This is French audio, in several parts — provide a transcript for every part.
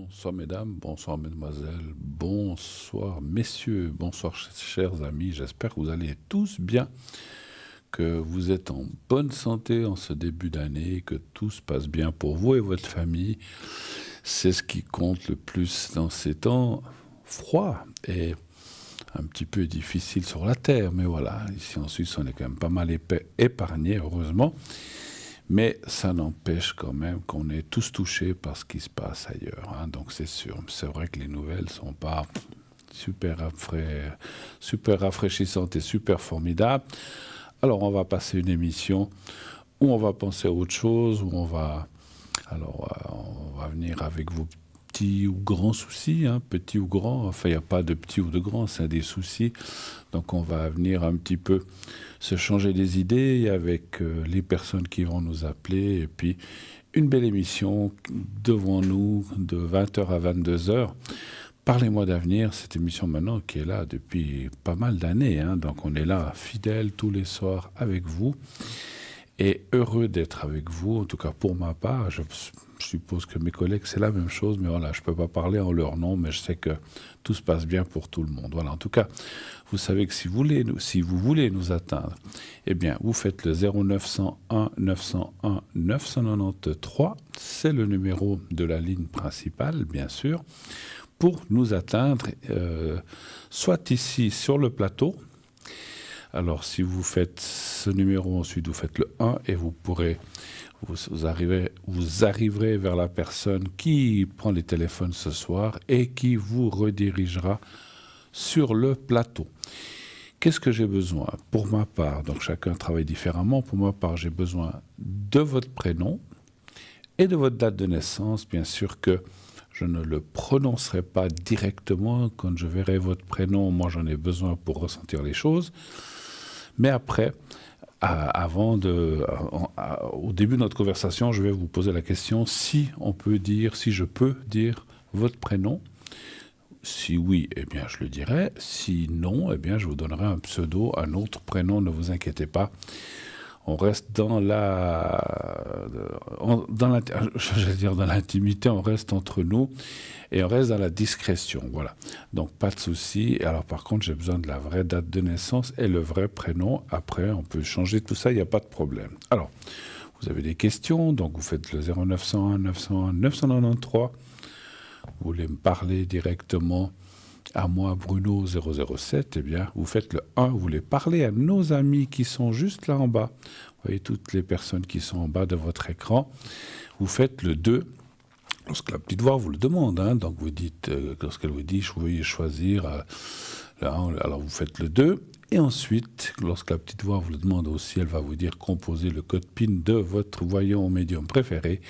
Bonsoir mesdames, bonsoir mesdemoiselles, bonsoir messieurs, bonsoir chers amis, j'espère que vous allez tous bien, que vous êtes en bonne santé en ce début d'année, que tout se passe bien pour vous et votre famille. C'est ce qui compte le plus dans ces temps froids et un petit peu difficiles sur la Terre, mais voilà, ici en Suisse on est quand même pas mal épargné, heureusement. Mais ça n'empêche quand même qu'on est tous touchés par ce qui se passe ailleurs, hein. Donc c'est sûr, c'est vrai que les nouvelles ne sont pas super rafraîchissantes et super formidables. Alors on va passer une émission où on va penser à autre chose, où on va venir avec vos petits ou grands soucis, hein, petits ou grands. Enfin, il n'y a pas de petits ou de grands, c'est des soucis. Donc on va venir un petit peu se changer les idées avec les personnes qui vont nous appeler. Et puis, une belle émission devant nous de 20h à 22h. Parlez-moi d'avenir, cette émission maintenant qui est là depuis pas mal d'années, hein. Donc on est là, fidèles tous les soirs avec vous. Et heureux d'être avec vous, en tout cas pour ma part. Je suppose que mes collègues, c'est la même chose, mais voilà, je ne peux pas parler en leur nom, mais je sais que tout se passe bien pour tout le monde. Voilà, en tout cas, vous savez que si vous voulez nous atteindre, eh bien, vous faites le 0901 901 993, c'est le numéro de la ligne principale, bien sûr, pour nous atteindre, soit ici sur le plateau. Alors, si vous faites ce numéro, ensuite vous faites le 1 et vous arriverez vers la personne qui prend les téléphones ce soir et qui vous redirigera sur le plateau. Qu'est-ce que j'ai besoin? Pour ma part, donc chacun travaille différemment, pour ma part, j'ai besoin de votre prénom et de votre date de naissance. Bien sûr que je ne le prononcerai pas directement. Quand je verrai votre prénom, moi j'en ai besoin pour ressentir les choses. Mais après, au début de notre conversation, je vais vous poser la question si je peux dire votre prénom. Si oui, eh bien, je le dirai. Si non, eh bien, je vous donnerai un pseudo, un autre prénom, ne vous inquiétez pas. On reste dans l'intimité, on reste entre nous et on reste dans la discrétion, voilà. Donc, pas de souci. Alors, par contre, j'ai besoin de la vraie date de naissance et le vrai prénom. Après, on peut changer tout ça, il n'y a pas de problème. Alors, vous avez des questions, donc vous faites le 0901 901 993. Vous voulez me parler directement à moi, Bruno 007, eh bien, vous faites le 1, vous voulez parler à nos amis qui sont juste là en bas. Vous voyez toutes les personnes qui sont en bas de votre écran. Vous faites le 2, lorsque la petite voix vous le demande, hein, donc vous dites, lorsqu'elle vous dit, veuillez choisir le 1, alors vous faites le 2. Et ensuite, lorsque la petite voix vous le demande aussi, elle va vous dire composer le code PIN de votre voyant médium préféré.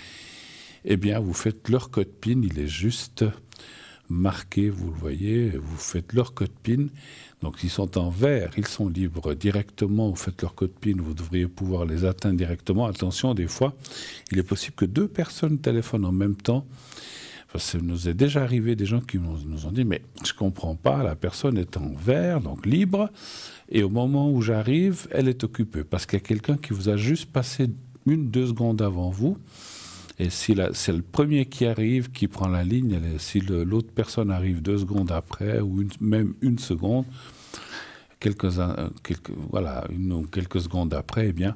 Eh bien, vous faites leur code PIN, il est juste marqué, vous le voyez, vous faites leur code PIN. Donc, s'ils sont en vert, ils sont libres directement. Vous faites leur code PIN, vous devriez pouvoir les atteindre directement. Attention, des fois, il est possible que 2 personnes téléphonent en même temps. Enfin, ça nous est déjà arrivé des gens qui nous ont dit « Mais je ne comprends pas, la personne est en vert, donc libre, et au moment où j'arrive, elle est occupée. » Parce qu'il y a quelqu'un qui vous a juste passé 1-2 secondes avant vous. Et si c'est le premier qui arrive, qui prend la ligne, si l'autre personne arrive 2 secondes après, ou même 1 seconde, quelques secondes après, eh bien,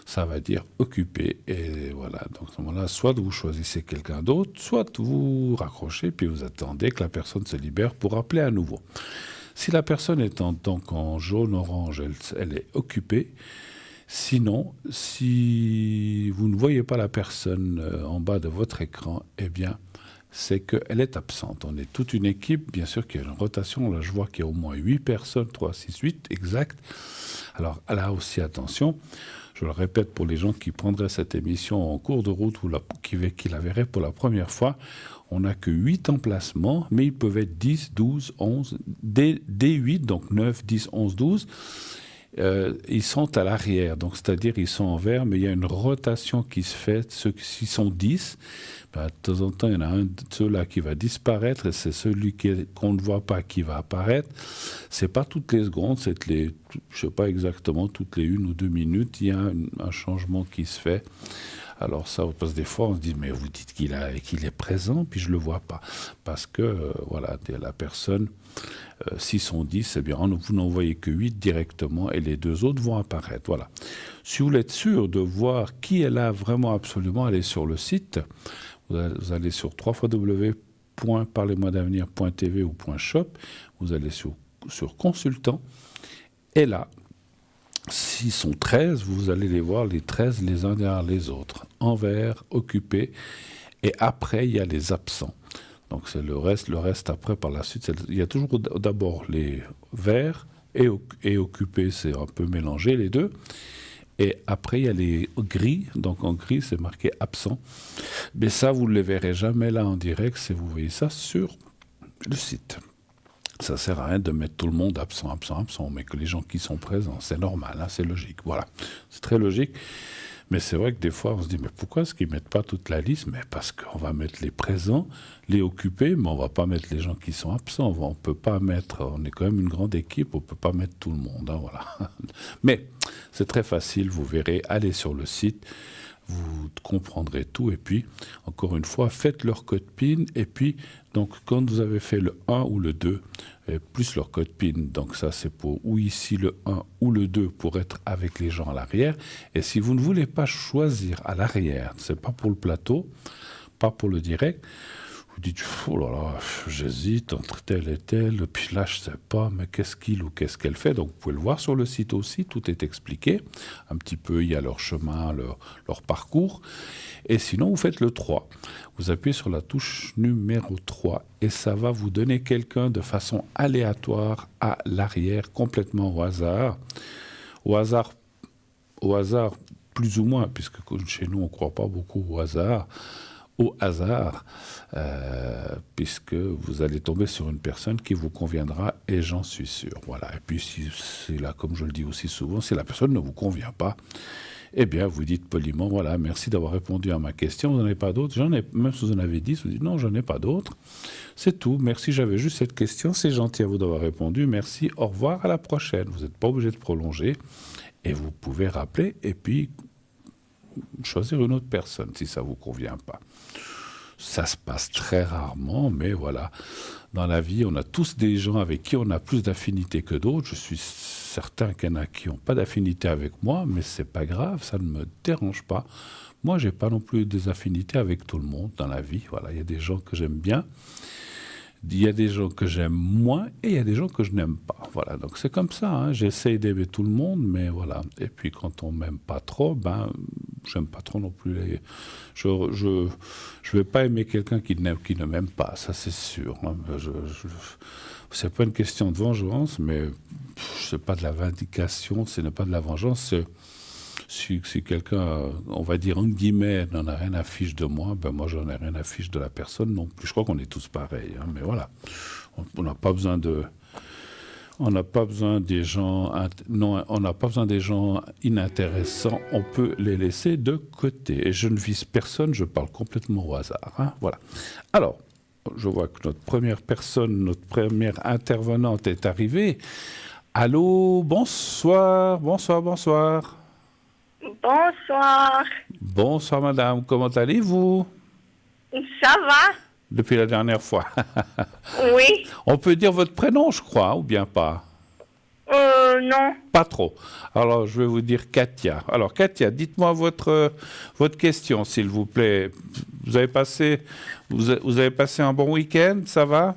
ça va dire occupé. Et voilà, donc à ce moment-là, soit vous choisissez quelqu'un d'autre, soit vous raccrochez, puis vous attendez que la personne se libère pour appeler à nouveau. Si la personne est en jaune-orange, elle est occupée. Sinon, si vous ne voyez pas la personne en bas de votre écran, eh bien, c'est qu'elle est absente. On est toute une équipe, bien sûr qu'il y a une rotation. Là, je vois qu'il y a au moins 8 personnes, 3, 6, 8, exact. Alors, là aussi, attention, je le répète pour les gens qui prendraient cette émission en cours de route ou qui la verraient pour la première fois, on n'a que 8 emplacements, mais ils peuvent être 10, 12, 11, dès 8, donc 9, 10, 11, 12. Ils sont à l'arrière, donc c'est-à-dire ils sont en vert, mais il y a une rotation qui se fait. Ceux qui sont 10, de temps en temps, il y en a un de ceux-là qui va disparaître et c'est celui qu'on ne voit pas qui va apparaître. C'est pas toutes les secondes, c'est je sais pas exactement, toutes les 1 ou 2 minutes, il y a un changement qui se fait. Alors ça, parce que des fois, on se dit, mais vous dites qu'il est présent, puis je le vois pas. Parce que, voilà, la personne, 6 sont 10, eh bien, vous n'en voyez que 8 directement, et les 2 autres vont apparaître. Voilà. Si vous voulez être sûr de voir qui est là vraiment absolument, allez sur le site. Vous allez sur www.parlez-moi-d'avenir.tv ou .shop. Vous allez sur consultant. Et là, s'ils sont 13, vous allez les voir, les 13, les uns derrière les autres. En vert, occupé. Et après, il y a les absents. Donc, c'est le reste après, par la suite. Il y a toujours d'abord les verts et occupés, c'est un peu mélangé, les deux. Et après, il y a les gris. Donc, en gris, c'est marqué absent. Mais ça, vous ne les verrez jamais là en direct, si vous voyez ça sur le site. Ça ne sert à rien de mettre tout le monde absent, mais que les gens qui sont présents, c'est normal, hein, c'est logique. Voilà, c'est très logique. Mais c'est vrai que des fois, on se dit, mais pourquoi est-ce qu'ils ne mettent pas toute la liste? Mais parce qu'on va mettre les présents, les occupés, mais on ne va pas mettre les gens qui sont absents. On peut pas mettre, on est quand même une grande équipe, on ne peut pas mettre tout le monde. Hein, voilà. Mais c'est très facile, vous verrez, allez sur le site, vous comprendrez tout. Et puis, encore une fois, faites leur code PIN. Et puis, donc, quand vous avez fait le 1 ou le 2, plus leur code PIN, donc ça c'est pour ou ici le 1 ou le 2 pour être avec les gens à l'arrière. Et si vous ne voulez pas choisir à l'arrière, c'est pas pour le plateau, pas pour le direct, vous dites, oh là là, j'hésite entre tel et tel, puis là je sais pas, mais qu'est-ce qu'il ou qu'est-ce qu'elle fait. Donc vous pouvez le voir sur le site aussi, tout est expliqué. Un petit peu, il y a leur chemin, leur parcours. Et sinon, vous faites le 3. Vous appuyez sur la touche numéro 3 et ça va vous donner quelqu'un de façon aléatoire à l'arrière, complètement au hasard. Au hasard, plus ou moins, puisque chez nous, on ne croit pas beaucoup au hasard. Puisque vous allez tomber sur une personne qui vous conviendra, et j'en suis sûr. Voilà. Et puis, si c'est là, comme je le dis aussi souvent, si la personne ne vous convient pas, eh bien, vous dites poliment, voilà, merci d'avoir répondu à ma question, vous n'en avez pas d'autres? Même si vous en avez 10, vous dites, non, j'en ai pas d'autres. C'est tout, merci, j'avais juste cette question, c'est gentil à vous d'avoir répondu, merci, au revoir, à la prochaine. Vous n'êtes pas obligé de prolonger, et vous pouvez rappeler, et puis choisir une autre personne si ça ne vous convient pas. Ça se passe très rarement, mais voilà. Dans la vie, on a tous des gens avec qui on a plus d'affinité que d'autres. Je suis certain qu'il y en a qui n'ont pas d'affinité avec moi, mais c'est pas grave, ça ne me dérange pas. Moi, j'ai pas non plus des affinités avec tout le monde dans la vie. Voilà, il y a des gens que j'aime bien, il y a des gens que j'aime moins, et il y a des gens que je n'aime pas. Voilà, donc c'est comme ça. Hein. J'essaye d'aimer tout le monde, mais voilà. Et puis quand on m'aime pas trop, j'aime pas trop non plus. Je vais pas aimer quelqu'un qui ne m'aime pas, ça c'est sûr. Hein. C'est pas une question de vengeance, mais c'est pas de la vindication, ce n'est pas de la vengeance. Si quelqu'un, on va dire en guillemets, n'en a rien à fiche de moi, moi j'en ai rien à fiche de la personne non plus. Je crois qu'on est tous pareils, hein, mais voilà. On n'a pas besoin de... On n'a pas besoin des gens, on n'a pas besoin des gens inintéressants. On peut les laisser de côté. Et je ne vise personne, je parle complètement au hasard. Hein, voilà. Alors, je vois que notre première intervenante est arrivée. Allô, bonsoir. Bonsoir. Bonsoir, madame. Comment allez-vous? Ça va? Depuis la dernière fois. Oui. On peut dire votre prénom, je crois, ou bien pas? Non. Pas trop. Alors, je vais vous dire Katia. Alors, Katia, dites-moi votre question, s'il vous plaît. Vous avez passé un bon week-end, ça va?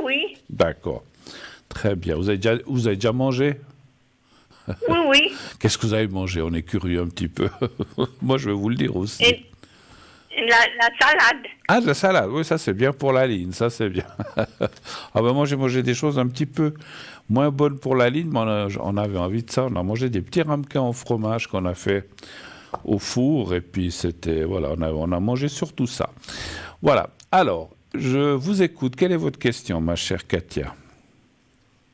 Oui. D'accord. Très bien. Vous avez déjà mangé? Oui. Qu'est-ce que vous avez mangé? On est curieux un petit peu. Moi, je vais vous le dire aussi. Et la salade. Ah, de la salade, oui, ça c'est bien pour la ligne, ça c'est bien. Moi j'ai mangé des choses un petit peu moins bonnes pour la ligne, mais on avait envie de ça. On a mangé des petits ramequins au fromage qu'on a fait au four, et puis c'était, voilà, on a mangé surtout ça. Voilà, alors, je vous écoute. Quelle est votre question, ma chère Katia?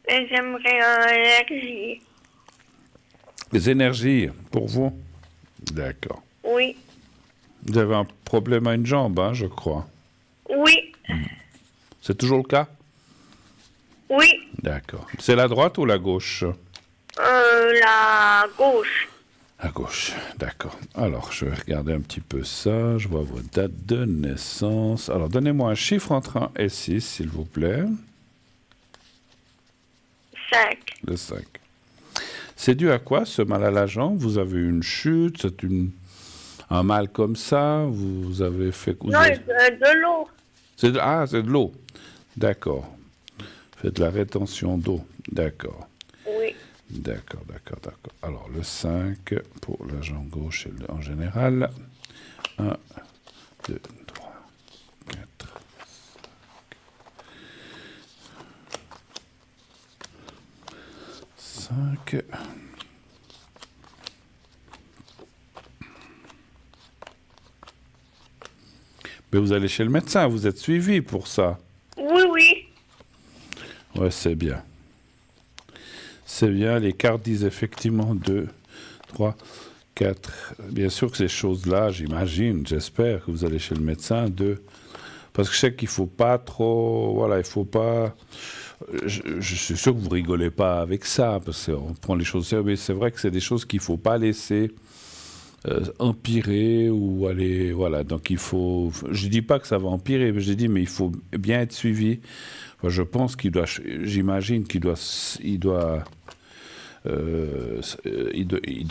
J'aimerais un énergie. Les énergies, pour vous? D'accord. Oui. Vous avez un problème à une jambe, hein, je crois. Oui. C'est toujours le cas? Oui. D'accord. C'est la droite ou la gauche? La gauche. À gauche, d'accord. Alors, je vais regarder un petit peu ça. Je vois vos dates de naissance. Alors, donnez-moi un chiffre entre 1 et 6, s'il vous plaît. 5. Le 5. C'est dû à quoi, ce mal à la jambe? Vous avez eu une chute? Un mal comme ça? Vous avez fait... Non, de l'eau. C'est de l'eau. D'accord. Faites de la rétention d'eau. D'accord. Oui. D'accord. Alors, le 5 pour la jambe gauche en général. 1, 2, 3, 4, 5. Mais vous allez chez le médecin, vous êtes suivi pour ça. Oui. Ouais, c'est bien. C'est bien, les cartes disent effectivement 2, 3, 4. Bien sûr que ces choses-là, j'imagine, j'espère que vous allez chez le médecin. 2. Parce que je sais qu'il faut pas trop... Voilà, il faut pas... Je suis sûr que vous rigolez pas avec ça, parce qu'on prend les choses sérieuses, mais c'est vrai que c'est des choses qu'il faut pas laisser empirer ou aller... Voilà, donc il faut... Je dis pas que ça va empirer, mais j'ai dit, mais il faut bien être suivi. Enfin, je pense qu'il doit... J'imagine qu'il doit... Il doit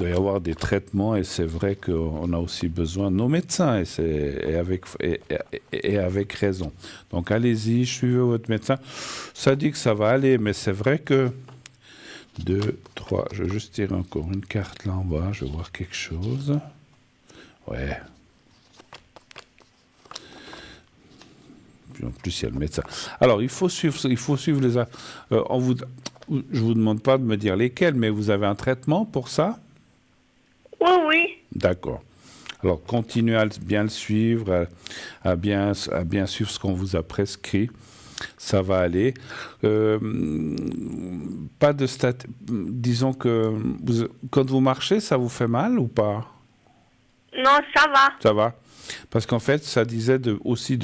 y avoir des traitements et c'est vrai qu'on a aussi besoin de nos médecins et avec raison. Donc allez-y, suivez votre médecin. Ça dit que ça va aller, mais c'est vrai que 2, 3, je vais juste tirer encore une carte là en bas, je vais voir quelque chose. Ouais. Puis en plus, il y a le médecin. Alors, il faut suivre les... je vous demande pas de me dire lesquels, mais vous avez un traitement pour ça? Oui. D'accord. Alors, continuez à bien le suivre, à bien suivre ce qu'on vous a prescrit. Ça va aller. Pas de disons que quand vous marchez, ça vous fait mal ou pas? Non, ça va. Ça va. Parce qu'en fait, ça disait aussi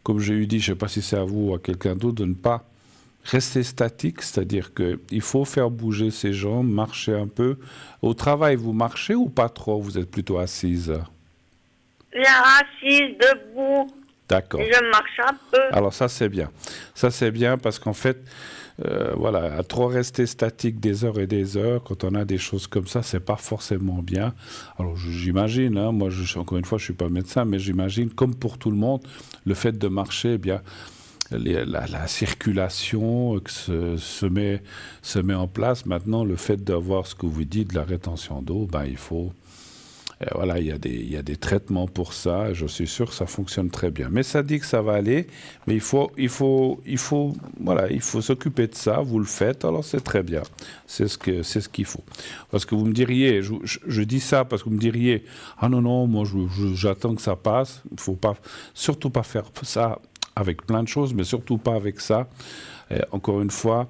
comme j'ai eu dit, je ne sais pas si c'est à vous ou à quelqu'un d'autre, de ne pas rester statique, c'est-à-dire qu'il faut faire bouger ses jambes, marcher un peu. Au travail, vous marchez ou pas trop? Vous êtes plutôt assise? Assise, debout. D'accord. Je marche un peu. Alors ça, c'est bien. Ça, c'est bien parce qu'en fait, voilà, à trop rester statique des heures et des heures, quand on a des choses comme ça, c'est pas forcément bien. Alors j'imagine, hein, moi, encore une fois, je suis pas médecin, mais j'imagine, comme pour tout le monde, le fait de marcher, eh bien, la circulation se met en place. Maintenant, le fait d'avoir ce que vous dites, de la rétention d'eau, ben, il faut... Voilà, il y a des traitements pour ça. Je suis sûr que ça fonctionne très bien. Mais ça dit que ça va aller. Mais il faut s'occuper de ça. Vous le faites, alors c'est très bien. C'est ce qu'il faut. Parce que vous me diriez, je dis ça parce que vous me diriez, ah non, moi j'attends que ça passe. Il ne faut surtout pas faire ça avec plein de choses, mais surtout pas avec ça. Encore une fois,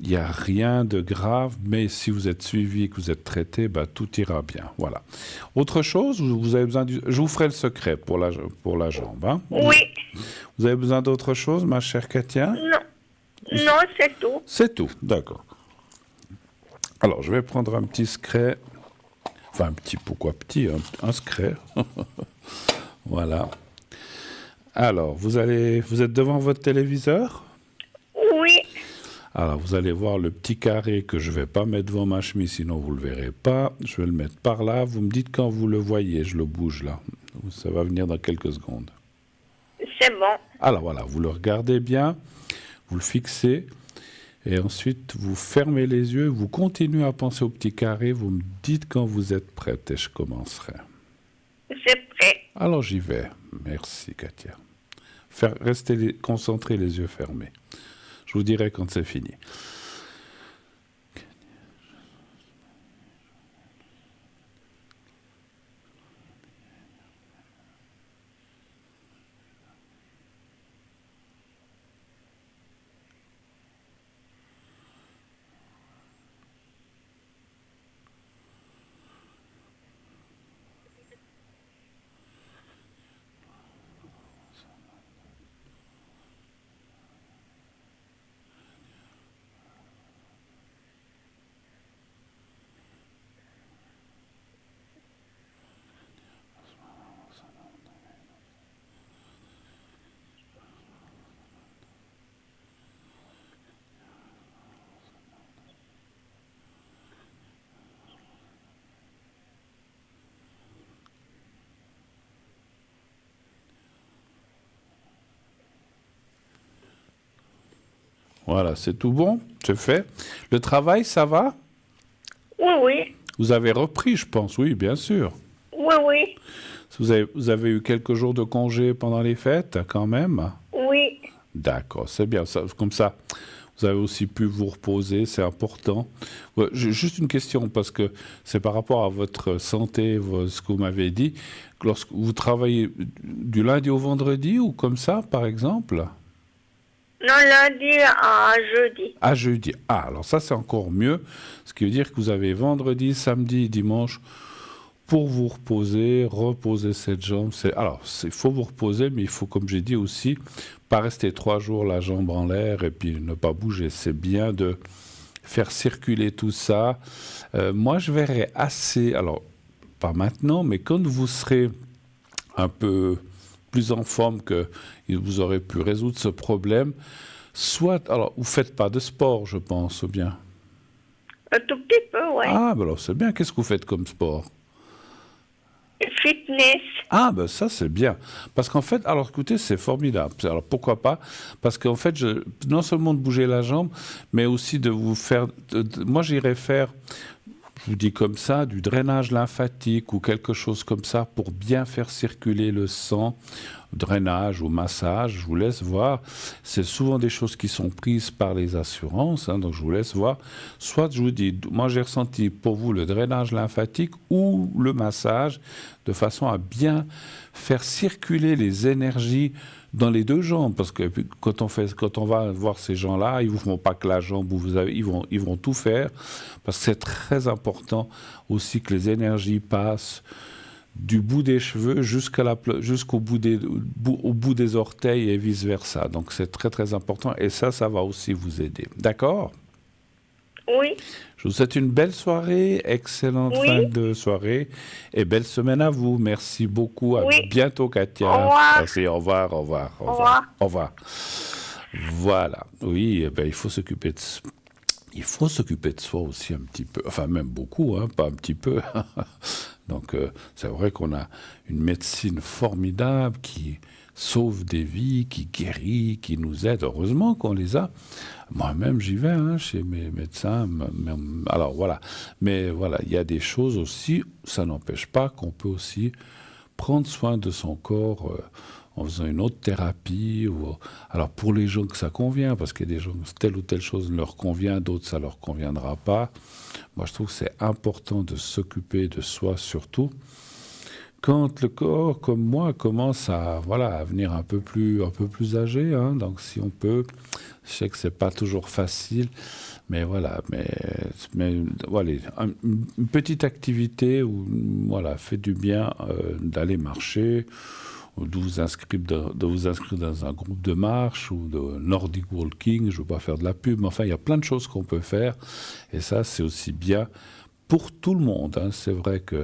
il n'y a rien de grave, mais si vous êtes suivi et que vous êtes traité, bah, tout ira bien. Voilà. Autre chose, vous avez besoin je vous ferai le secret pour la jambe. Hein. Oui. Vous avez besoin d'autre chose, ma chère Katia? Non, c'est tout. C'est tout, d'accord. Alors, je vais prendre un petit secret. Enfin, un petit, pourquoi petit? Un secret. Voilà. Alors, vous êtes devant votre téléviseur? Oui. Alors, vous allez voir le petit carré que je ne vais pas mettre devant ma chemise, sinon vous ne le verrez pas. Je vais le mettre par là. Vous me dites quand vous le voyez, je le bouge là. Ça va venir dans quelques secondes. C'est bon. Alors voilà, vous le regardez bien, vous le fixez, et ensuite vous fermez les yeux, vous continuez à penser au petit carré, vous me dites quand vous êtes prête et je commencerai. C'est prêt. Alors j'y vais. Merci Katia. Restez concentrés, les yeux fermés. Je vous dirai quand c'est fini. Voilà, c'est tout bon, c'est fait. Le travail, ça va? Oui, oui. Vous avez repris, je pense, oui, bien sûr. Oui, oui. Vous avez eu quelques jours de congé pendant les fêtes, quand même? Oui. D'accord, c'est bien. Comme ça, vous avez aussi pu vous reposer, c'est important. Ouais, juste une question, parce que c'est par rapport à votre santé, ce que vous m'avez dit. Lorsque vous travaillez du lundi au vendredi ou comme ça, par exemple? Non, lundi à jeudi. À jeudi. Ah, alors ça, c'est encore mieux. Ce qui veut dire que vous avez vendredi, samedi, dimanche pour vous reposer, reposer cette jambe. Alors, il faut vous reposer, mais il faut, comme j'ai dit aussi, pas rester 3 jours la jambe en l'air et puis ne pas bouger. C'est bien de faire circuler tout ça. Moi, je verrais assez, alors, pas maintenant, mais quand vous serez un peu plus en forme que vous aurez pu résoudre ce problème, soit, alors, vous faites pas de sport, je pense, ou bien? Un tout petit peu, ouais. Ah, ben alors c'est bien. Qu'est-ce que vous faites comme sport? Fitness. Ah, ben ça, c'est bien. Parce qu'en fait, alors écoutez, c'est formidable. Alors pourquoi pas? Parce qu'en fait, non seulement de bouger la jambe, mais aussi de vous faire. Moi, j'irais faire, je vous dis comme ça, du drainage lymphatique ou quelque chose comme ça pour bien faire circuler le sang. Drainage ou massage, je vous laisse voir. C'est souvent des choses qui sont prises par les assurances, hein, donc je vous laisse voir. Soit je vous dis, moi j'ai ressenti pour vous le drainage lymphatique ou le massage, de façon à bien faire circuler les énergies dans les deux jambes, parce que quand on va voir ces gens-là, ils vous font pas que la jambe, ils vont tout faire, parce que c'est très important aussi que les énergies passent du bout des cheveux jusqu'au au bout des orteils et vice-versa. Donc c'est très très important et ça va aussi vous aider. D'accord? Oui. Je vous souhaite une belle soirée, excellente Oui. fin de soirée et belle semaine à vous. Merci beaucoup. À Oui. bientôt, Katia. Au revoir. Merci, au revoir, au revoir, au Au revoir. revoir. Au revoir. Voilà. Oui, eh ben, il faut s'occuper de soi aussi un petit peu, enfin même beaucoup, hein, pas un petit peu. Donc c'est vrai qu'on a une médecine formidable qui sauve des vies, qui guérit, qui nous aide. Heureusement qu'on les a. Moi-même, j'y vais hein, chez mes médecins. Alors voilà. Mais voilà, il y a des choses aussi, ça n'empêche pas qu'on peut aussi prendre soin de son corps en faisant une autre thérapie. Alors pour les gens que ça convient, parce qu'il y a des gens que telle ou telle chose leur convient, d'autres ça leur conviendra pas. Moi je trouve que c'est important de s'occuper de soi surtout. Quand le corps, comme moi, commence à venir un peu plus âgé, hein, donc si on peut, je sais que c'est pas toujours facile, mais voilà, voilà, une petite activité où voilà fait du bien d'aller marcher, ou de vous inscrire dans un groupe de marche ou de Nordic Walking. Je ne veux pas faire de la pub, mais enfin il y a plein de choses qu'on peut faire, et ça c'est aussi bien pour tout le monde. Hein. C'est vrai que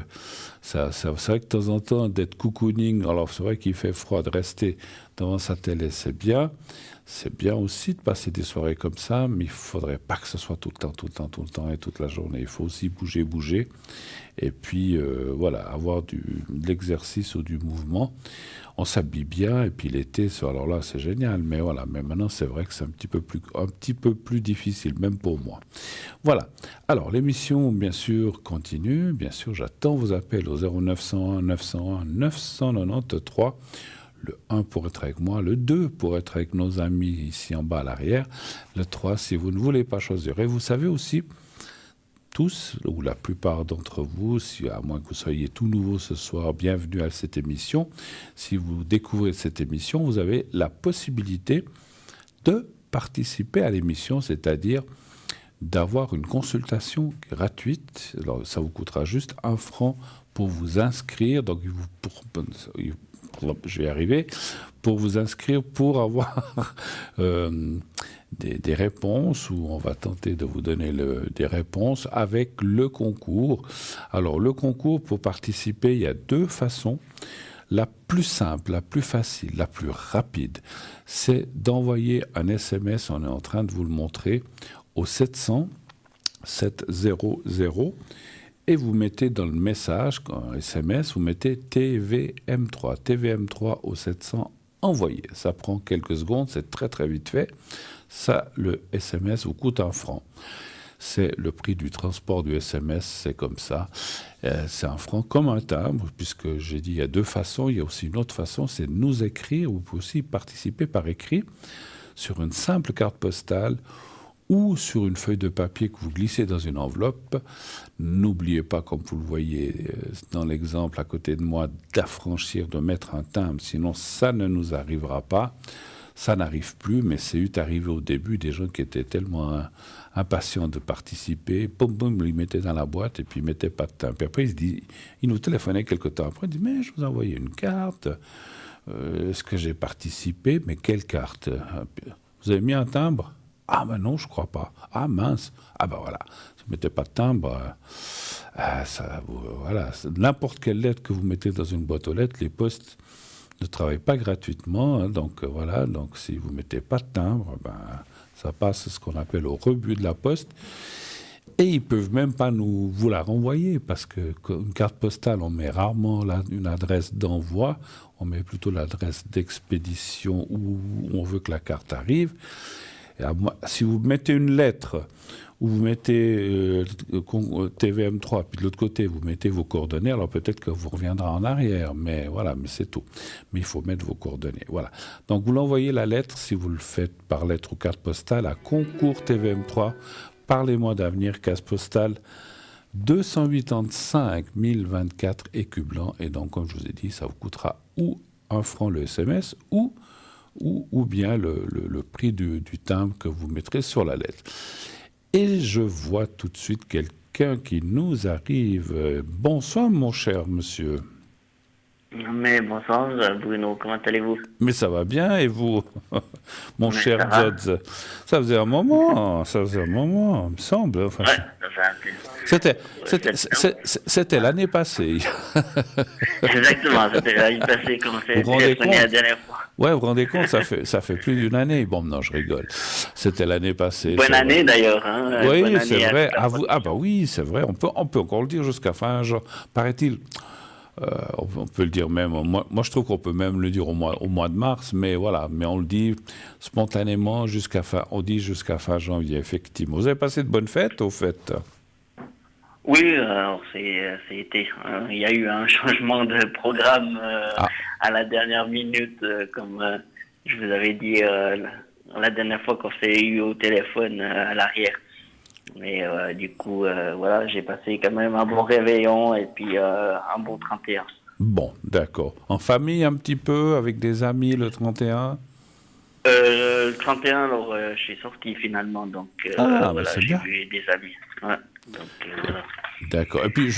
c'est vrai que de temps en temps, d'être cocooning, alors c'est vrai qu'il fait froid, de rester devant sa télé, c'est bien. C'est bien aussi de passer des soirées comme ça, mais il ne faudrait pas que ce soit tout le temps et toute la journée. Il faut aussi bouger. Et puis, voilà, avoir de l'exercice ou du mouvement. On s'habille bien, et puis l'été, alors là, c'est génial. Mais voilà, mais maintenant, c'est vrai que c'est un petit peu plus difficile, même pour moi. Voilà. Alors, l'émission, bien sûr, continue. Bien sûr, j'attends vos appels au 0901 901 993. Le 1 pour être avec moi, le 2 pour être avec nos amis ici en bas à l'arrière, le 3 si vous ne voulez pas choisir. Et vous savez aussi, tous, ou la plupart d'entre vous, à moins que vous soyez tout nouveau ce soir, bienvenue à cette émission. Si vous découvrez cette émission, vous avez la possibilité de participer à l'émission, c'est-à-dire d'avoir une consultation gratuite. Alors, ça vous coûtera juste 1 franc pour vous inscrire. Donc, je vais y arriver, pour vous inscrire, pour avoir des réponses, où on va tenter de vous donner des réponses avec le concours. Alors, le concours, pour participer, il y a 2 façons. La plus simple, la plus facile, la plus rapide, c'est d'envoyer un SMS, on est en train de vous le montrer, au 700 700, et vous mettez dans le message, un SMS, vous mettez TVM3 au 700, envoyé. Ça prend quelques secondes, c'est très très vite fait. ça, le SMS vous coûte 1 franc. C'est le prix du transport du SMS, c'est comme ça. C'est 1 franc comme un timbre, puisque j'ai dit il y a 2 façons. Il y a aussi une autre façon, c'est de nous écrire. Vous pouvez aussi participer par écrit sur une simple carte postale ou sur une feuille de papier que vous glissez dans une enveloppe. N'oubliez pas, comme vous le voyez dans l'exemple à côté de moi, d'affranchir, de mettre un timbre, sinon ça ne nous arrivera pas. Ça n'arrive plus, mais c'est arrivé au début, des gens qui étaient tellement impatients de participer, boum, boum, ils mettaient dans la boîte et puis ils ne mettaient pas de timbre. Puis après, ils nous téléphonaient quelque temps après, ils disaient, mais je vous ai envoyé une carte, est-ce que j'ai participé? Mais quelle carte? Vous avez mis un timbre? Ah ben non, je crois pas. Ah mince. Ah ben voilà. Si vous ne mettez pas de timbre, voilà. N'importe quelle lettre que vous mettez dans une boîte aux lettres, les postes ne travaillent pas gratuitement. Hein, donc voilà. Donc si vous ne mettez pas de timbre, ça passe ce qu'on appelle au rebut de la poste. Et ils ne peuvent même pas vous la renvoyer parce qu'une carte postale, on met rarement une adresse d'envoi, on met plutôt l'adresse d'expédition où on veut que la carte arrive. Et si vous mettez une lettre où vous mettez TVM3, puis de l'autre côté, vous mettez vos coordonnées, alors peut-être que vous reviendrez en arrière, mais voilà, mais c'est tout. Mais il faut mettre vos coordonnées, voilà. Donc vous l'envoyez la lettre, si vous le faites par lettre ou carte postale, à Concours TVM3, Parlez-moi d'avenir, case postale 285 024 écus blancs. Et donc, comme je vous ai dit, ça vous coûtera ou 1 franc le SMS ou bien le prix du timbre que vous mettrez sur la lettre. Et je vois tout de suite quelqu'un qui nous arrive. Bonsoir, mon cher monsieur. Mais bonsoir, Bruno, comment allez-vous? Mais ça va bien, et vous, mon cher Zodz? Ça faisait un moment, il me semble. Enfin, ouais, ça fait un peu. C'était l'année passée. Exactement, c'était l'année passée quand on s'est téléphoné la dernière fois. Ouais, vous vous rendez compte, ça fait plus d'une année. Bon, non, je rigole. C'était l'année passée. Bonne année d'ailleurs. Hein, oui, c'est vrai. Bah oui, c'est vrai. On peut encore le dire jusqu'à fin juin, paraît-il. On peut le dire même, moi je trouve qu'on peut même le dire au mois de mars, mais voilà, mais on le dit spontanément jusqu'à fin janvier, effectivement. Vous avez passé de bonnes fêtes, au fait? Oui, alors c'est été. Il y a eu un changement de programme à la dernière minute, comme je vous avais dit la dernière fois qu'on s'est eu au téléphone à l'arrière. Mais du coup, voilà, j'ai passé quand même un bon réveillon et puis un bon 31. Bon, d'accord. En famille un petit peu, avec des amis le 31? Le 31, alors je suis sorti finalement, donc voilà, j'ai vu des amis. Ouais, donc, voilà. D'accord. Et puis,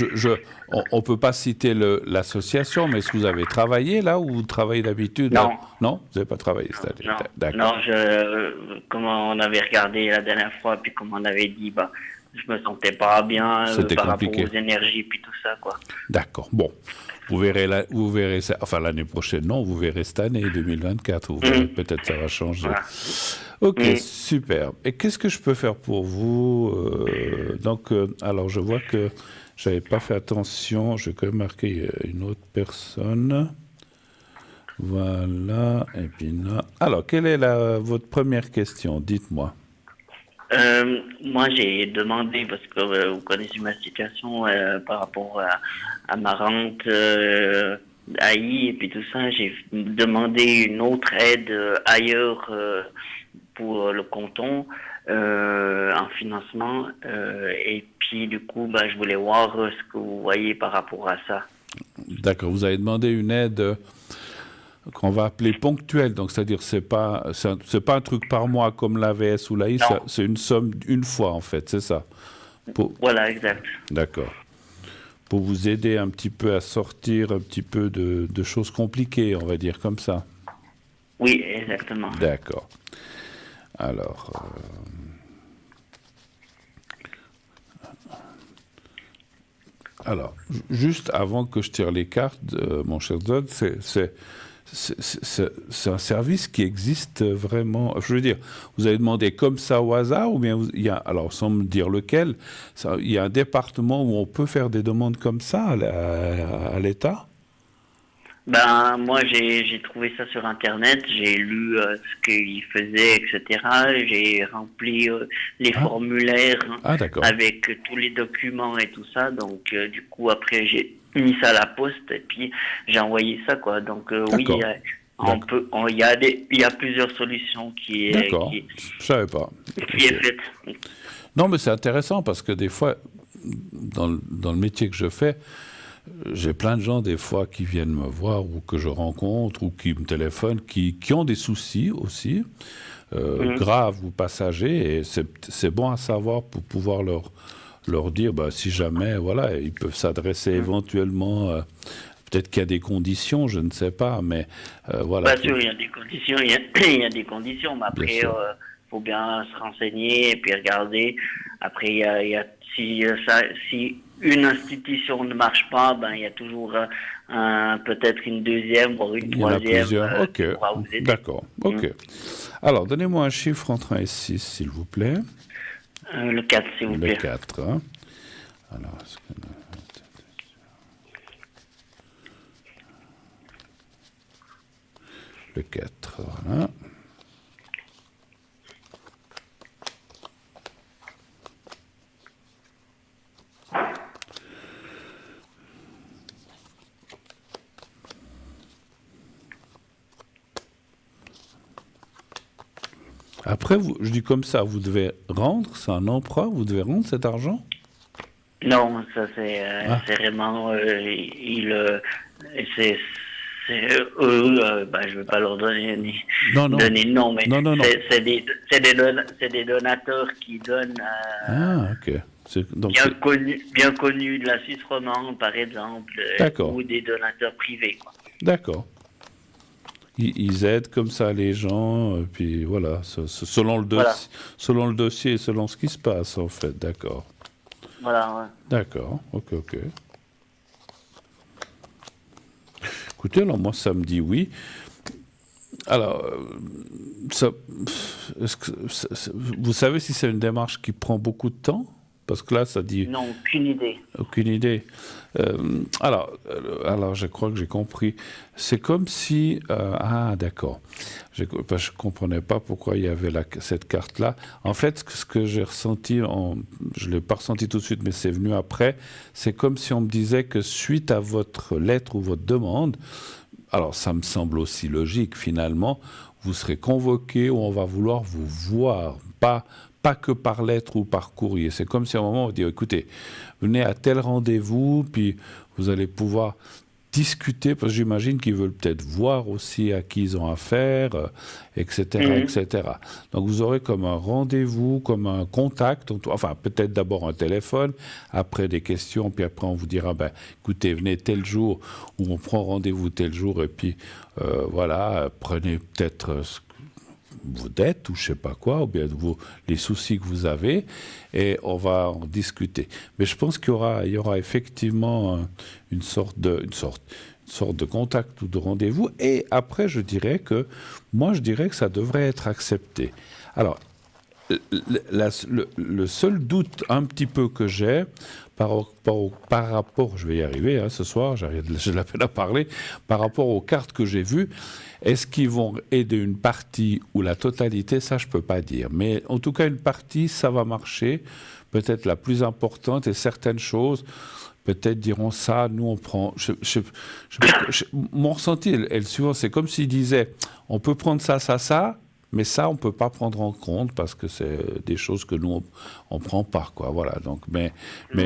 on ne peut pas citer l'association, mais est-ce que vous avez travaillé là où vous travaillez d'habitude? Non. Non, vous n'avez pas travaillé, c'est-à-dire? Non, d'accord. Non, comme on avait regardé la dernière fois, puis comme on avait dit, je me sentais pas bien par compliqué. Rapport aux énergies, puis tout ça, quoi. D'accord. Bon, vous verrez ça, enfin l'année prochaine, non, vous verrez cette année 2024, vous verrez, peut-être ça va changer. Voilà. Ok, super. Et qu'est-ce que je peux faire pour vous? Donc, alors je vois que j'avais pas fait attention, je vais quand même marquer une autre personne. Voilà, et puis là. Alors, quelle est votre première question? Dites-moi. Moi, j'ai demandé, parce que vous connaissez ma situation par rapport à ma rente AI et puis tout ça, j'ai demandé une autre aide ailleurs pour le canton en financement. Et puis, du coup, je voulais voir ce que vous voyez par rapport à ça. D'accord, vous avez demandé une aide qu'on va appeler ponctuelle, donc c'est-à-dire c'est pas un truc par mois comme l'AVS ou l'AI, c'est une somme une fois en fait, c'est ça? Voilà, exact. D'accord. Pour vous aider un petit peu à sortir un petit peu de choses compliquées, on va dire comme ça. Oui, exactement. D'accord. Alors... Alors, juste avant que je tire les cartes, mon cher Zod, c'est un service qui existe vraiment. Je veux dire, vous avez demandé comme ça au hasard, ou bien alors sans me dire lequel, il y a un département où on peut faire des demandes comme ça à l'État? Ben, moi, j'ai trouvé ça sur Internet, j'ai lu ce qu'il faisait, etc. J'ai rempli les Ah, formulaires ah d'accord, avec tous les documents et tout ça. Donc, du coup, après, j'ai mis ça à la poste et puis j'ai envoyé ça, quoi. Donc, oui, d'accord, on d'accord, peut, il y a plusieurs solutions d'accord. Je savais pas. qui Ok. est faite. Non, mais c'est intéressant parce que des fois, dans le métier que je fais, j'ai plein de gens des fois qui viennent me voir ou que je rencontre ou qui me téléphonent, qui ont des soucis aussi, Mhm. graves ou passagers, et c'est bon à savoir pour pouvoir leur dire, bah, si jamais, voilà, ils peuvent s'adresser éventuellement, peut-être qu'il y a des conditions, je ne sais pas, mais voilà, Bien sûr, il y a des conditions, il y a des conditions, mais bien après, sûr. faut bien se renseigner et puis regarder. Après, si si une institution ne marche pas, ben il y a toujours peut-être une deuxième voire une Il y en a troisième plusieurs. Ok, qui pourra vous aider. d'accord, Mm. ok. Alors, donnez-moi un chiffre entre 1 et 6, s'il vous plaît. Le 4, s'il vous Le plaît. 4. Hein. Alors, le 4, voilà. Après, je dis comme ça, vous devez rendre, c'est un emprunt, vous devez rendre cet argent. Non, ça Ah, c'est vraiment c'est eux, ben, je vais pas leur donner non, non, donner le nom, mais non, non, non. c'est des donateurs qui donnent Ah, ok. Donc, bien connus de la Suisse romande, par exemple, d'accord, ou des donateurs privés, quoi. d'accord. Ils aident comme ça les gens, puis voilà, Voilà, selon le dossier et selon ce qui se passe, en fait, d'accord. voilà, ouais. D'accord, ok, ok. Écoutez, alors moi, ça me dit oui. Alors, ça, vous savez si c'est une démarche qui prend beaucoup de temps? Parce que là, ça dit Non, aucune idée. aucune idée. Alors, je crois que j'ai compris. C'est comme si... ah, d'accord. Je ne comprenais pas pourquoi il y avait cette carte-là. En fait, ce que j'ai ressenti, je ne l'ai pas ressenti tout de suite, mais c'est venu après, c'est comme si on me disait que suite à votre lettre ou votre demande, alors ça me semble aussi logique finalement, vous serez convoqué ou on va vouloir vous voir, pas que par lettre ou par courrier. C'est comme si à un moment on vous dit, écoutez, venez à tel rendez-vous, puis vous allez pouvoir discuter, parce que j'imagine qu'ils veulent peut-être voir aussi à qui ils ont affaire, etc., Mhm. etc. Donc vous aurez comme un rendez-vous, comme un contact, enfin peut-être d'abord un téléphone, après des questions, puis après on vous dira, ben, écoutez, venez tel jour, ou on prend rendez-vous tel jour, et puis voilà, prenez peut-être vos dettes ou je sais pas quoi, ou bien les soucis que vous avez, et on va en discuter. Mais je pense il y aura effectivement une sorte de contact ou de rendez-vous. Et après, je dirais que ça devrait être accepté. Alors, le seul doute un petit peu que j'ai par rapport, je vais y arriver ce soir, j'ai de la peine à parler, par rapport aux cartes que j'ai vues, est-ce qu'ils vont aider une partie ou la totalité? Ça, je ne peux pas dire. Mais en tout cas, une partie, ça va marcher, peut-être la plus importante, et certaines choses, peut-être diront ça, nous on prend... mon ressenti, souvent, c'est comme s'ils disaient, on peut prendre ça, ça, ça, mais ça, on ne peut pas prendre en compte parce que c'est des choses que nous, on ne prend pas, quoi. Voilà. Donc, mais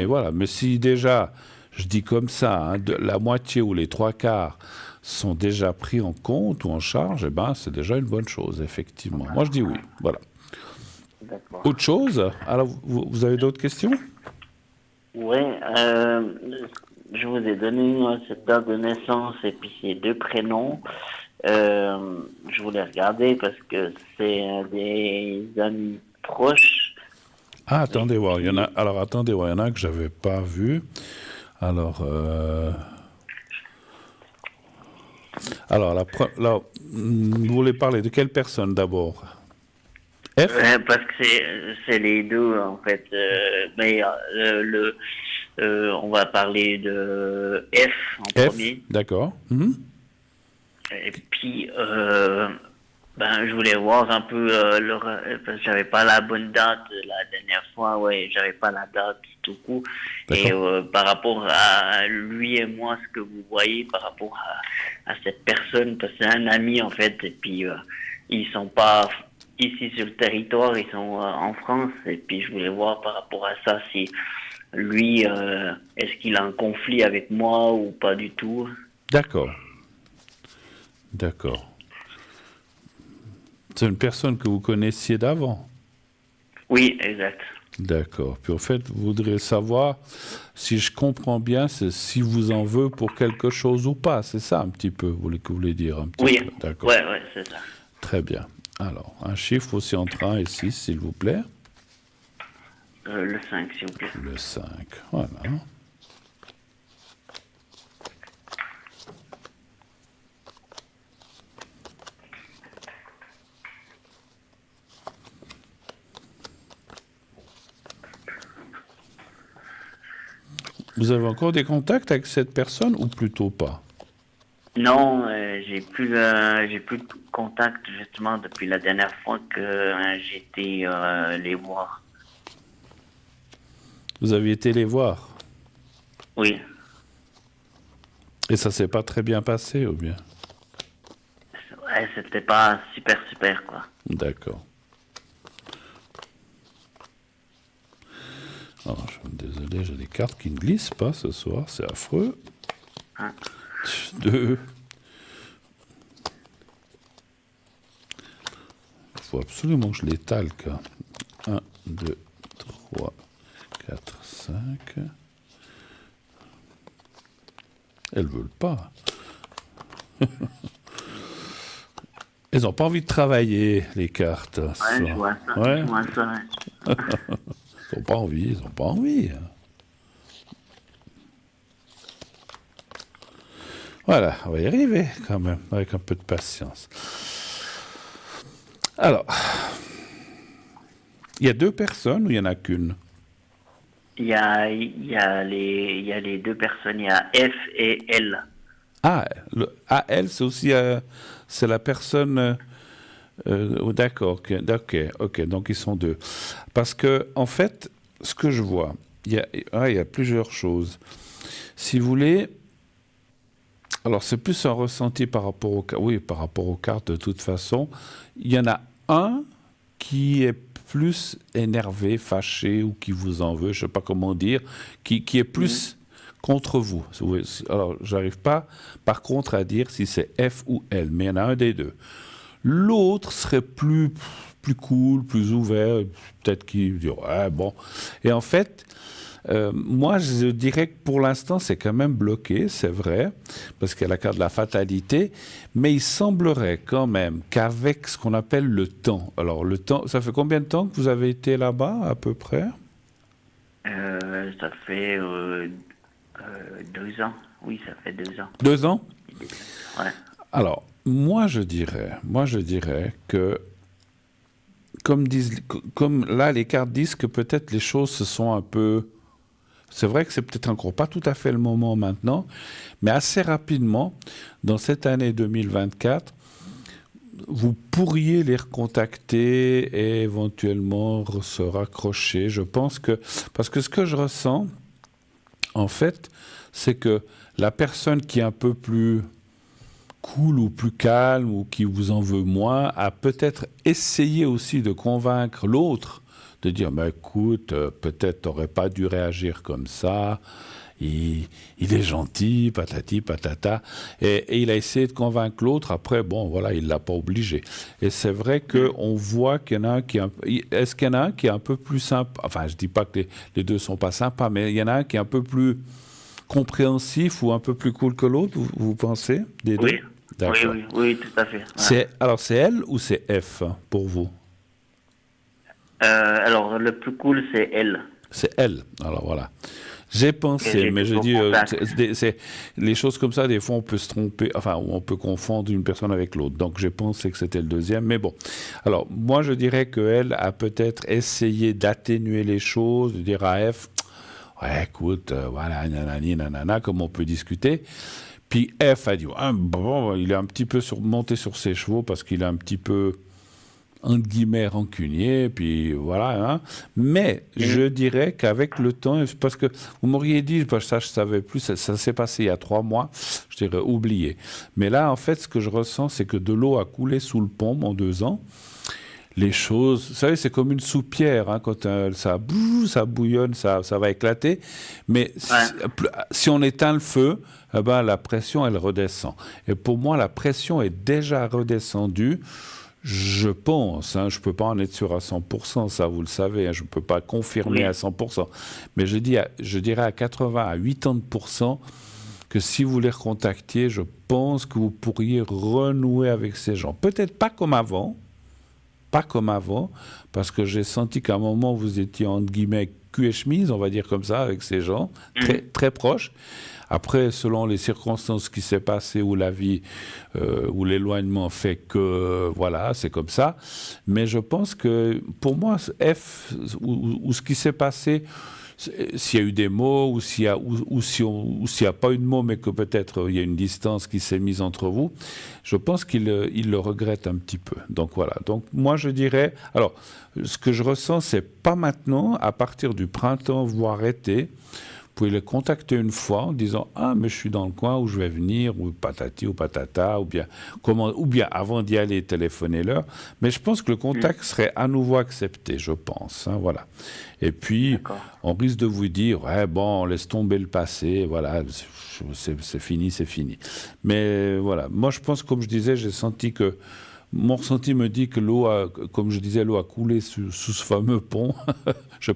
voilà. Mais si déjà, je dis comme ça, hein, la moitié ou les trois quarts sont déjà pris en compte ou en charge, eh ben, c'est déjà une bonne chose, effectivement. Moi, je dis oui. Voilà. D'accord. Autre chose? Alors, vous avez d'autres questions? Oui, je vous ai donné cette date de naissance et puis ces deux prénoms. Je voulais regarder parce que c'est des amis proches Ah, avec attendez voir. qui... Alors, attendez voir. Il y en a que j'avais pas vu. Alors, vous voulez parler de quelle personne d'abord? F? Parce que c'est les deux en fait. Mais on va parler de F en F, premier. d'accord. Mhm. Et puis, je voulais voir un peu parce que j'avais pas la bonne date la dernière fois, ouais, j'avais pas la date tout coup. Et par rapport à lui et moi, ce que vous voyez par rapport à cette personne, parce que c'est un ami en fait, et puis ils sont pas ici sur le territoire, ils sont en France, et puis je voulais voir par rapport à ça si lui, est-ce qu'il a un conflit avec moi ou pas du tout. D'accord. D'accord. C'est une personne que vous connaissiez d'avant? Oui, exact. D'accord. Puis en fait, vous voudrez savoir, si je comprends bien, c'est si vous en veut pour quelque chose ou pas. C'est ça un petit peu, vous voulez dire un petit Oui, peu. D'accord. ouais, c'est ça. Très bien. Alors, un chiffre aussi entre 1 et 6, s'il vous plaît. Le 5, s'il vous plaît. Le 5, voilà. Vous avez encore des contacts avec cette personne ou plutôt pas? Non, j'ai plus de contact justement depuis la dernière fois que j'ai été les voir. Vous avez été les voir? Oui. Et ça s'est pas très bien passé, ou bien? Ouais, c'était pas super quoi. D'accord. Alors, je suis désolé, j'ai des cartes qui ne glissent pas ce soir, c'est affreux. Hein? 2. Il faut absolument que je l'étale, quoi. 1, 2, 3, 4, 5. Elles ne veulent pas. Elles n'ont pas envie de travailler, les cartes. Ouais, je vois ça. Ouais. Je vois ça. Ils n'ont pas envie, ils n'ont pas envie. Voilà, on va y arriver quand même, avec un peu de patience. Alors, il y a 2 personnes ou il n'y en a qu'une? Il y a les deux personnes, il y a F et L. Ah, le AL, c'est aussi c'est la personne. D'accord, ok, donc ils sont 2. Parce que, en fait, ce que je vois, il y a plusieurs choses. Si vous voulez, alors c'est plus un ressenti par rapport par rapport aux cartes de toute façon. Il y en a un qui est plus énervé, fâché ou qui vous en veut, je ne sais pas comment dire, qui est plus contre vous. Alors, j'arrive pas, par contre, à dire si c'est F ou L, mais il y en a un des deux. L'autre serait plus cool, plus ouvert, peut-être qu'il dirait, ouais, bon. Et en fait, moi, je dirais que pour l'instant, c'est quand même bloqué, c'est vrai, parce qu'il y a la carte de la fatalité, mais il semblerait quand même qu'avec ce qu'on appelle le temps, alors le temps, ça fait combien de temps que vous avez été là-bas, à peu près? Ça fait 2 ans. Oui, ça fait 2 ans. 2 ans? Ouais. Alors, moi je dirais que, comme là, les cartes disent que peut-être les choses se sont un peu... C'est vrai que c'est peut-être encore pas tout à fait le moment maintenant, mais assez rapidement, dans cette année 2024, vous pourriez les recontacter et éventuellement se raccrocher. Je pense que... Parce que ce que je ressens, en fait, c'est que la personne qui est un peu plus cool ou plus calme ou qui vous en veut moins a peut-être essayé aussi de convaincre l'autre de dire mais écoute, peut-être t'aurais pas dû réagir comme ça, il est gentil, patati patata, et il a essayé de convaincre l'autre. Après, bon, voilà, il l'a pas obligé. Et c'est vrai qu'on voit qu'il y en a un qui est-ce qu'il y en a un qui est un peu plus sympa? Enfin, je dis pas que les deux sont pas sympas, mais il y en a un qui est un peu plus compréhensif ou un peu plus cool que l'autre, vous pensez, des deux? Oui. D'accord. Oui, tout à fait. Ouais. Alors, c'est L ou c'est F pour vous? Alors, le plus cool, c'est L. C'est L. Alors, voilà. J'ai pensé, mais j'ai dit, les choses comme ça, des fois, on peut se tromper, enfin, on peut confondre une personne avec l'autre. Donc, j'ai pensé que c'était le deuxième, mais bon. Alors, moi, je dirais qu'elle a peut-être essayé d'atténuer les choses, de dire à F, ouais, écoute, voilà, nanani, nanana, comme on peut discuter. Puis F a dit, ah, bon, il est un petit peu monté sur ses chevaux parce qu'il est un petit peu, entre guillemets, rancunier, puis voilà. Hein. Mais je dirais qu'avec le temps, parce que vous m'auriez dit, ça je savais plus, ça s'est passé il y a 3 mois, je dirais oublié. Mais là, en fait, ce que je ressens, c'est que de l'eau a coulé sous le pont en 2 ans. Les choses, vous savez, c'est comme une soupière, hein, quand ça bouillonne, ça va éclater. Mais si on éteint le feu, eh ben, la pression, elle redescend. Et pour moi, la pression est déjà redescendue, je pense. Hein, je ne peux pas en être sûr à 100%, ça vous le savez, hein, je ne peux pas confirmer à 100%. Mais je dirais à 80 à 80% que si vous les recontactiez, je pense que vous pourriez renouer avec ces gens. Peut-être pas comme avant, parce que j'ai senti qu'à un moment, vous étiez, entre guillemets, cul et chemise, on va dire comme ça, avec ces gens, très, très proches. Après, selon les circonstances qui s'est passées, ou la vie, ou l'éloignement fait que, voilà, c'est comme ça. Mais je pense que, pour moi, F, ou ce qui s'est passé, s'il y a eu des mots, ou s'il n'y a pas eu de mots, mais que peut-être il y a une distance qui s'est mise entre vous, je pense qu'il le regrette un petit peu. Donc voilà. Donc moi je dirais, alors ce que je ressens, c'est pas maintenant, à partir du printemps, voire été. Vous pouvez les contacter une fois en disant « Ah, mais je suis dans le coin où je vais venir » ou « patati ou patata » ou bien avant d'y aller, téléphonez-leur. Mais je pense que le contact serait à nouveau accepté, je pense. Hein, voilà. Et puis, on risque de vous dire « Ouais, bon, laisse tomber le passé, voilà, c'est fini, c'est fini. » Mais voilà, moi je pense, comme je disais, j'ai senti que mon ressenti me dit que comme je disais, l'eau a coulé sous ce fameux pont. Je ne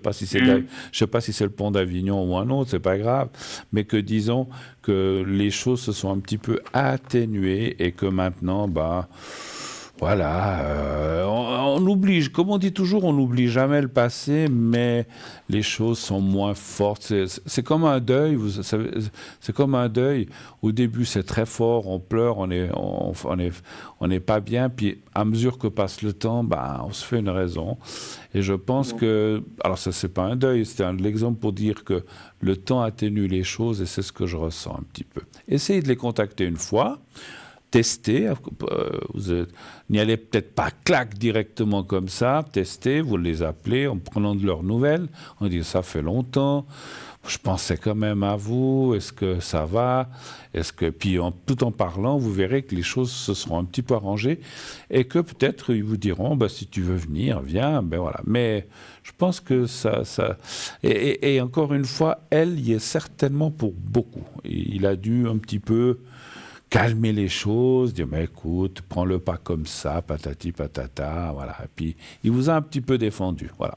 sais pas si c'est le pont d'Avignon ou un autre, c'est pas grave. Mais que disons que les choses se sont un petit peu atténuées et que maintenant, voilà, on oublie, comme on dit toujours, on n'oublie jamais le passé, mais les choses sont moins fortes. C'est comme un deuil, vous savez, c'est comme un deuil. Au début, c'est très fort, on pleure, on n'est pas bien, puis à mesure que passe le temps, on se fait une raison. Et je pense que, alors ça, c'est pas un deuil, c'est l'exemple pour dire que le temps atténue les choses, et c'est ce que je ressens un petit peu. Essayez de les contacter une fois. Testez, vous n'y allez peut-être pas clac directement comme ça, testez, vous les appelez en prenant de leurs nouvelles, on dit ça fait longtemps, je pensais quand même à vous, est-ce que ça va, puis tout en parlant, vous verrez que les choses se seront un petit peu arrangées et que peut-être ils vous diront, si tu veux venir, viens, voilà. Mais je pense que ça et encore une fois, elle y est certainement pour beaucoup. Il a dû un petit peu calmer les choses, dire mais écoute, prends-le pas comme ça, patati patata, voilà. Et puis il vous a un petit peu défendu, voilà.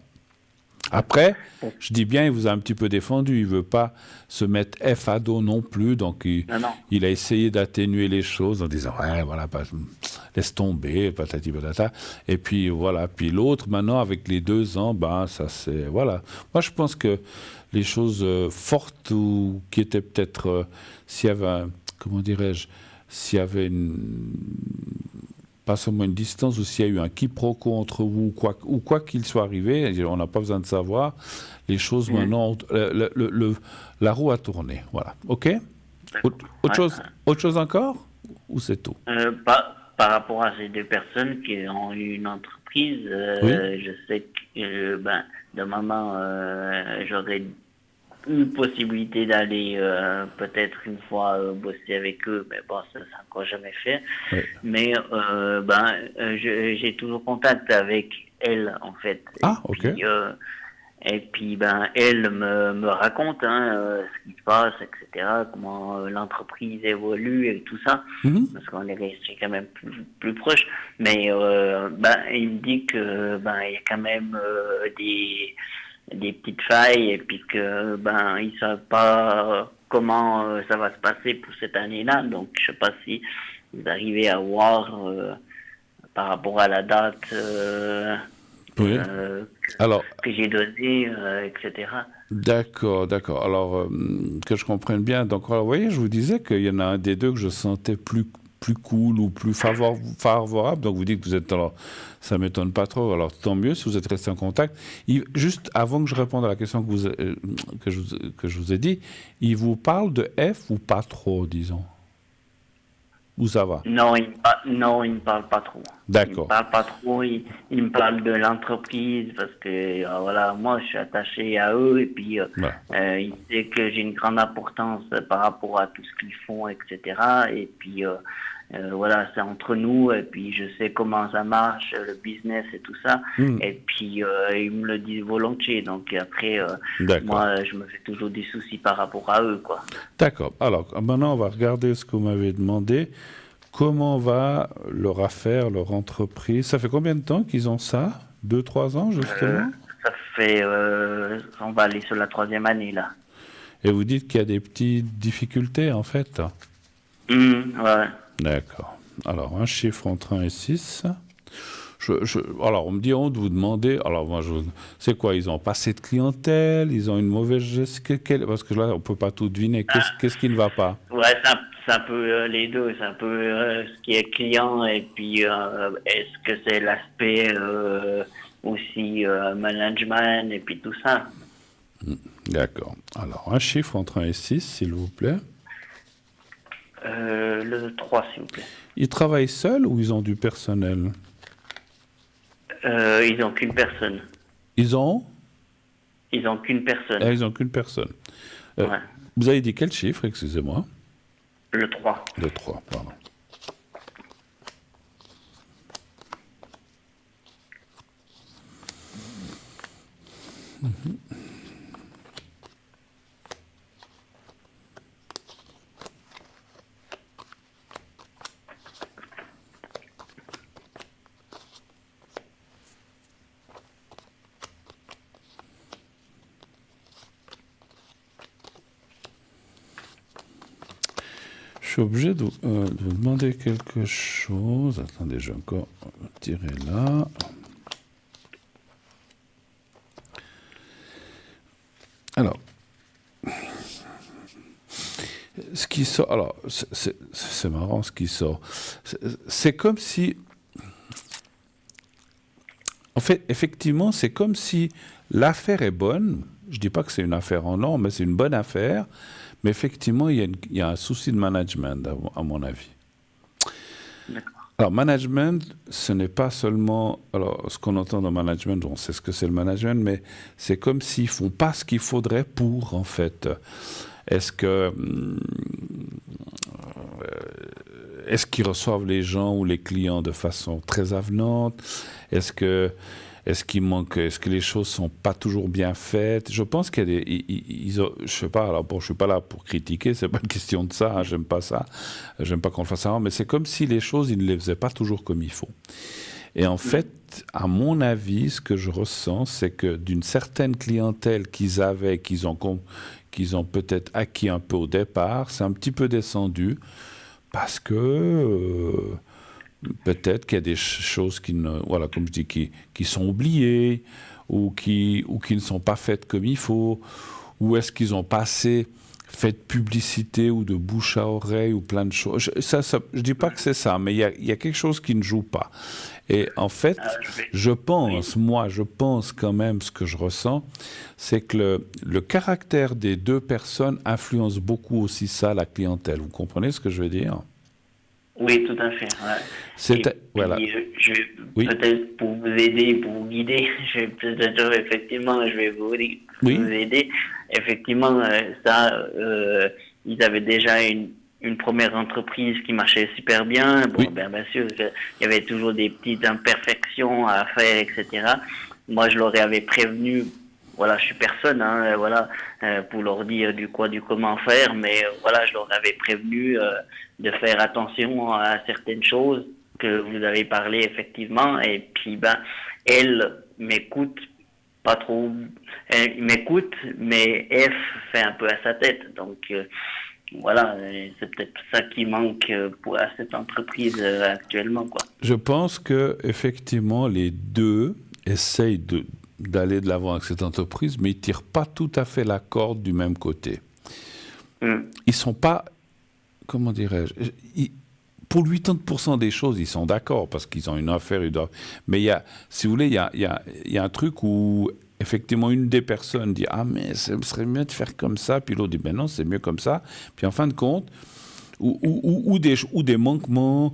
Après, je dis bien, il vous a un petit peu défendu. Il veut pas se mettre F à dos non plus, donc il a essayé d'atténuer les choses en disant ouais, voilà, laisse tomber, patati patata. Et puis voilà. Puis l'autre, maintenant, avec les 2 ans, ça c'est voilà. Moi, je pense que les choses fortes ou qui étaient peut-être s'il y avait comment dirais-je, s'il y avait pas seulement une distance, ou s'il y a eu un quiproquo entre vous, ou quoi qu'il soit arrivé, on n'a pas besoin de savoir, les choses maintenant, la roue a tourné. Voilà. OK ? Autre chose encore ? Ou c'est tout ? Par rapport à ces 2 personnes qui ont eu une entreprise, je sais que de maman, j'aurais une possibilité d'aller peut-être une fois bosser avec eux, mais ça c'est encore jamais fait. Oui. Mais j'ai toujours contact avec elle en fait. Ah, ok. Et puis elle me raconte ce qui se passe, etc. Comment l'entreprise évolue et tout ça, parce qu'on est resté quand même plus proche. Mais il me dit que il y a quand même des petites failles et puis que ils savent pas comment ça va se passer pour cette année-là, donc je sais pas si vous arrivez à voir par rapport à la date que j'ai donnée, etc. D'accord. Alors que je comprenne bien, donc vous voyez, je vous disais qu'il y en a un des 2 que je sentais plus cool ou plus favorable. Donc vous dites que vous êtes... Alors, ça ne m'étonne pas trop. Alors tant mieux si vous êtes resté en contact. Juste avant que je réponde à la question que je vous ai dit, il vous parle de F ou pas trop, disons ? Ou ça va? Non, il me parle pas trop. Il me D'accord. parle pas trop. Il me parle de l'entreprise parce que voilà, moi je suis attaché à eux et puis Voilà. il sait que j'ai une grande importance par rapport à tout ce qu'ils font, etc. Et puis voilà, c'est entre nous et puis je sais comment ça marche, le business et tout ça. Hmm. Et puis ils me le disent volontiers. Donc après, D'accord. moi je me fais toujours des soucis par rapport à eux, quoi. D'accord. Alors, maintenant, on va regarder ce que vous m'avez demandé. Comment va leur affaire, leur entreprise? Ça fait combien de temps qu'ils ont ça? 2, 3 ans, justement? Ça fait, on va aller sur la 3e année là. Et vous dites qu'il y a des petites difficultés, en fait. Ouais. D'accord. Alors, un chiffre entre 1 et 6. Alors, on me dit, on de vous demander, alors moi, c'est quoi? Ils ont pas assez de clientèle, ils ont une mauvaise gestion, parce que là, on peut pas tout deviner. Qu'est-ce qui ne va pas? Ouais, c'est un peu les deux. C'est un peu ce qui est client et puis est-ce que c'est l'aspect aussi management et puis tout ça. D'accord. Alors, un chiffre entre 1 et 6, s'il vous plaît. Le 3 s'il vous plaît. Ils travaillent seuls ou ils ont du personnel? Ils n'ont qu'une personne. Ils ont? Ils n'ont qu'une personne. Ils n'ont qu'une personne. Ouais. Vous avez dit quel chiffre, excusez-moi? Le 3. Le 3, pardon. Je suis obligé de vous demander quelque chose. Attendez, je vais encore tirer là. Alors, ce qui sort, alors c'est marrant ce qui sort. C'est comme si, en fait, effectivement, c'est comme si l'affaire est bonne. Je dis pas que c'est une affaire en or, mais c'est une bonne affaire. Mais effectivement, il y a un souci de management, à mon avis. D'accord. Alors, management, ce n'est pas seulement... Alors, ce qu'on entend dans management, on sait ce que c'est le management, mais c'est comme s'ils font pas ce qu'il faudrait pour, en fait. Est-ce qu'ils reçoivent les gens ou les clients de façon très avenante? Est-ce que les choses sont pas toujours bien faites? Je pense qu'il y a je sais pas. Alors bon, je suis pas là pour critiquer. C'est pas une question de ça. Hein, j'aime pas ça. J'aime pas qu'on le fasse ça. Mais c'est comme si les choses, ils ne les faisaient pas toujours comme il faut. Et en fait, à mon avis, ce que je ressens, c'est que d'une certaine clientèle qu'ils avaient, qu'ils ont peut-être acquis un peu au départ, c'est un petit peu descendu parce que peut-être qu'il y a des choses voilà, comme je dis, qui sont oubliées ou qui ne sont pas faites comme il faut, ou est-ce qu'ils ont pas assez fait de publicité ou de bouche à oreille ou plein de choses. Je dis pas que c'est ça, mais il y a quelque chose qui ne joue pas. Et en fait, je pense quand même, ce que je ressens, c'est que le caractère des deux personnes influence beaucoup aussi ça, la clientèle. Vous comprenez ce que je veux dire? Oui, tout à fait. Ouais. Voilà. Je vais peut-être pour vous aider, pour vous guider, je vais vous aider. Effectivement, ils avaient déjà une première entreprise qui marchait super bien. Bon, Oui. bien sûr, il y avait toujours des petites imperfections à faire, etc. Moi, je leur avais prévenu. Voilà, je suis personne, hein, voilà, pour leur dire du comment faire, mais voilà, je leur avais prévenu de faire attention à certaines choses que vous avez parlé effectivement, et puis elle m'écoute pas trop, elle m'écoute, mais F fait un peu à sa tête, donc voilà, c'est peut-être ça qui manque à cette entreprise actuellement, quoi. Je pense que effectivement les deux essayent d'aller de l'avant avec cette entreprise, mais ils tirent pas tout à fait la corde du même côté. Ils sont pas, comment dirais-je, pour 80% des choses, ils sont d'accord parce qu'ils ont une affaire, mais si vous voulez, il y a un truc où effectivement une des personnes dit mais ce serait mieux de faire comme ça, puis l'autre dit ben non, c'est mieux comme ça, puis en fin de compte, ou des manquements.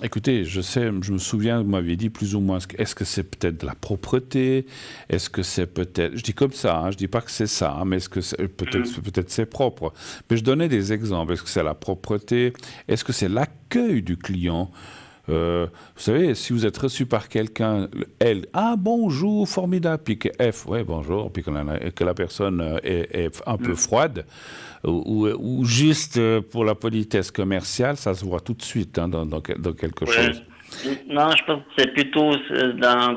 Écoutez, je me souviens, vous m'aviez dit plus ou moins, est-ce que c'est peut-être de la propreté? Est-ce que c'est peut-être, je dis comme ça, hein, je dis pas que c'est ça, hein, mais est-ce que peut-être c'est propre? Mais je donnais des exemples. Est-ce que c'est la propreté? Est-ce que c'est l'accueil du client? Vous savez, si vous êtes reçu par quelqu'un, elle, ah bonjour, formidable, puis que F, ouais bonjour, puis que la personne est un peu froide, ou juste pour la politesse commerciale, ça se voit tout de suite hein, dans quelque chose. Non, je pense que c'est plutôt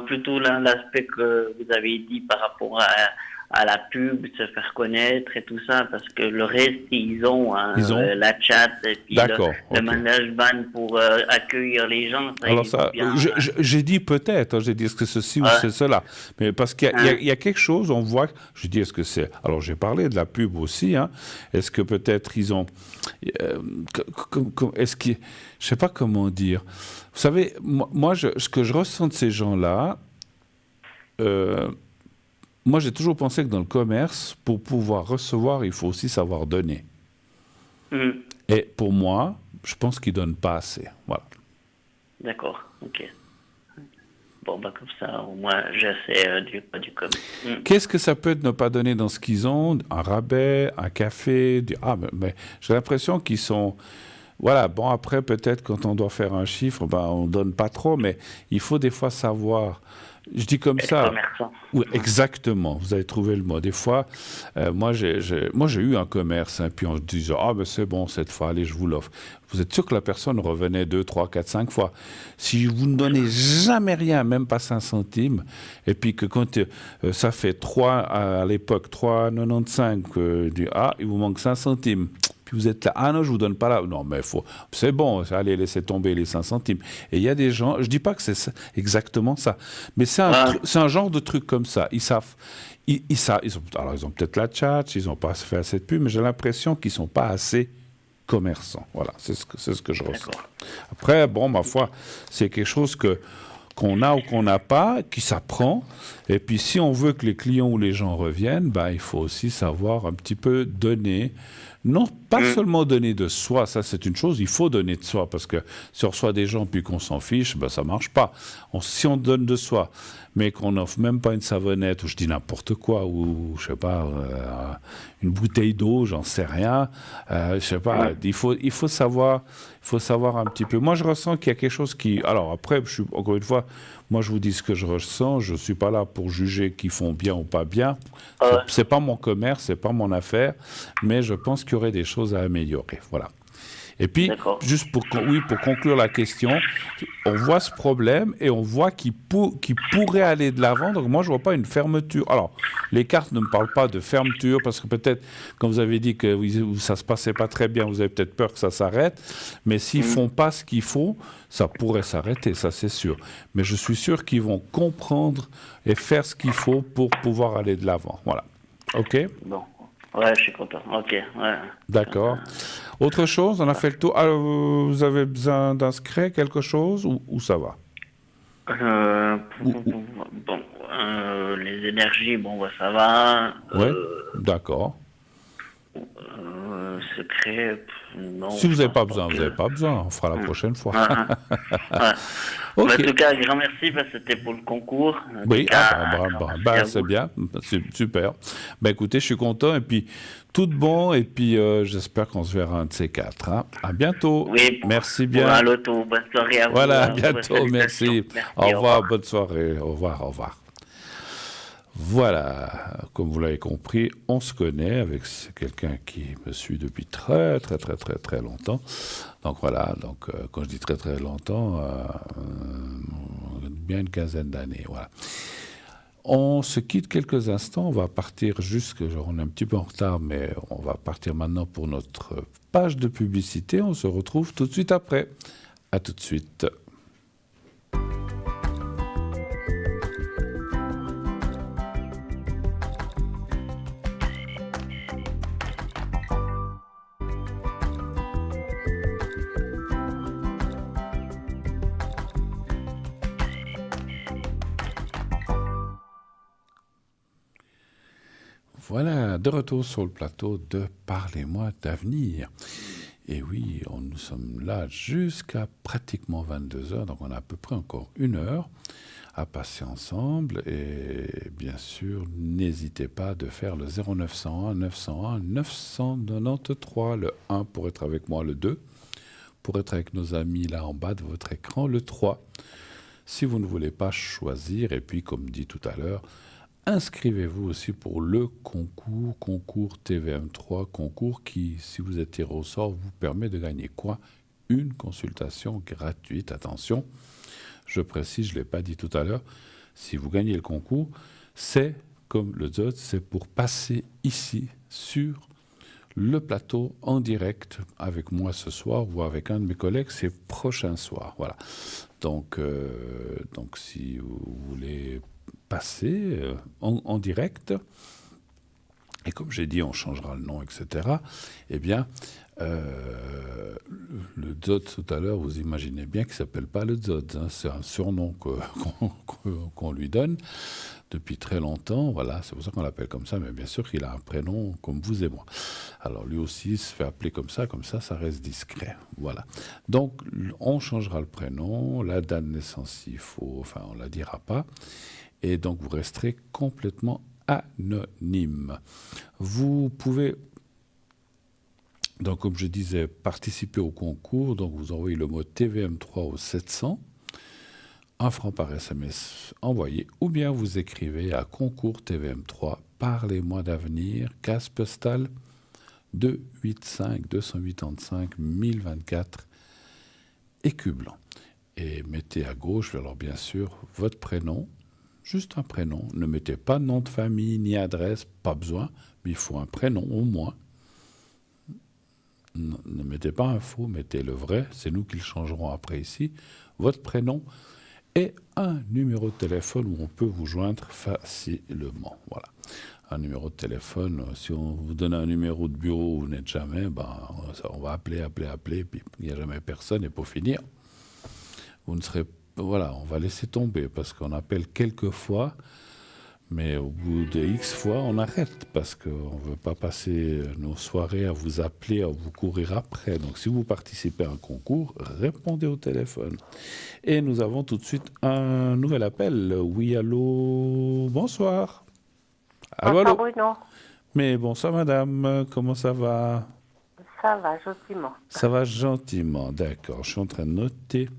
plutôt l'aspect que vous avez dit par rapport à la pub, se faire connaître et tout ça, parce que le reste, ils ont la chat et puis le management pour accueillir les gens. Ça, alors ça, j'ai dit peut-être, hein, j'ai dit est-ce que ceci ou c'est cela, mais parce qu'il y a quelque chose, on voit, je dis est-ce que c'est, alors j'ai parlé de la pub aussi, hein, est-ce que peut-être ils ont, est-ce qu'ils, je sais pas comment dire, vous savez, moi ce que je ressens de ces gens-là, moi, j'ai toujours pensé que dans le commerce, pour pouvoir recevoir, il faut aussi savoir donner. Et pour moi, je pense qu'ils ne donnent pas assez. Voilà. D'accord, ok. Bon, bah comme ça, au moins, j'essaie du commerce. Qu'est-ce que ça peut être ne pas donner dans ce qu'ils ont? Un rabais, un café? Mais j'ai l'impression qu'ils sont... Voilà, bon, après, peut-être, quand on doit faire un chiffre, on ne donne pas trop, mais il faut des fois savoir... Je dis comme ça. Oui, exactement, vous avez trouvé le mot. Des fois, moi j'ai eu un commerce, hein, puis on se disait, ah ben c'est bon cette fois, allez, je vous l'offre. Vous êtes sûr que la personne revenait 2, 3, 4, 5 fois. Si vous ne donnez jamais rien, même pas 5 centimes, et puis que quand ça fait 3, à l'époque, 3,95, il vous manque 5 centimes. Puis vous êtes là, ah non, je vous donne pas là. Non, mais c'est bon, allez, laissez tomber les 5 centimes. Et il y a des gens, je dis pas que c'est exactement ça, mais c'est un genre de truc comme ça. Ils savent, alors ils ont peut-être la tchatch, ils n'ont pas fait assez de pub, mais j'ai l'impression qu'ils sont pas assez commerçants. Voilà, c'est ce que je ressens. Après, bon, ma foi, c'est quelque chose qu'on a ou qu'on n'a pas, qui s'apprend. Et puis, si on veut que les clients ou les gens reviennent, il faut aussi savoir un petit peu donner. Non, pas seulement donner de soi, ça c'est une chose, il faut donner de soi, parce que si on reçoit des gens puis qu'on s'en fiche, ça ne marche pas. Si on donne de soi, mais qu'on n'offre même pas une savonnette, ou je dis n'importe quoi, ou je sais pas, une bouteille d'eau, j'en sais rien, je sais pas, il faut savoir un petit peu. Moi je ressens qu'il y a quelque chose qui... Alors après, encore une fois, moi je vous dis ce que je ressens, je ne suis pas là pour juger qu'ils font bien ou pas bien, c'est pas mon commerce, c'est pas mon affaire, mais je pense qu'il y aurait des choses à améliorer, voilà. Et puis, juste pour conclure la question, on voit ce problème et on voit qu'il pourrait aller de l'avant. Donc moi, je ne vois pas une fermeture. Alors, les cartes ne me parlent pas de fermeture parce que peut-être, quand vous avez dit que ça ne se passait pas très bien, vous avez peut-être peur que ça s'arrête. Mais s'ils ne font pas ce qu'il faut, ça pourrait s'arrêter, ça c'est sûr. Mais je suis sûr qu'ils vont comprendre et faire ce qu'il faut pour pouvoir aller de l'avant. Voilà. OK? Bon. Ouais, je suis content. OK, ouais. D'accord. Autre chose, on a fait le tour. Alors, vous avez besoin d'inscrire quelque chose ou ça va? Bon, les énergies, ça va. Oui, d'accord. Secret, non. Si vous n'avez pas besoin, vous n'avez pas besoin. On fera la prochaine fois. En tout cas, grand merci parce que c'était pour le concours. Oui, c'est bien, super. Écoutez, je suis content et puis tout de bon et puis j'espère qu'on se verra un de ces quatre. Hein. À bientôt. Oui, merci bien. Pour un loto, bonne soirée à vous. Voilà, à bientôt, merci. Au revoir, bonne soirée. Au revoir. Voilà, comme vous l'avez compris, on se connaît avec quelqu'un qui me suit depuis très longtemps. Donc voilà, quand je dis très longtemps, bien une quinzaine d'années. Voilà. On se quitte quelques instants, on va partir on est un petit peu en retard, mais on va partir maintenant pour notre page de publicité. On se retrouve tout de suite après. À tout de suite. Voilà, de retour sur le plateau de Parlez-moi d'avenir. Et oui, nous sommes là jusqu'à pratiquement 22 heures, donc on a à peu près encore 1 heure à passer ensemble. Et bien sûr, n'hésitez pas de faire le 0901 901 993, le 1 pour être avec moi, le 2 pour être avec nos amis là en bas de votre écran, le 3 si vous ne voulez pas choisir. Et puis, comme dit tout à l'heure, inscrivez-vous aussi pour le concours TVM3, concours qui, si vous êtes tiré au sort, vous permet de gagner quoi? Une consultation gratuite. Attention, je précise, je ne l'ai pas dit tout à l'heure, si vous gagnez le concours, c'est comme le ZOT, c'est pour passer ici sur le plateau en direct avec moi ce soir ou avec un de mes collègues ces prochains soirs. Voilà. Donc si vous voulez passer en direct, et comme j'ai dit, on changera le nom, etc., eh bien, le Zod tout à l'heure, vous imaginez bien qu'il ne s'appelle pas le Zod, hein, c'est un surnom qu'on lui donne depuis très longtemps, voilà, c'est pour ça qu'on l'appelle comme ça, mais bien sûr qu'il a un prénom comme vous et moi. Alors lui aussi il se fait appeler comme ça ça reste discret, voilà. Donc on changera le prénom, la date de naissance s'il faut, enfin on ne la dira pas, et donc vous resterez complètement anonyme. Vous pouvez, donc comme je disais, participer au concours, donc vous envoyez le mot TVM3 au 700, 1 franc par SMS envoyé, ou bien vous écrivez à concours TVM3, parlez-moi d'avenir, case postale 285 285 1024, Écublanc. Et mettez à gauche, alors bien sûr, votre prénom, juste un prénom. Ne mettez pas nom de famille ni adresse, pas besoin, mais il faut un prénom au moins. Ne mettez pas un faux, mettez le vrai, c'est nous qui le changerons après ici. Votre prénom et un numéro de téléphone où on peut vous joindre facilement. Voilà. Un numéro de téléphone, si on vous donne un numéro de bureau où vous n'êtes jamais, on va appeler, puis il n'y a jamais personne, et pour finir, vous ne serez pas. Voilà, on va laisser tomber parce qu'on appelle quelques fois, mais au bout de X fois, on arrête parce qu'on ne veut pas passer nos soirées à vous appeler, à vous courir après. Donc, si vous participez à un concours, répondez au téléphone. Et nous avons tout de suite un nouvel appel. Oui, allô, bonsoir. Allô, allô. Bruno. Mais bonsoir, madame. Comment ça va? Ça va, gentiment. Ça va gentiment, d'accord. Je suis en train de noter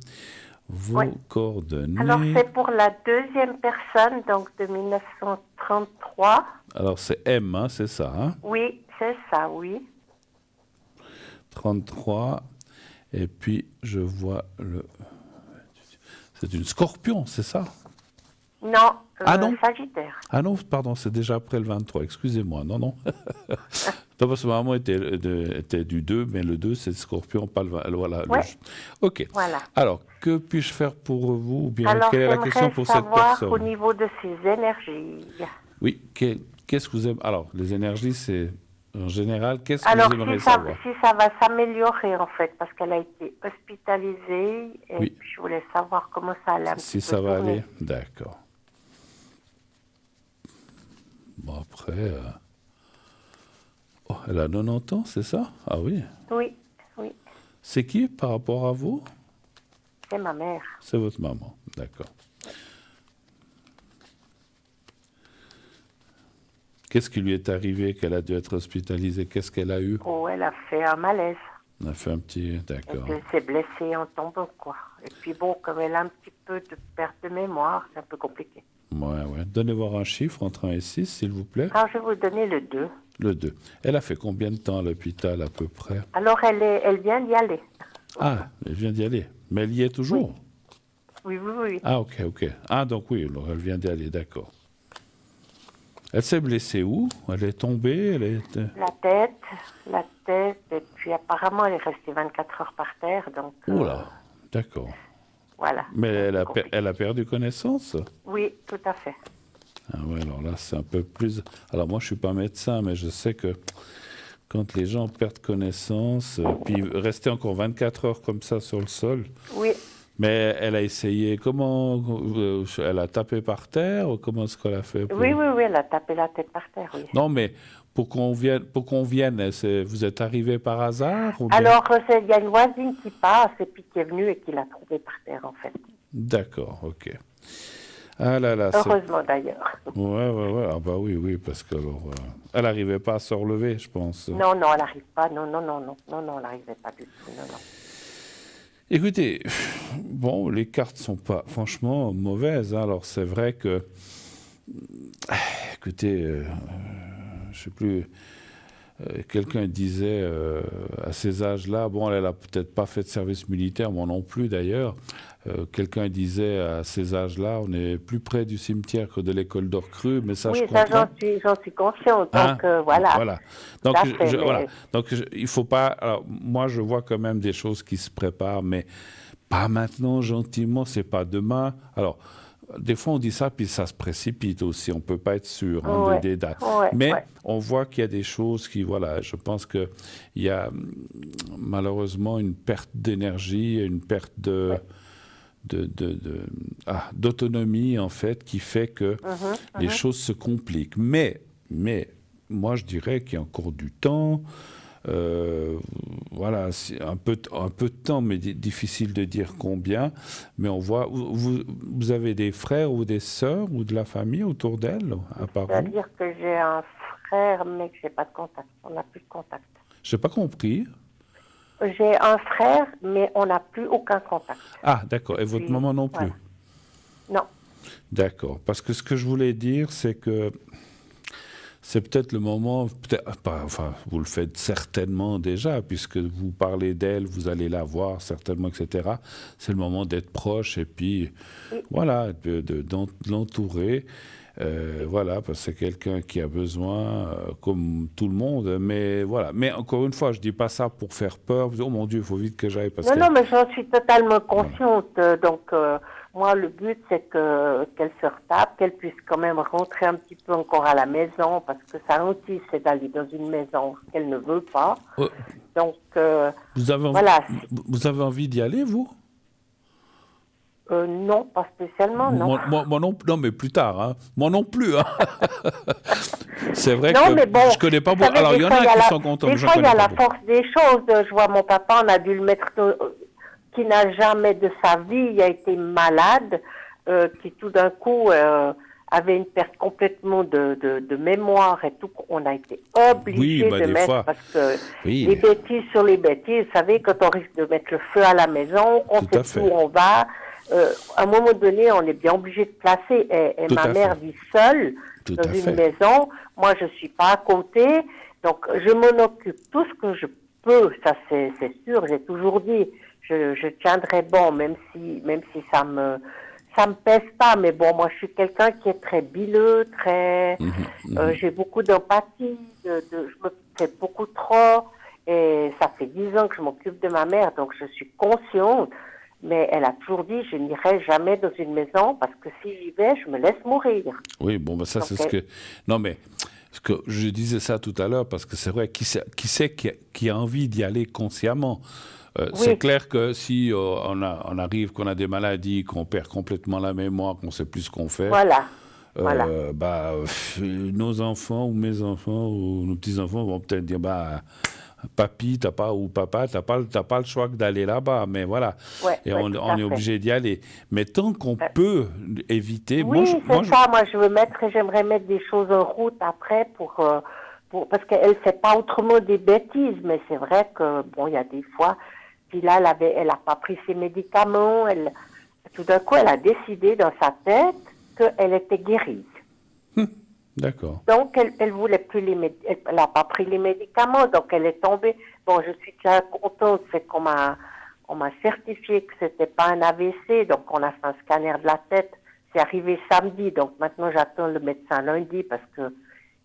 vos coordonnées. Alors, c'est pour la deuxième personne, donc de 1933. Alors, c'est M, hein, c'est ça, hein? Oui, c'est ça, oui. 33. Et puis, je vois le... C'est une scorpion, c'est ça? Non, non. Sagittaire. Ah non, pardon, c'est déjà après le 23, excusez-moi. Non. Non, parce que ma maman était du 2, mais le 2, c'est le scorpion, pas le 20. Voilà. Ouais. Ok. Voilà. Alors, que puis-je faire pour vous? Ou bien, Alors, quelle est la question pour cette personne? au niveau de ses énergies. Oui, qu'est-ce que vous aimez? Alors, les énergies, c'est... En général, qu'est-ce que vous aimeriez savoir? Si ça va s'améliorer, en fait, parce qu'elle a été hospitalisée, et Oui. puis je voulais savoir comment ça allait Si ça va aller, d'accord. Bon, après... Oh, elle a 90 ans, c'est ça? Ah oui. Oui. C'est qui par rapport à vous? C'est ma mère. C'est votre maman, d'accord. Qu'est-ce qui lui est arrivé qu'elle a dû être hospitalisée? Qu'est-ce qu'elle a eu? Oh, elle a fait un malaise. Elle a fait un petit... D'accord. Elle s'est blessée en tombant, quoi. Et puis bon, comme elle a un petit peu de perte de mémoire, c'est un peu compliqué. Ouais. Donnez voir un chiffre entre 1 et 6, s'il vous plaît. Alors, je vais vous donner le 2. Le 2. Elle a fait combien de temps à l'hôpital, à peu près? Alors, elle vient d'y aller. Ah, elle vient d'y aller. Mais elle y est toujours? Oui. Ah, ok. Ah, donc oui, alors elle vient d'y aller, d'accord. Elle s'est blessée où? Elle est tombée? La tête, et puis apparemment, elle est restée 24 heures par terre, donc... Oula, d'accord. Voilà. Mais elle a perdu connaissance? Oui, tout à fait. Ah ouais, alors là, c'est un peu plus... Alors moi, je ne suis pas médecin, mais je sais que quand les gens perdent connaissance, puis rester encore 24 heures comme ça sur le sol, oui. Mais elle a essayé, comment, elle a tapé par terre ou comment est-ce qu'elle a fait pour... Oui, elle a tapé la tête par terre, oui. Non, mais pour qu'on vienne, vous êtes arrivé par hasard ou bien... Alors, il y a une voisine qui passe et puis qui est venue et qui l'a trouvée par terre, en fait. D'accord, ok. Ah là là, Heureusement, d'ailleurs. Ouais. Ah bah oui, parce que alors, elle n'arrivait pas à se relever, je pense. Non, elle n'arrive pas. Non, elle n'arrivait pas du tout, non. Écoutez, bon, les cartes sont pas franchement mauvaises, hein. Alors c'est vrai que, écoutez, je sais plus, quelqu'un disait à ces âges-là, bon, elle a peut-être pas fait de service militaire, moi non plus d'ailleurs. Quelqu'un disait à ces âges-là, on est plus près du cimetière que de l'école d'Orcru, mais ça, oui, je comprends. j'en suis consciente. Hein? Donc, voilà. Voilà. Donc, Fait, voilà. Donc, il faut pas. Alors, moi, je vois quand même des choses qui se préparent, mais pas maintenant, gentiment. C'est pas demain. Alors, des fois, on dit ça, puis ça se précipite aussi. On peut pas être sûr des dates. Mais on voit qu'il y a des choses qui, voilà, je pense que il y a malheureusement une perte d'énergie, une perte d'autonomie en fait qui fait que les choses se compliquent. Mais moi je dirais qu'il y a encore du temps. Voilà, un peu de temps, mais difficile de dire combien. Mais on voit, vous avez des frères ou des sœurs ou de la famille autour d'elle, à part vous? C'est-à-dire que j'ai un frère, mais que j'ai pas de contact. On n'a plus de contact. J'ai pas compris. J'ai un frère, mais on n'a plus aucun contact. Ah, d'accord. Et votre maman non plus? Non. D'accord. Parce que ce que je voulais dire, c'est que c'est peut-être le moment, enfin, vous le faites certainement déjà, puisque vous parlez d'elle, vous allez la voir certainement, etc. C'est le moment d'être proche et puis, voilà, de l'entourer. Voilà, parce que c'est quelqu'un qui a besoin, comme tout le monde, mais voilà. Mais encore une fois, je dis pas ça pour faire peur. Oh mon Dieu, il faut vite que j'aille. Non, mais j'en suis totalement consciente. Voilà. Donc, moi, le but, c'est qu'elle se retape, qu'elle puisse quand même rentrer un petit peu encore à la maison, parce que sa hantise, c'est d'aller dans une maison qu'elle ne veut pas. Donc, vous avez voilà. Vous avez envie d'y aller, vous? Non, pas spécialement, non. Moi non, mais plus tard, hein. Moi non plus. Hein. C'est vrai non, que mais bon, je connais pas beaucoup. Alors, il y en a qui sont contents. Des fois, il y a la force des choses. Je vois mon papa, on a dû le mettre, qui n'a jamais de sa vie, il a été malade, qui tout d'un coup avait une perte complètement de mémoire et tout. On a été obligé de mettre, parce que les bêtises sur les bêtises, vous savez, quand on risque de mettre le feu à la maison, on sait où on va. À un moment donné, on est bien obligé de placer. Et ma mère vit seule dans une maison. Moi, je suis pas à côté. Donc, je m'en occupe tout ce que je peux. Ça, c'est sûr. J'ai toujours dit, je tiendrai bon, même si ça me pèse pas. Mais bon, moi, je suis quelqu'un qui est très bileux, très. J'ai beaucoup d'empathie. Je me fais beaucoup trop. Et ça fait 10 ans que je m'occupe de ma mère, donc je suis consciente. Mais elle a toujours dit, je n'irai jamais dans une maison parce que si j'y vais, je me laisse mourir. Oui, bon, ben ça, c'est ce que... Non, mais je disais ça tout à l'heure parce que c'est vrai, qui a envie d'y aller consciemment? C'est clair que si on arrive, qu'on a des maladies, qu'on perd complètement la mémoire, qu'on ne sait plus ce qu'on fait... nos enfants ou mes enfants ou nos petits-enfants vont peut-être dire, papy, ou papa, t'as pas le choix que d'aller là-bas, mais voilà. On est obligé d'y aller. Mais tant qu'on peut éviter... Oui, moi, j'aimerais mettre des choses en route après parce qu'elle ne fait pas autrement des bêtises, mais c'est vrai que, bon, il y a des fois, puis là, elle a pas pris ses médicaments, tout d'un coup, elle a décidé dans sa tête qu'elle était guérie. D'accord. Donc, elle voulait plus elle n'a pas pris les médicaments, donc elle est tombée. Bon, je suis déjà contente, c'est qu'on m'a certifié que c'était pas un AVC, donc on a fait un scanner de la tête. C'est arrivé samedi, donc maintenant j'attends le médecin lundi parce que,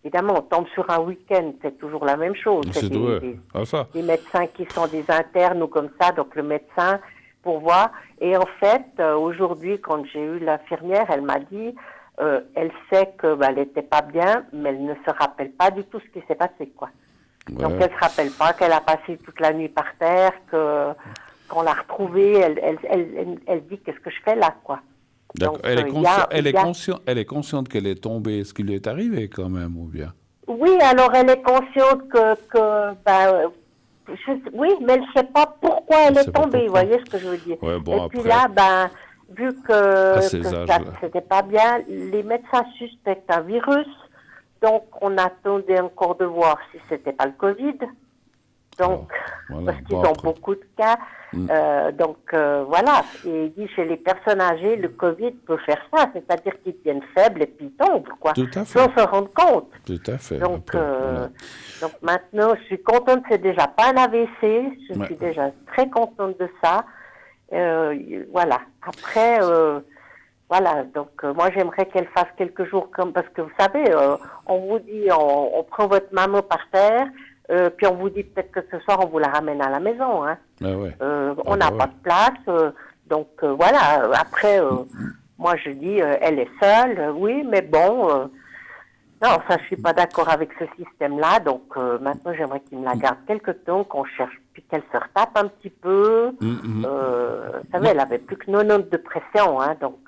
évidemment, on tombe sur un week-end, c'est toujours la même chose. C'est des médecins qui sont des internes ou comme ça, donc le médecin pour voir. Et en fait, aujourd'hui, quand j'ai eu l'infirmière, elle m'a dit... elle sait qu'elle n'était pas bien, mais elle ne se rappelle pas du tout ce qui s'est passé, quoi. Donc, elle ne se rappelle pas qu'elle a passé toute la nuit par terre, que qu'on l'a retrouvée, elle dit qu'est-ce que je fais là, quoi. D'accord. Donc, Elle est consciente qu'elle est tombée, ce qui lui est arrivé quand même, ou bien? oui, alors elle est consciente oui, mais elle ne sait pas pourquoi elle est tombée, vous voyez ce que je veux dire. Ouais, bon, et puis là, vu à ces que âges-là, c'était pas bien, les médecins suspectent un virus, donc on attendait encore de voir si c'était pas le Covid. Donc, voilà. parce qu'ils ont beaucoup de cas. Voilà. Et il dit, chez les personnes âgées, le Covid peut faire ça, c'est-à-dire qu'ils deviennent faibles et puis ils tombent, quoi. Tout à fait. Sans se rendre compte. Tout à fait. Donc, Voilà. donc maintenant, je suis contente, c'est déjà pas un AVC, je suis déjà très contente de ça. Voilà. Après, voilà, donc moi j'aimerais qu'elle fasse quelques jours parce que vous savez, on vous dit, on prend votre maman par terre, puis on vous dit peut-être que ce soir on vous la ramène à la maison. Hein. On n'a pas de place, donc voilà. Après, moi je dis, elle est seule, oui, mais bon, non, ça je suis pas d'accord avec ce système-là. Donc maintenant j'aimerais qu'il me la garde quelque temps, qu'on cherche, puis qu'elle se retape un petit peu. Vous savez, elle avait plus que 90 de pression, hein, donc.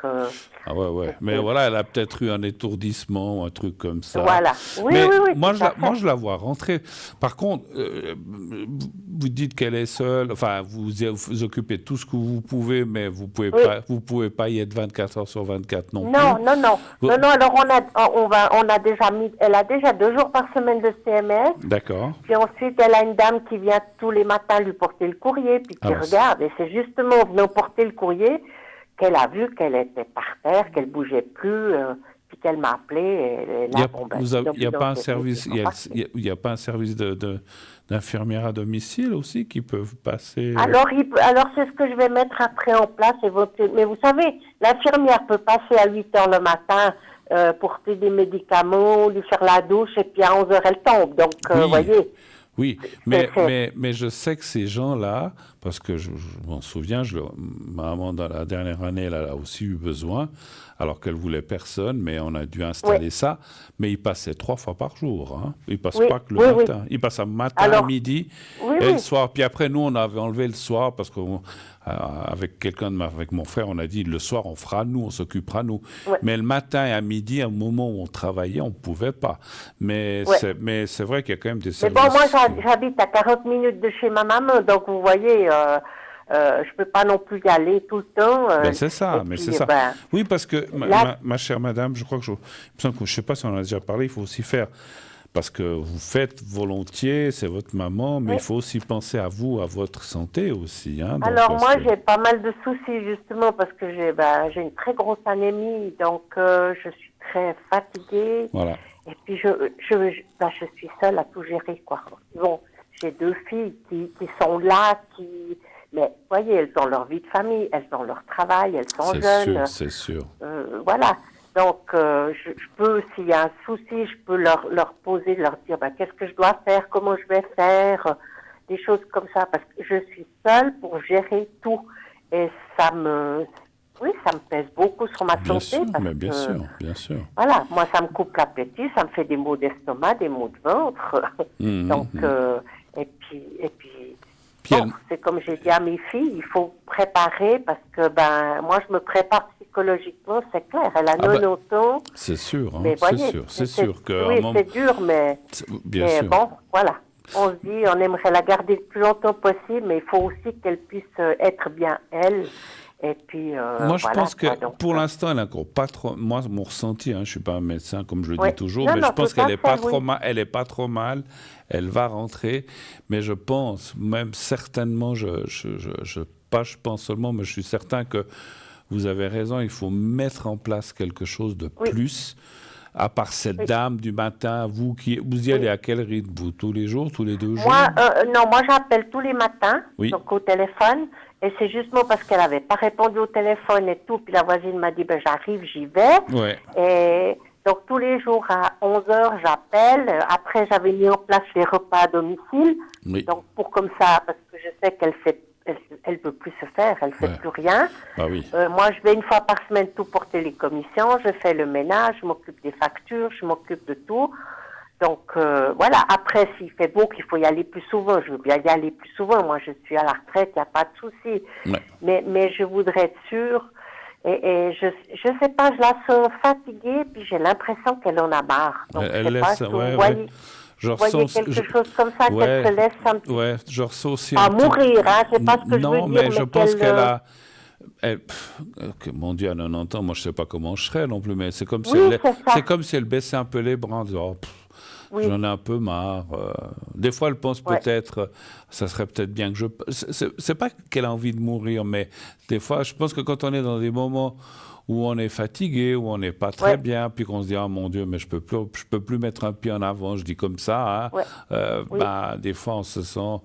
Ah ouais. Mais voilà, elle a peut-être eu un étourdissement, un truc comme ça. Voilà. Oui, mais oui. Moi, je la vois rentrer. Par contre, vous dites qu'elle est seule. Enfin, vous occupez tout ce que vous pouvez, mais vous pouvez pas y être 24 heures sur 24 non plus. Non. Alors on a déjà mis. Elle a déjà 2 jours par semaine de CMS. D'accord. Puis ensuite, elle a une dame qui vient tous les matins lui porter le courrier, puis qui regarde. Et c'est justement en venant porter le courrier qu'elle a vu qu'elle était par terre, qu'elle bougeait plus, puis qu'elle m'a appelé. Il n'y a pas un service, il y a pas un service d'infirmières à domicile aussi qui peuvent passer. Alors c'est ce que je vais mettre après en place. Mais vous savez, l'infirmière peut passer à 8 heures le matin, porter des médicaments, lui faire la douche, et puis à 11 heures elle tombe. Donc, vous voyez. Oui, mais je sais que ces gens-là, parce que je m'en souviens, ma maman, dans la dernière année, elle a aussi eu besoin, alors qu'elle voulait personne, mais on a dû installer ça. Mais ils passaient 3 fois par jour. Hein. Ils ne passent pas que le matin. Ils passent à matin, à midi et le soir. Puis après, nous, on avait enlevé le soir parce que avec mon frère, on a dit le soir, on fera nous, on s'occupera nous. Mais le matin et à midi, à un moment où on travaillait, on ne pouvait pas. Mais c'est vrai qu'il y a quand même des services. Mais bon, moi, j'habite à 40 minutes de chez ma maman, donc vous voyez, je peux pas non plus y aller tout le temps. C'est ça, oui, parce que ma chère madame, je crois que je ne sais pas si on en a déjà parlé, il faut aussi faire. Parce que vous faites volontiers, c'est votre maman, mais il faut aussi penser à vous, à votre santé aussi. Hein, alors moi, j'ai pas mal de soucis justement parce que j'ai une très grosse anémie, donc je suis très fatiguée. Voilà. Et puis je suis seule à tout gérer, quoi. Bon, j'ai 2 filles qui sont là, mais vous voyez, elles ont leur vie de famille, elles ont leur travail, elles sont jeunes. C'est sûr. Voilà. Donc, je peux, s'il y a un souci, je peux leur poser, leur dire, qu'est-ce que je dois faire, comment je vais faire, des choses comme ça, parce que je suis seule pour gérer tout. Et ça me pèse beaucoup sur ma santé. Bien sûr. Voilà, moi, ça me coupe l'appétit, ça me fait des maux d'estomac, des maux de ventre. Donc, et puis c'est comme j'ai dit à mes filles, il faut préparer parce que moi je me prépare psychologiquement, c'est clair. Elle a 90 ans. C'est sûr, hein, mais voyez, c'est sûr que. Oui, c'est dur, mais sûr. Bon, voilà. On se dit, on aimerait la garder le plus longtemps possible, mais il faut aussi qu'elle puisse être bien elle. Et puis, moi, je pense que pour l'instant, elle n'a encore pas trop. Moi, mon ressenti, je ne suis pas un médecin, comme je le dis toujours, mais je pense qu'elle n'est pas trop mal. Elle n'est pas trop mal. Elle va rentrer. Mais je pense, même certainement, pas je pense seulement, mais je suis certain que vous avez raison, il faut mettre en place quelque chose de plus. À part cette dame du matin, vous y allez à quel rythme, vous? Tous les jours, tous les 2 jours? Moi j'appelle tous les matins, donc au téléphone, et c'est justement parce qu'elle n'avait pas répondu au téléphone et tout, puis la voisine m'a dit, j'arrive, j'y vais. Et donc tous les jours à 11h, j'appelle. Après, j'avais mis en place les repas à domicile, donc pour comme ça, parce que je sais qu'elle elle peut plus se faire, elle fait plus rien. Moi, je vais 1 fois par semaine tout porter les commissions, je fais le ménage, je m'occupe des factures, je m'occupe de tout. Donc, voilà. Après, s'il fait beau, qu'il faut y aller plus souvent, je veux bien y aller plus souvent. Moi, je suis à la retraite, il n'y a pas de souci. Ouais. Mais je voudrais être sûre. Et je sais pas, je la sens fatiguée, puis j'ai l'impression qu'elle en a marre. Donc, Elle je sais pas laisse, si vous ouais, voyez, ouais. Je voyez ressens, quelque chose comme ça, ouais, qu'elle se laisse un petit ouais, je ressens aussi pas un petit... mourir, hein, c'est pas ce que je Non, veux dire, mais je mais pense qu'elle... qu'elle a... mon Dieu, à 90 ans, moi je sais pas comment je serais non plus, mais c'est comme si Oui, elle, c'est ça. c'est comme si elle baissait un peu les bras en disant, Oui. j'en ai un peu marre. Des fois, elle pense Ouais. peut-être, ça serait peut-être bien que je... C'est pas qu'elle a envie de mourir, mais des fois, je pense que quand on est dans des moments où on est fatigué, où on n'est pas très Ouais. bien, puis qu'on se dit, ah mon Dieu, mais je peux plus mettre un pied en avant, je dis comme ça, hein. Ouais. Oui. Bah, des fois, on se sent,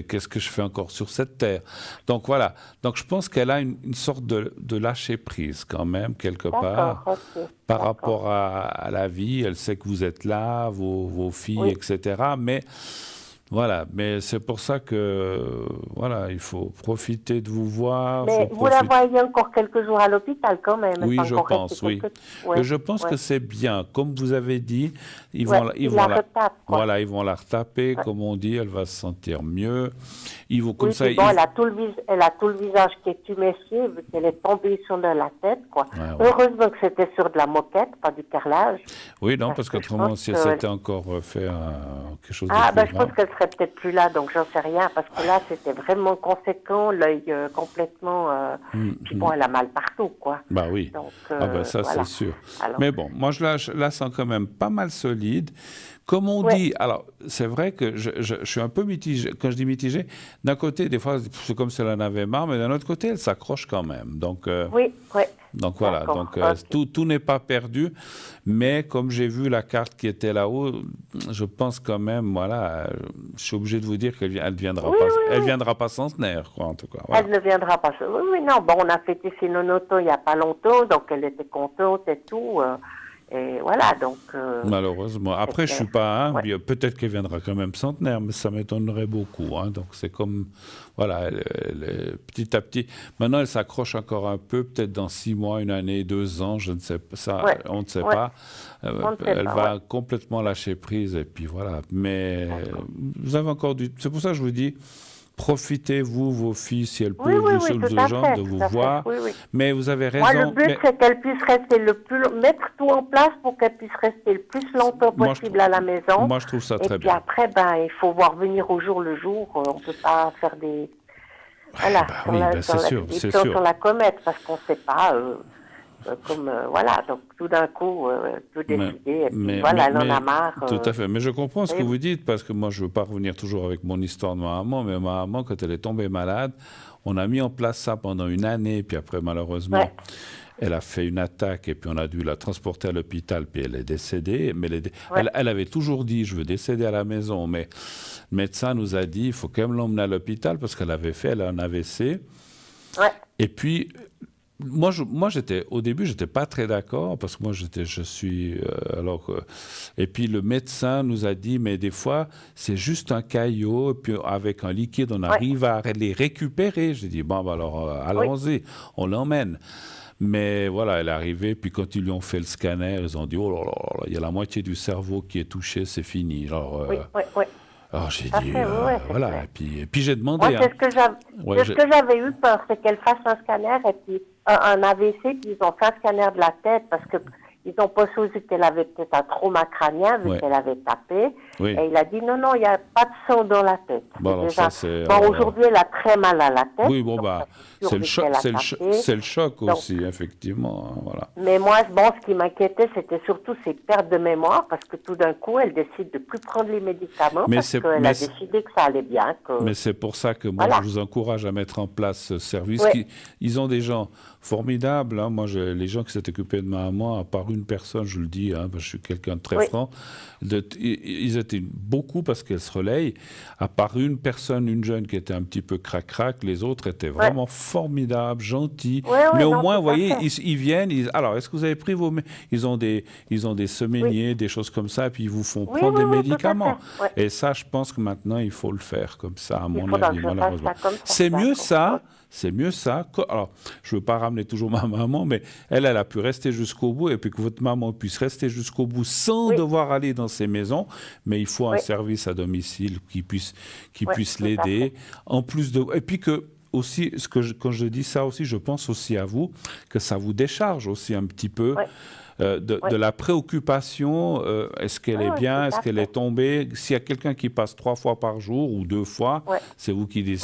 qu'est-ce que je fais encore sur cette terre? Donc voilà. Donc je pense qu'elle a une sorte de lâcher prise quand même, quelque part, D'accord, ok. par D'accord. rapport à la vie. Elle sait que vous êtes là, vos filles, Oui. etc. Mais voilà, mais c'est pour ça que voilà, il faut profiter de vous voir. Mais vous la voyez encore quelques jours à l'hôpital quand même. Oui, c'est je encore pense, resté oui. Ouais. Je pense Ouais. que c'est bien. Comme vous avez dit, ils Ouais, vont, il la retape, quoi. voilà, ils vont la retaper, Ouais. comme on dit, elle va se sentir mieux. Ils vont comme Oui, ça. puis bon, elle a tout le visage qui est tuméfié, vu qu'elle est tombée sur de la tête, quoi. Ouais, ouais. Heureusement que c'était sur de la moquette, pas du carrelage. Oui, non, parce que je qu'autrement, pense si elle que- s'était encore fait quelque chose de Ah, plus ben je pense grave. qu'elle serait peut-être plus là, donc j'en sais rien, parce que là, c'était vraiment conséquent, l'œil complètement... Puis bon, elle a mal partout, quoi. Bah oui. Donc, Ah ben ça, voilà. c'est sûr. Alors, Mais bon, moi, je la sens quand même pas mal solide. Comme on Ouais. dit, alors c'est vrai que je suis un peu mitigé. Quand je dis mitigé, d'un côté, des fois, c'est comme si elle en avait marre, mais d'un autre côté, elle s'accroche quand même. Donc, oui, oui. donc voilà, D'accord, donc ok. tout n'est pas perdu, mais comme j'ai vu la carte qui était là-haut, je pense quand même, voilà, je suis obligé de vous dire qu'elle elle viendra Oui, pas, oui, elle oui. viendra pas centenaire, quoi, en tout cas. Voilà. Elle ne viendra pas. Oui, oui, non. Bon, on a fêté ses nonotos il n'y a pas longtemps, donc elle était contente et tout. Et voilà, donc... Malheureusement. Après, je suis pas humble. Ouais. Peut-être qu'elle viendra quand même centenaire, mais ça m'étonnerait beaucoup, hein. Donc c'est comme, voilà, petit à petit. Maintenant, elle s'accroche encore un peu, peut-être dans 6 mois, 1 année, 2 ans, je ne sais pas. Ça, Ouais. on ne sait Ouais. pas. On ne sait Elle pas, va ouais. complètement lâcher prise, et puis voilà. Mais vous avez encore du. C'est pour ça que je vous dis. Profitez, vous, vos filles, si elles Oui, peuvent, oui, vous oui, sur tout le à genre, fait, de tout vous à fait. voir. Oui, oui. Mais vous avez Moi, le raison. but, c'est qu'elle puisse rester mettre tout en place pour qu'elle puisse rester le plus longtemps Moi, je possible à la maison. Moi, je trouve ça Et très puis bien. après, ben, il faut voir venir au jour le jour. On ne peut pas faire des... Voilà, bah sur oui, la, bah sur c'est la, sûr, des c'est plans sûr. sur la comète, parce qu'on ne sait pas... voilà, donc tout d'un coup, elle peut décider, et puis voilà, elle en a marre. Tout à fait. Mais je comprends ce que oui. vous dites, parce que moi, je ne veux pas revenir toujours avec mon histoire de ma maman, mais ma maman, quand elle est tombée malade, on a mis en place ça pendant 1 année, puis après, malheureusement, Ouais. elle a fait une attaque, et puis on a dû la transporter à l'hôpital, puis elle est décédée. Mais Ouais. elle avait toujours dit, je veux décéder à la maison, mais le médecin nous a dit, il faut quand même l'emmener à l'hôpital, parce qu'elle avait fait un AVC. Ouais. Et puis, moi, au début, j'étais pas très d'accord parce que moi, et puis le médecin nous a dit, mais des fois, c'est juste un caillot, et puis avec un liquide, on arrive à les récupérer. J'ai dit, bon, bah alors, allons-y, on l'emmène. Mais voilà, elle est arrivée, puis quand ils lui ont fait le scanner, ils ont dit, oh là là, il y a la moitié du cerveau qui est touché, c'est fini. Alors, Oui, oui, oui. alors j'ai Tout à dit, fait, oui, c'est voilà, clair. et puis j'ai demandé. Moi, c'est ce que j'avais eu peur, c'est qu'elle fasse un scanner et puis un AVC, puis ils ont fait un scanner de la tête parce que ils ont pas supposé qu'elle avait peut-être un trauma crânien vu qu'elle avait tapé. Oui. Et il a dit non, il n'y a pas de sang dans la tête. Bon, alors déjà... ça, c'est, bon, aujourd'hui, elle a très mal à la tête. Oui, bon, bah, c'est le choc, c'est le choc donc, aussi, effectivement. Hein, voilà. Mais moi, bon, ce qui m'inquiétait, c'était surtout ses pertes de mémoire, parce que tout d'un coup, elle décide de plus prendre les médicaments, parce qu'elle a décidé que ça allait bien. Mais c'est pour ça que moi, je vous encourage à mettre en place ce service. Ouais. Ils ont des gens formidables. Hein. Moi, les gens qui s'étaient occupés de ma maman, à part une personne, je le dis, hein, parce que je suis quelqu'un de très franc, ils étaient beaucoup parce qu'elles se relayent. À part une personne, une jeune qui était un petit peu crac-crac, les autres étaient vraiment formidables, gentils. Mais au moins, vous voyez, ils viennent. Alors, est-ce que vous avez pris vos... Ils ont des semainiers, des choses comme ça, puis ils vous font prendre des médicaments. Et ça, je pense que maintenant, il faut le faire comme ça, à mon avis, malheureusement. C'est mieux ça c'est mieux ça. Alors, je ne veux pas ramener toujours ma maman, mais elle a pu rester jusqu'au bout et puis que votre maman puisse rester jusqu'au bout sans Oui, devoir aller dans ces maisons. Mais il faut un oui, service à domicile qui oui, puisse tout à fait. l'aider. En plus de... Et puis que aussi, quand je dis ça aussi, je pense aussi à vous, que ça vous décharge aussi un petit peu Oui, oui, de la préoccupation. Est-ce qu'elle oui, est oui, tout bien? Est-ce à qu'elle fait. est tombée? S'il y a quelqu'un qui passe 3 fois par jour ou 2 fois, Oui, c'est vous qui dites.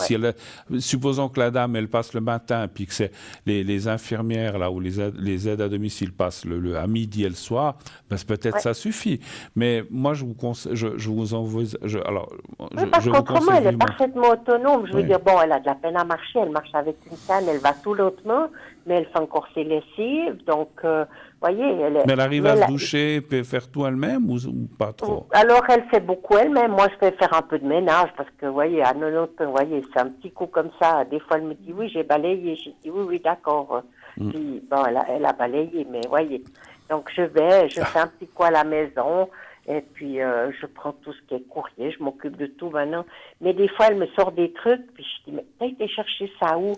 oui, Supposons que la dame, elle passe le matin, puis que c'est les infirmières là, ou les aides à domicile passent à midi et le soir, ben, peut-être oui. ça suffit. Mais moi, je vous conseille, je vous envoie, alors, Oui, parce je vous qu'autrement, conseille elle est vivement. parfaitement autonome. Je veux Oui. dire, bon, elle a de la peine à marcher, elle marche avec une canne, elle va tout lentement, mais elle fait encore ses lessives. Donc, voyez, elle est. Mais elle arrive Mais à se elle doucher, peut faire tout elle-même ou pas trop? alors, elle fait beaucoup elle-même. Moi, je fais faire un peu de ménage parce que, vous voyez, à 90 ans, vous voyez, c'est un petit coup comme ça. Des fois, elle me dit, oui, j'ai balayé. J'ai dit, oui, oui, d'accord. Puis, bon, elle a balayé, mais, vous voyez. Donc, je fais un petit coup à la maison. Et puis, je prends tout ce qui est courrier. Je m'occupe de tout maintenant. Mais des fois, elle me sort des trucs. Puis, je dis, mais t'as été chercher ça où?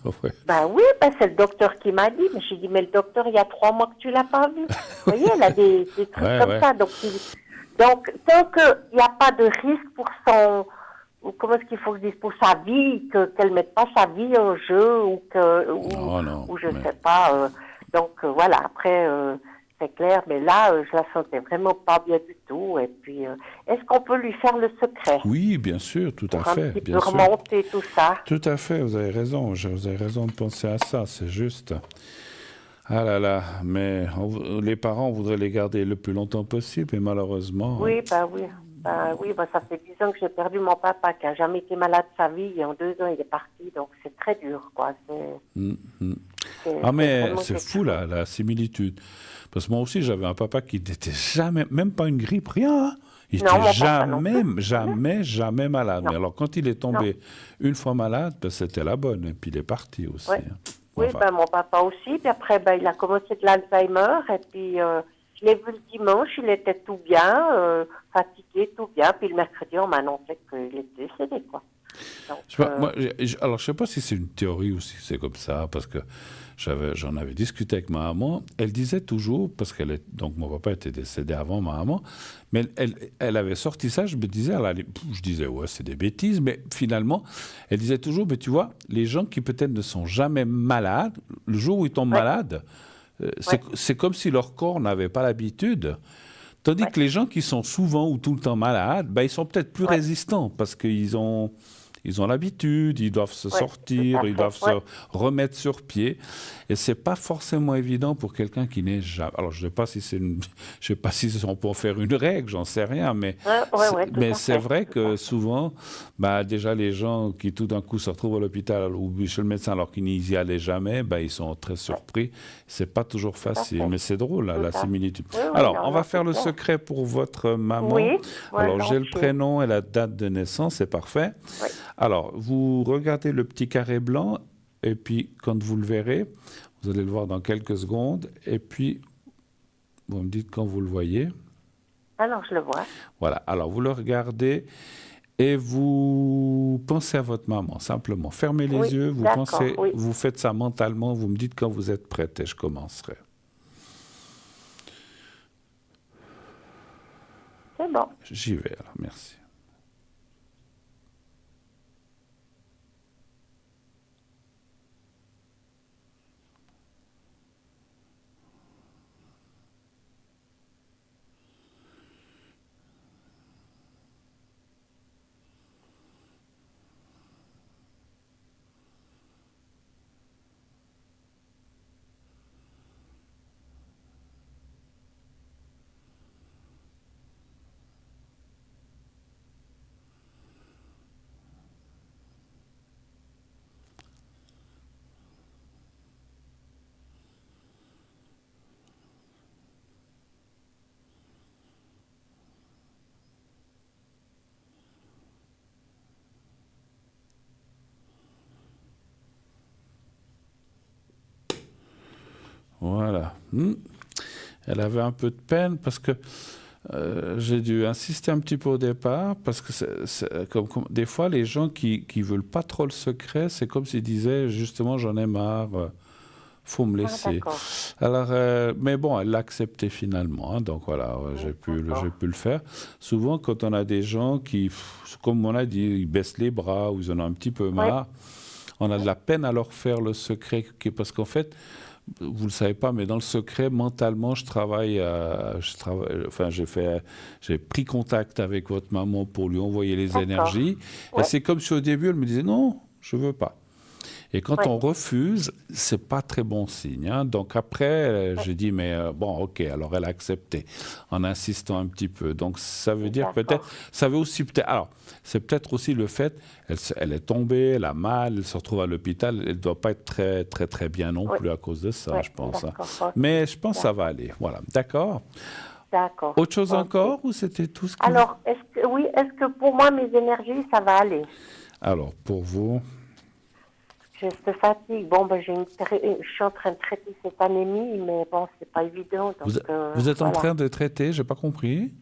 Ouais. Ben oui, ben c'est le docteur qui m'a dit. Mais j'ai dit, mais le docteur, il y a 3 mois que tu l'as pas vu. Vous voyez, elle a des trucs Ouais, comme ouais. ça. Donc tant qu'il n'y a pas de risque pour son, ou comment est-ce qu'il faut que je dise, pour sa vie, qu'elle ne mette pas sa vie en jeu, Non, non. ou je Mais... sais pas. Donc voilà, après, c'est clair, mais là, je la sentais vraiment pas bien du tout. Et puis, est-ce qu'on peut lui faire le secret Oui, bien sûr, tout à pour un fait, petit peu bien sûr. remonter tout ça? Tout à fait, vous avez raison. Vous avez raison de penser à ça, c'est juste. Ah là là, mais les parents voudraient les garder le plus longtemps possible, et malheureusement. Oui, ben oui. Ben oui, ben ça fait 10 ans que j'ai perdu mon papa, qui a jamais été malade de sa vie, et en 2 ans, il est parti, donc c'est très dur, quoi. Mm, mm. C'est Ah, mais vraiment c'est quelque fou chose. la similitude. Parce que moi aussi, j'avais un papa qui n'était jamais, même pas une grippe, rien, hein. Il Non, était mon papa non jamais, plus. jamais, jamais malade. Non, Mais alors, quand il est non. tombé une fois malade, ben, c'était la bonne. Et puis, il est parti aussi, Ouais. hein. Oui, Enfin, ben mon papa aussi. Puis après, ben il a commencé de l'Alzheimer. Et puis, je l'ai vu le dimanche, il était tout bien, fatigué, tout bien. Puis le mercredi, on m'a annoncé qu'il était décédé, quoi. Donc, je sais pas, moi, alors, je sais pas si c'est une théorie ou si c'est comme ça, parce que j'en avais discuté avec ma maman. Elle disait toujours, parce donc mon papa était décédé avant ma maman, mais elle avait sorti ça. Je me disais, je disais, ouais, c'est des bêtises, mais finalement, elle disait toujours, mais tu vois, les gens qui peut-être ne sont jamais malades, le jour où ils tombent ouais, malades, ouais, c'est comme si leur corps n'avait pas l'habitude. Tandis ouais, que les gens qui sont souvent ou tout le temps malades, ben, ils sont peut-être plus ouais, résistants parce ils ont l'habitude, ils doivent se ouais, tout sortir, à ils fait. doivent se Ouais, remettre sur pied. Et c'est pas forcément évident pour quelqu'un qui n'est jamais. Alors, je sais pas si je sais pas si on peut en faire une règle, j'en sais rien, ouais, ouais, ouais, tout mais à c'est fait. vrai Tout à que fait. souvent, bah, déjà les gens qui tout d'un coup se retrouvent à l'hôpital ou chez le médecin alors qu'ils n'y y allaient jamais, bah, ils sont très Ouais, surpris. C'est pas toujours tout à facile, fait. mais c'est drôle, Tout la à fait. similitude. Oui, oui, Alors, non, on va non, faire c'est le clair. secret pour votre maman. Oui, Alors, j'ai le volontiers. prénom et la date de naissance, c'est parfait. Oui. Alors, vous regardez le petit carré blanc, et puis quand vous le verrez, vous allez le voir dans quelques secondes, et puis vous me dites quand vous le voyez. Alors, je le vois. Voilà, alors vous le regardez et vous pensez à votre maman, simplement. Fermez les Oui, yeux, d'accord, oui. vous faites ça mentalement, vous me dites quand vous êtes prête et je commencerai. C'est bon. J'y vais alors, merci. Voilà. Elle avait un peu de peine parce que J'ai dû insister un petit peu au départ parce que des fois, les gens qui veulent pas trop le secret, c'est comme s'ils disaient justement j'en ai marre, faut me Ah, laisser. d'accord. Alors, mais bon, elle l'a accepté finalement, hein, donc voilà, D'accord. j'ai pu le faire. Souvent, quand on a des gens qui, comme on a dit, ils baissent les bras ou ils en ont un petit peu Oui, marre, on a de la peine à leur faire le secret, parce qu'en fait, vous le savez pas, mais dans le secret, mentalement, enfin, j'ai pris contact avec votre maman pour lui envoyer les d'accord. énergies. Et Oui, c'est comme si au début, elle me disait non, je veux pas. Et quand oui, on refuse, c'est pas très bon signe, hein. Donc après, oui. j'ai dit, mais bon, ok, alors elle a accepté, en insistant un petit peu. Donc ça veut dire peut-être, D'accord. ça veut aussi peut-être, alors c'est peut-être aussi le fait, elle est tombée, elle a mal, elle se retrouve à l'hôpital, elle doit pas être très très très bien non Oui, plus à cause de oui, ça, je pense, hein. d'accord. Ok, Mais je pense que ça va d'accord. aller, voilà, d'accord. D'accord. Autre chose Ok. encore ou c'était tout ce que vous... Alors, est-ce que pour moi, mes énergies, ça va aller? Alors pour vous, J'ai cette fatigue. Bon, ben, je suis en train de traiter cette anémie, mais bon, c'est pas évident. Donc, vous, vous êtes en voilà. train de traiter, j'ai pas compris.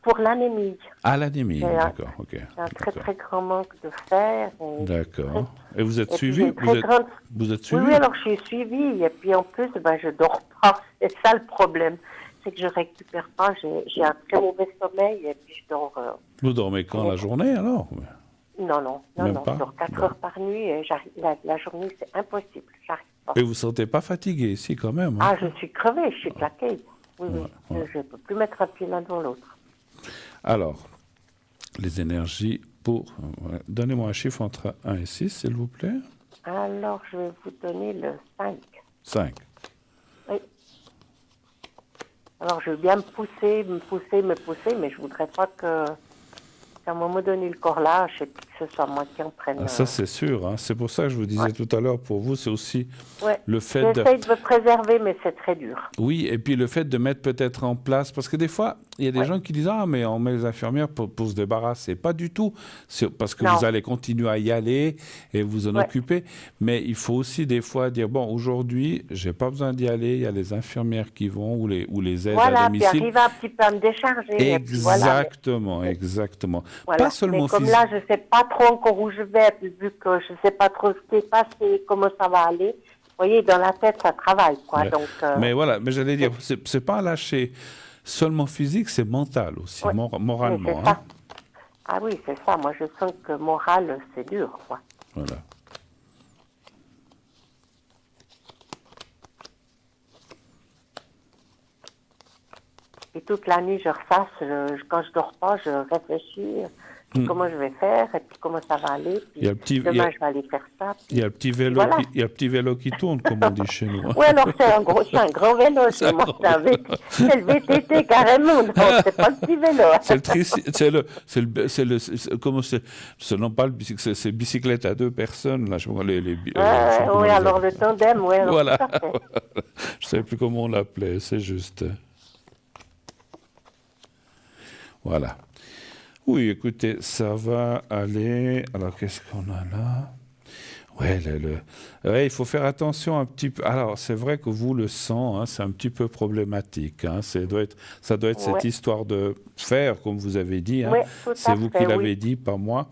Pour l'anémie, Ah, l'anémie, j'ai un, d'accord, ok, j'ai un très, d'accord. très grand manque de fer. D'accord. Et vous êtes Et puis, j'ai suivi? une très grande. Vous êtes Oui, oui, suivi? alors je suis suivie. Et puis, en plus, ben, je dors pas. C'est ça le problème. C'est que je récupère pas. J'ai un très mauvais sommeil. Et puis, je dors. Vous dormez quand la journée alors? Non, non, non, Même non. Je pas? dors 4 Bon. heures par nuit. Et la journée, c'est impossible. J'arrive pas. Et vous ne vous sentez pas fatigué ici quand même, hein? Ah, je suis crevée. Je suis claquée. Oui, oui. Ouais. Je ne peux plus mettre un pied l'un dans l'autre. Alors, les énergies pour... ouais. Donnez-moi un chiffre entre 1 et 6, s'il vous plaît. Alors, je vais vous donner le 5. 5. Oui. Alors, je veux bien me pousser, mais je voudrais pas qu'à un moment donné, le corps lâche et puis que ce soit moi qui en prenne. Ah, ça, c'est sûr, hein. C'est pour ça que je vous disais Ouais. tout à l'heure, pour vous, c'est aussi Ouais. le fait de... J'essaye de me préserver, mais c'est très dur. Oui, et puis le fait de mettre peut-être en place, parce que des fois, il y a des Ouais. gens qui disent ah mais on met les infirmières pour se débarrasser. Pas du tout, c'est parce que Non. vous allez continuer à y aller et vous en Ouais. occuper. Mais il faut aussi des fois dire bon aujourd'hui j'ai pas besoin d'y aller, il y a les infirmières qui vont ou les aides à Voilà, puis domicile. arriver un petit peu à me décharger. Et puis voilà. Exactement, exactement. Voilà. Pas seulement Mais comme physique. là, je ne sais pas trop encore où je vais, puis vu que je ne sais pas trop ce qui est passé, comment ça va aller. Vous voyez, dans la tête, ça travaille, quoi. Ouais. Donc, Mais voilà, mais j'allais dire c'est pas lâcher seulement physique, c'est mental aussi, ouais. Mais moralement, c'est hein. ça. Ah oui, c'est ça. Moi, je sens que moral, c'est dur, quoi. Voilà. Et toute la nuit, je ressasse. Quand je dors pas, je réfléchis comment je vais faire et puis comment ça va aller. Puis Il y a le petit, demain, je vais aller faire ça. il y a le petit vélo, voilà. il y a le petit vélo qui tourne, comme on dit chez nous, hein. Oui, alors c'est un grand vélo chez moi. C'est le VTT carrément. Non, c'est pas le petit vélo. C'est comment c'est non pas le bicycle, c'est bicyclette à 2 personnes, là, je sais pas, je sais pas comment Oui, les alors appelle. le tandem, oui. Voilà. Tout à fait. Je sais plus comment on l'appelait, c'est juste. Voilà. Oui, écoutez, ça va aller. Alors, qu'est-ce qu'on a là? Ouais, ouais, il faut faire attention un petit peu. Alors, c'est vrai que vous, le sang, hein, c'est un petit peu problématique, hein. Ça doit être cette Ouais. histoire de fer, comme vous avez dit, hein. Oui, tout C'est à vous fait, qui l'avez oui. dit, pas moi.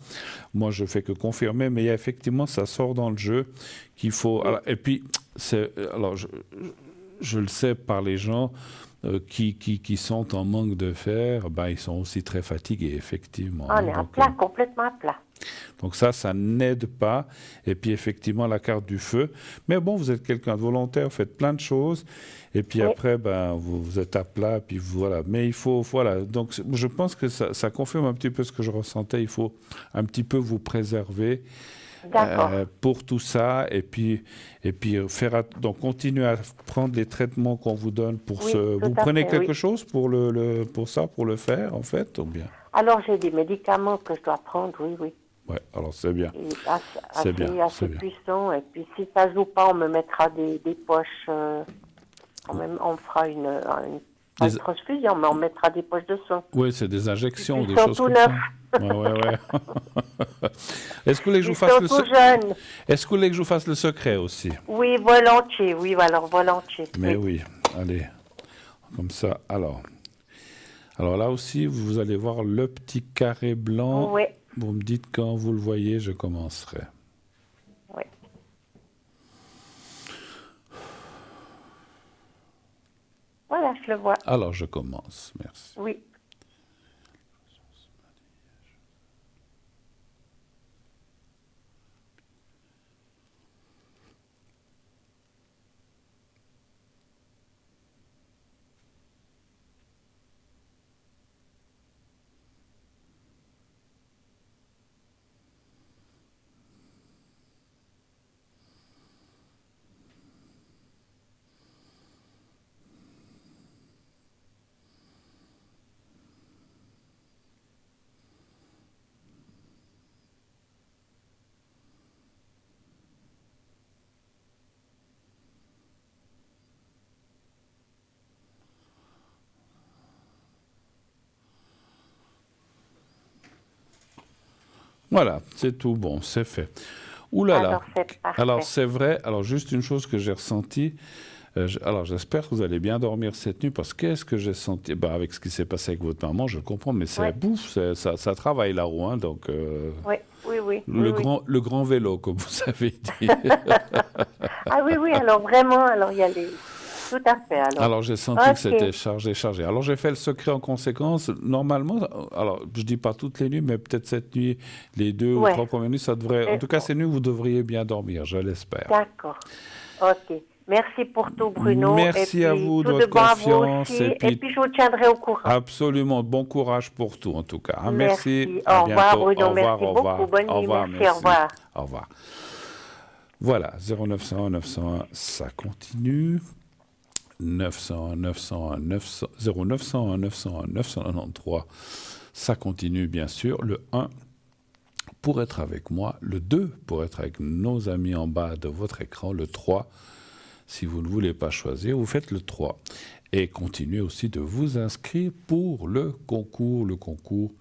Moi, je fais que confirmer, mais effectivement, ça sort dans le jeu qu'il faut. Oui. Alors, et puis, alors, je le sais par les gens qui sont en manque de fer, ben, ils sont aussi très fatigués, effectivement, On hein. est à Donc, plat, complètement à plat. donc ça n'aide pas. Et puis effectivement, la carte du feu. Mais bon, vous êtes quelqu'un de volontaire, vous faites plein de choses. Et puis Oui. après, ben, vous êtes à plat. Puis voilà. Mais il faut, voilà. Donc je pense que ça confirme un petit peu ce que je ressentais. Il faut un petit peu vous préserver D'accord. pour tout ça. Et puis donc continuez à prendre les traitements qu'on vous donne pour Oui, ce. tout Vous à prenez fait, quelque oui. chose pour pour le faire en fait, ou bien? Alors, j'ai des médicaments que je dois prendre, oui, oui. Ouais. Alors c'est bien. Et C'est bien, assez c'est bien. puissant. Et puis, si ça joue pas, on me mettra des poches. On fera pas Des- une transfusion, mais on mettra des poches de sang. Oui, c'est des injections ou Ils des sont choses tout comme neufs. ça. Ouais, ouais, ouais. Est-ce que vous voulez que je Ils vous fasse sont le tout jeunes. Est-ce que vous voulez que je vous fasse le secret aussi? Oui, volontiers. Oui, alors volontiers. Mais oui, allez, comme ça. Alors là aussi, vous allez voir le petit carré blanc. Oui, Vous me dites quand vous le voyez, je commencerai. oui. Voilà, je le vois. Alors je commence, merci. Oui. Voilà, c'est tout bon, c'est fait. Ouh là là. Alors, c'est parfait. Alors c'est vrai, alors juste une chose que j'ai ressentie, alors j'espère que vous allez bien dormir cette nuit, parce que qu'est-ce que j'ai senti, avec ce qui s'est passé avec votre maman, je le comprends, mais c'est Ouais. bouffe, ça travaille la roue, hein, donc Oui, oui, oui. le, oui, oui. le grand vélo, comme vous avez dit. Ah oui, oui, alors vraiment, alors il y a les... Tout à fait, alors. Alors j'ai senti Ok. que c'était chargé. Alors j'ai fait le secret en conséquence. Normalement, alors je dis pas toutes les nuits, mais peut-être cette nuit, les 2 ou Ouais. 3 premières nuits, ça devrait. En tout cas, ces nuits, vous devriez bien dormir, je l'espère. D'accord. Ok. Merci pour tout, Bruno. Merci et puis, à vous de tout votre bon à vous confiance. aussi. Et puis, je vous tiendrai au courant. absolument, bon courage pour tout, en tout cas. Hein. Merci. Merci. À Au revoir, bientôt. Bruno. Au revoir, Merci au beaucoup. revoir. Bonne Au nuit. revoir, Merci. Au revoir. Au revoir. Voilà, 0901 901, ça continue. 901 901 900 0901 901 993, ça continue bien sûr. Le 1 pour être avec moi, le 2 pour être avec nos amis en bas de votre écran, le 3 si vous ne voulez pas choisir, vous faites le 3. Et continuez aussi de vous inscrire pour le concours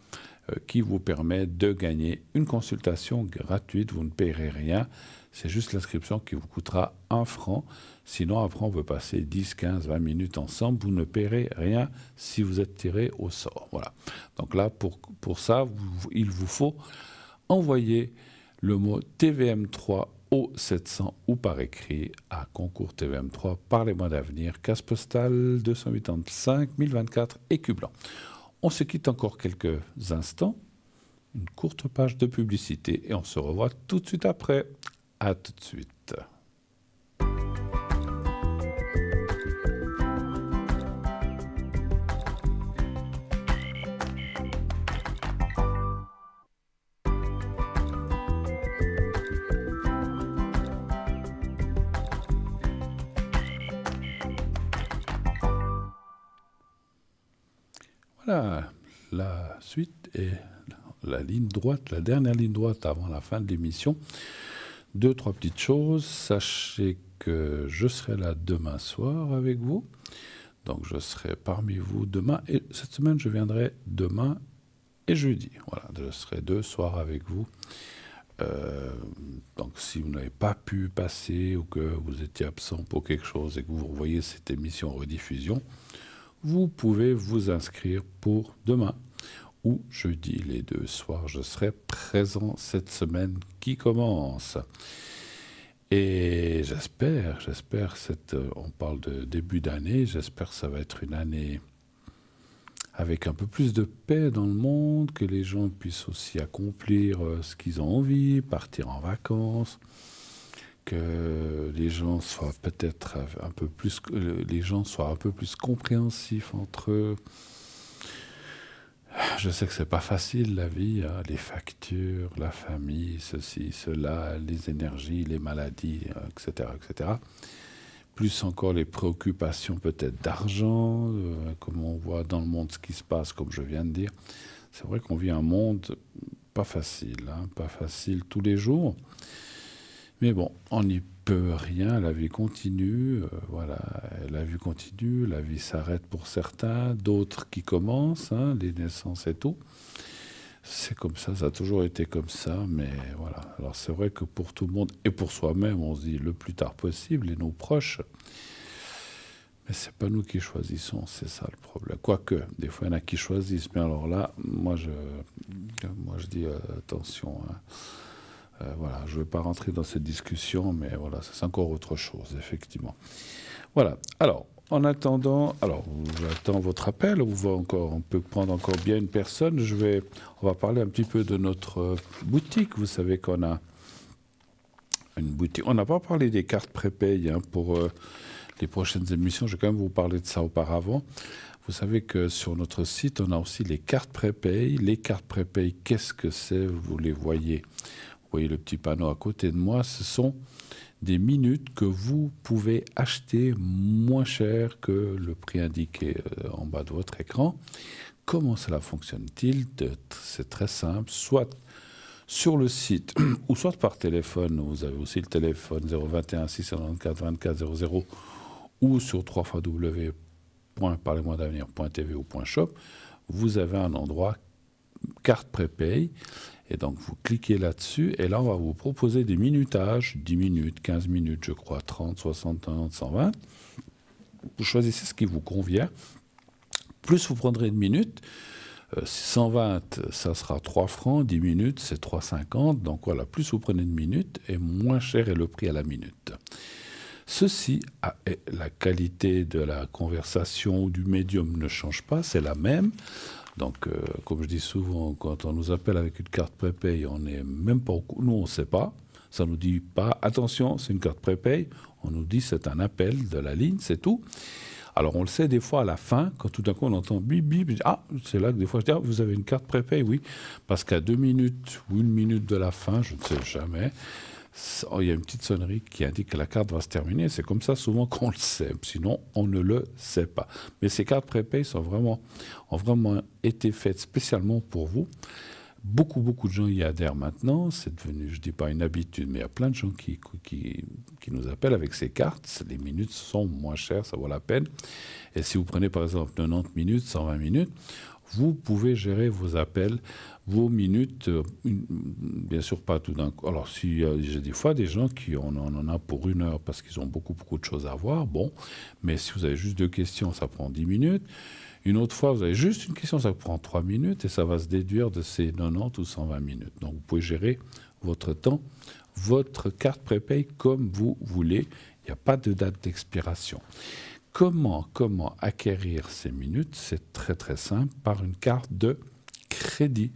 qui vous permet de gagner une consultation gratuite. Vous ne payerez rien, c'est juste l'inscription qui vous coûtera 1 franc. Sinon, après, on peut passer 10, 15, 20 minutes ensemble. Vous ne paierez rien si vous êtes tiré au sort. Voilà. Donc là, pour ça, il vous faut envoyer le mot TVM3 au 700 ou par écrit à concours TVM3 par les mois d'avenir, case postale 285 1024 écu blanc. On se quitte encore quelques instants, une courte page de publicité et on se revoit tout de suite après. À tout de suite. Voilà, la suite est la ligne droite, la dernière ligne droite avant la fin de l'émission. 2, 3 petites choses. Sachez que je serai là demain soir avec vous. Donc je serai parmi vous demain. Et cette semaine, je viendrai demain et jeudi. Voilà, je serai 2 soirs avec vous. Donc si vous n'avez pas pu passer ou que vous étiez absent pour quelque chose et que vous revoyez cette émission en rediffusion, vous pouvez vous inscrire pour demain ou jeudi, les 2 soirs. Je serai présent cette semaine qui commence. Et j'espère, on parle de début d'année, j'espère que ça va être une année avec un peu plus de paix dans le monde, que les gens puissent aussi accomplir ce qu'ils ont envie, partir en vacances, que les gens soient peut-être un peu plus, compréhensifs entre eux. Je sais que c'est pas facile la vie, hein, les factures, la famille, ceci, cela, les énergies, les maladies, etc., etc. Plus encore les préoccupations peut-être d'argent, comme on voit dans le monde ce qui se passe, comme je viens de dire. C'est vrai qu'on vit un monde pas facile, hein, pas facile tous les jours. Mais bon, on n'y peut rien, la vie continue, voilà, la vie continue, la vie s'arrête pour certains, d'autres qui commencent, hein, les naissances et tout. C'est comme ça a toujours été comme ça, mais voilà. Alors c'est vrai que pour tout le monde et pour soi-même, on se dit le plus tard possible et nos proches. Mais c'est pas nous qui choisissons, c'est ça le problème. Quoique, des fois, il y en a qui choisissent. Mais alors là, moi, je dis attention. Hein. Voilà, je ne vais pas rentrer dans cette discussion, mais voilà, c'est encore autre chose, effectivement. Voilà. Alors, en attendant, j'attends votre appel. On peut prendre encore bien une personne. On va parler un petit peu de notre boutique. Vous savez qu'on a une boutique. On n'a pas parlé des cartes prépay pour les prochaines émissions. Je vais quand même vous parler de ça auparavant. Vous savez que sur notre site, on a aussi les cartes prépay. Les cartes prépay, qu'est-ce que c'est? Vous les voyez. Vous voyez le petit panneau à côté de moi. Ce sont des minutes que vous pouvez acheter moins cher que le prix indiqué en bas de votre écran. Comment cela fonctionne-t-il? C'est très simple. Soit sur le site ou soit par téléphone. Vous avez aussi le téléphone 021 694 24 00 ou sur www.parlez-moi-d'avenir.tv ou .shop. Vous avez un endroit carte prépay. Et donc, vous cliquez là-dessus, et là, on va vous proposer des minutages, 10 minutes, 15 minutes, je crois, 30, 60, 120. Vous choisissez ce qui vous convient. Plus vous prendrez de minutes. 120, ça sera 3 francs, 10 minutes, c'est 3,50. Donc voilà, plus vous prenez de minutes, et moins cher est le prix à la minute. Ceci, la qualité de la conversation ou du médium ne change pas, c'est la même. Donc, comme je dis souvent, quand on nous appelle avec une carte prépay, on n'est même pas nous, on ne sait pas. Ça ne nous dit pas, attention, c'est une carte prépay. On nous dit, c'est un appel de la ligne, c'est tout. Alors, on le sait des fois à la fin, quand tout d'un coup, on entend bip, bip. C'est là que des fois, je dis, vous avez une carte prépay, oui. Parce qu'à 2 minutes ou 1 minute de la fin, je ne sais jamais, il y a une petite sonnerie qui indique que la carte va se terminer. C'est comme ça souvent qu'on le sait. Sinon, on ne le sait pas. Mais ces cartes prépay ont vraiment été faites spécialement pour vous. Beaucoup de gens y adhèrent maintenant. C'est devenu, je ne dis pas une habitude, mais il y a plein de gens qui nous appellent avec ces cartes. Les minutes sont moins chères, ça vaut la peine. Et si vous prenez par exemple 90 minutes, 120 minutes, vous pouvez gérer vos appels, vos minutes, bien sûr pas tout d'un coup. Alors, j'ai des fois des gens qui on en a pour 1 heure parce qu'ils ont beaucoup de choses à voir, bon, mais si vous avez juste 2 questions, ça prend 10 minutes. Une autre fois, vous avez juste une question, ça prend 3 minutes et ça va se déduire de ces 90 ou 120 minutes. Donc, vous pouvez gérer votre temps, votre carte prépay comme vous voulez. Il n'y a pas de date d'expiration. Comment acquérir ces minutes? C'est très simple, par une carte de crédit.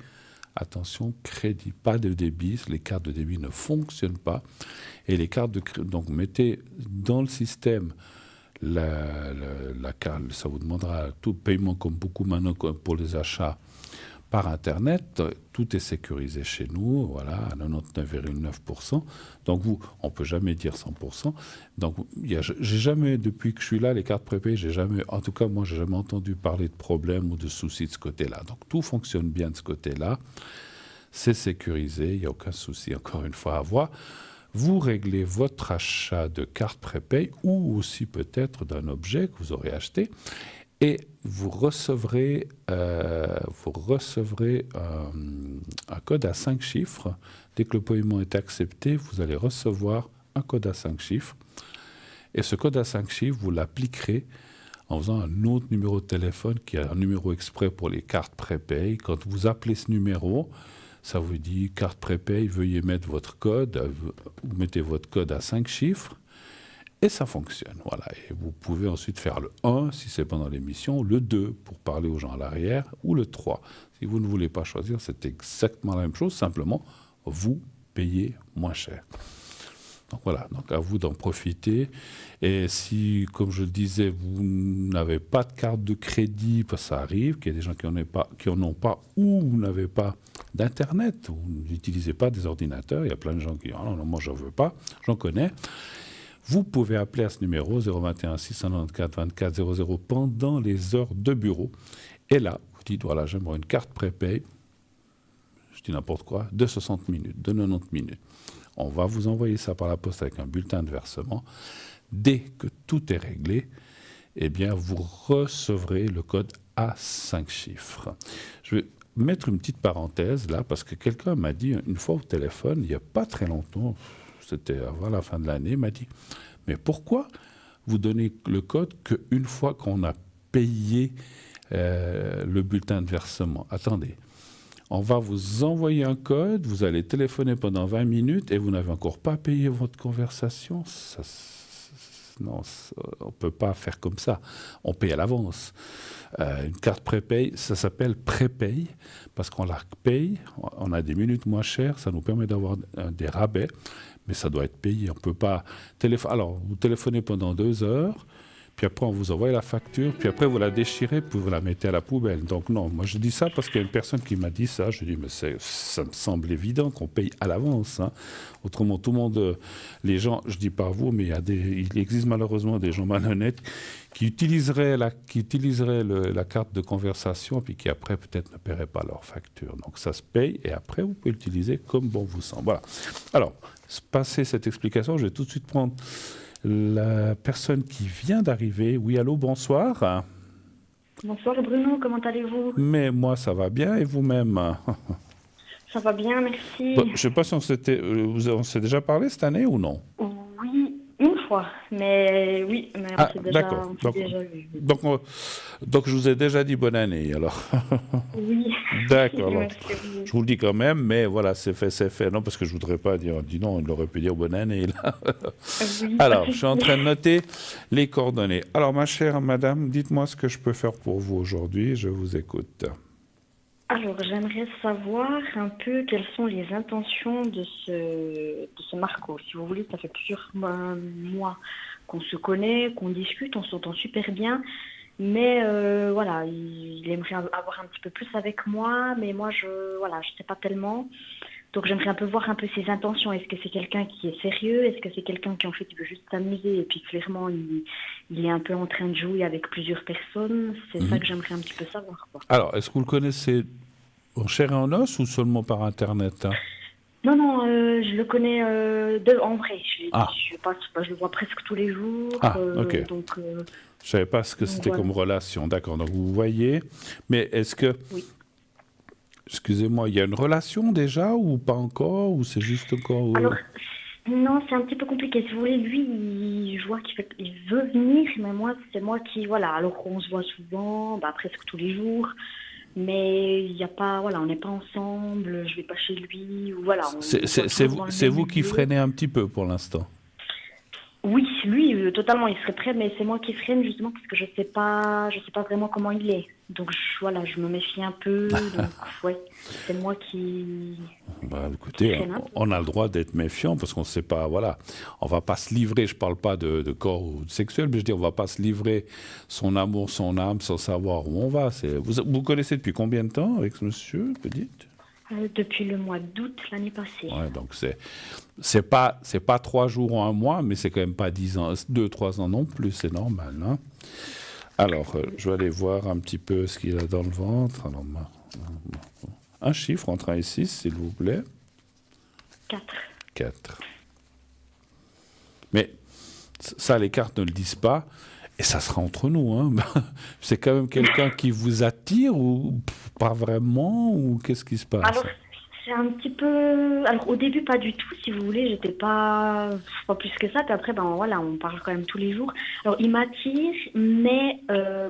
Attention, crédit, pas de débit. Les cartes de débit ne fonctionnent pas. Et les cartes de crédit, donc mettez dans le système la carte, ça vous demandera tout paiement comme beaucoup maintenant pour les achats par Internet. Tout est sécurisé chez nous, voilà, à 99,9%. Donc on ne peut jamais dire 100%. Donc j'ai jamais, depuis que je suis là, les cartes prépay, en tout cas moi, j'ai jamais entendu parler de problèmes ou de soucis de ce côté-là. Donc tout fonctionne bien de ce côté-là. C'est sécurisé, il n'y a aucun souci, encore une fois, à avoir. Vous réglez votre achat de carte prépay ou aussi peut-être d'un objet que vous aurez acheté. Et vous recevrez un code à 5 chiffres. Dès que le paiement est accepté, vous allez recevoir un code à 5 chiffres. Et ce code à 5 chiffres, vous l'appliquerez en faisant un autre numéro de téléphone qui est un numéro exprès pour les cartes prépay. Quand vous appelez ce numéro, ça vous dit carte prépay, veuillez mettre votre code. Vous mettez votre code à 5 chiffres. Et ça fonctionne, voilà. Et vous pouvez ensuite faire le 1 si c'est pendant l'émission, le 2 pour parler aux gens à l'arrière, ou le 3. Si vous ne voulez pas choisir, c'est exactement la même chose, simplement, vous payez moins cher. Donc voilà, donc à vous d'en profiter. Et si, comme je le disais, vous n'avez pas de carte de crédit, parce que ça arrive, qu'il y a des gens qui en ont pas, ou vous n'avez pas d'Internet, vous n'utilisez pas des ordinateurs, il y a plein de gens qui disent « Ah non, moi je n'en veux pas », j'en connais. Vous pouvez appeler à ce numéro 021 694 24 00 pendant les heures de bureau. Et là, vous dites, voilà, j'aimerais une carte prépay, je dis n'importe quoi, de 60 minutes, de 90 minutes. On va vous envoyer ça par la poste avec un bulletin de versement. Dès que tout est réglé, eh bien, vous recevrez le code à 5 chiffres. Je vais mettre une petite parenthèse là, parce que quelqu'un m'a dit une fois au téléphone, il n'y a pas très longtemps, c'était avant la fin de l'année, m'a dit « Mais pourquoi vous donner le code qu'une fois qu'on a payé le bulletin de versement. Attendez. On va vous envoyer un code, vous allez téléphoner pendant 20 minutes et vous n'avez encore pas payé votre conversation. Non, on ne peut pas faire comme ça. On paye à l'avance. Une carte prépaye, ça s'appelle prépaye parce qu'on la paye, on a des minutes moins chères, ça nous permet d'avoir des rabais, mais ça doit être payé. On ne peut pas téléphoner. Alors, vous téléphonez pendant 2 heures. Puis après, on vous envoie la facture, puis après, vous la déchirez, puis vous la mettez à la poubelle. Donc non, moi je dis ça parce qu'il y a une personne qui m'a dit ça. Je dis, mais ça me semble évident qu'on paye à l'avance. Hein. Autrement, tout le monde, les gens, je dis pas vous, mais il existe malheureusement des gens malhonnêtes qui utiliseraient la carte de conversation, puis qui après peut-être ne paieraient pas leur facture. Donc ça se paye, et après, vous pouvez l'utiliser comme bon vous semble. Voilà. Alors, passé cette explication, je vais tout de suite prendre la personne qui vient d'arriver. Oui, allô, bonsoir. Bonsoir Bruno, comment allez-vous? Mais moi, ça va bien, et vous-même? Ça va bien, merci. Bon, je ne sais pas si on s'est déjà parlé cette année ou non? Oui, une fois, mais oui, mais on s'est déjà vu. Donc, je vous ai déjà dit bonne année, alors. Oui. D'accord. Alors, je vous le dis quand même, mais voilà, c'est fait, c'est fait. Non, parce que je ne voudrais pas dire, dis non, il aurait pu dire bonne année, là. Oui. Alors, je suis en train de noter les coordonnées. Alors, ma chère madame, dites-moi ce que je peux faire pour vous aujourd'hui, je vous écoute. Alors, j'aimerais savoir un peu quelles sont les intentions de ce Marco. Si vous voulez, ça fait plusieurs mois qu'on se connaît, qu'on discute, on s'entend super bien. Mais voilà, il aimerait avoir un petit peu plus avec moi, mais moi, je sais pas tellement. Donc, j'aimerais un peu voir un peu ses intentions. Est-ce que c'est quelqu'un qui est sérieux? Est-ce que c'est quelqu'un qui, en fait, il veut juste s'amuser? Et puis, clairement, il est un peu en train de jouer avec plusieurs personnes. C'est ça que j'aimerais un petit peu savoir, quoi. Alors, est-ce que vous le connaissez en chair et en os ou seulement par Internet, hein? Non, je le connais en vrai. Je le vois presque tous les jours. Ok. Donc, je ne savais pas ce que c'était comme relation. D'accord. Donc, vous voyez. Mais est-ce que... Oui. Excusez-moi, il y a une relation déjà ou pas encore? Ou c'est juste encore... Alors, non, c'est un petit peu compliqué. Si vous voulez, lui, je vois qu'il veut venir, mais moi, c'est moi qui... Voilà, alors on se voit souvent, presque tous les jours. Mais il n'y a pas, voilà, on n'est pas ensemble, je vais pas chez lui, ou voilà. C'est vous qui freinez un petit peu pour l'instant. Oui, lui, totalement, il serait prêt, mais c'est moi qui freine justement parce que je sais pas vraiment comment il est. Donc je me méfie un peu. Donc ouais, c'est moi qui. Écoutez, on a le droit d'être méfiant parce qu'on ne sait pas, voilà, on va pas se livrer. Je parle pas de corps ou de sexuel, mais je dis on va pas se livrer son amour, son âme, sans savoir où on va. Vous connaissez depuis combien de temps avec ce monsieur, vous dites? Depuis le mois d'août l'année passée. Ouais, donc c'est pas 3 jours ou un mois, mais c'est quand même pas 10 ans, 2-3 ans non plus, c'est normal. Hein. Alors, je vais aller voir un petit peu ce qu'il a dans le ventre. Alors, un chiffre entre 1 et 6, s'il vous plaît. 4. Mais ça, les cartes ne le disent pas. Et ça sera entre nous. Hein. C'est quand même quelqu'un qui vous attire ou pas vraiment? Ou qu'est-ce qui se passe? Alors, c'est un petit peu... Alors, au début, pas du tout, si vous voulez. J'étais pas plus que ça. Puis après, voilà, on parle quand même tous les jours. Alors, il m'attire, mais...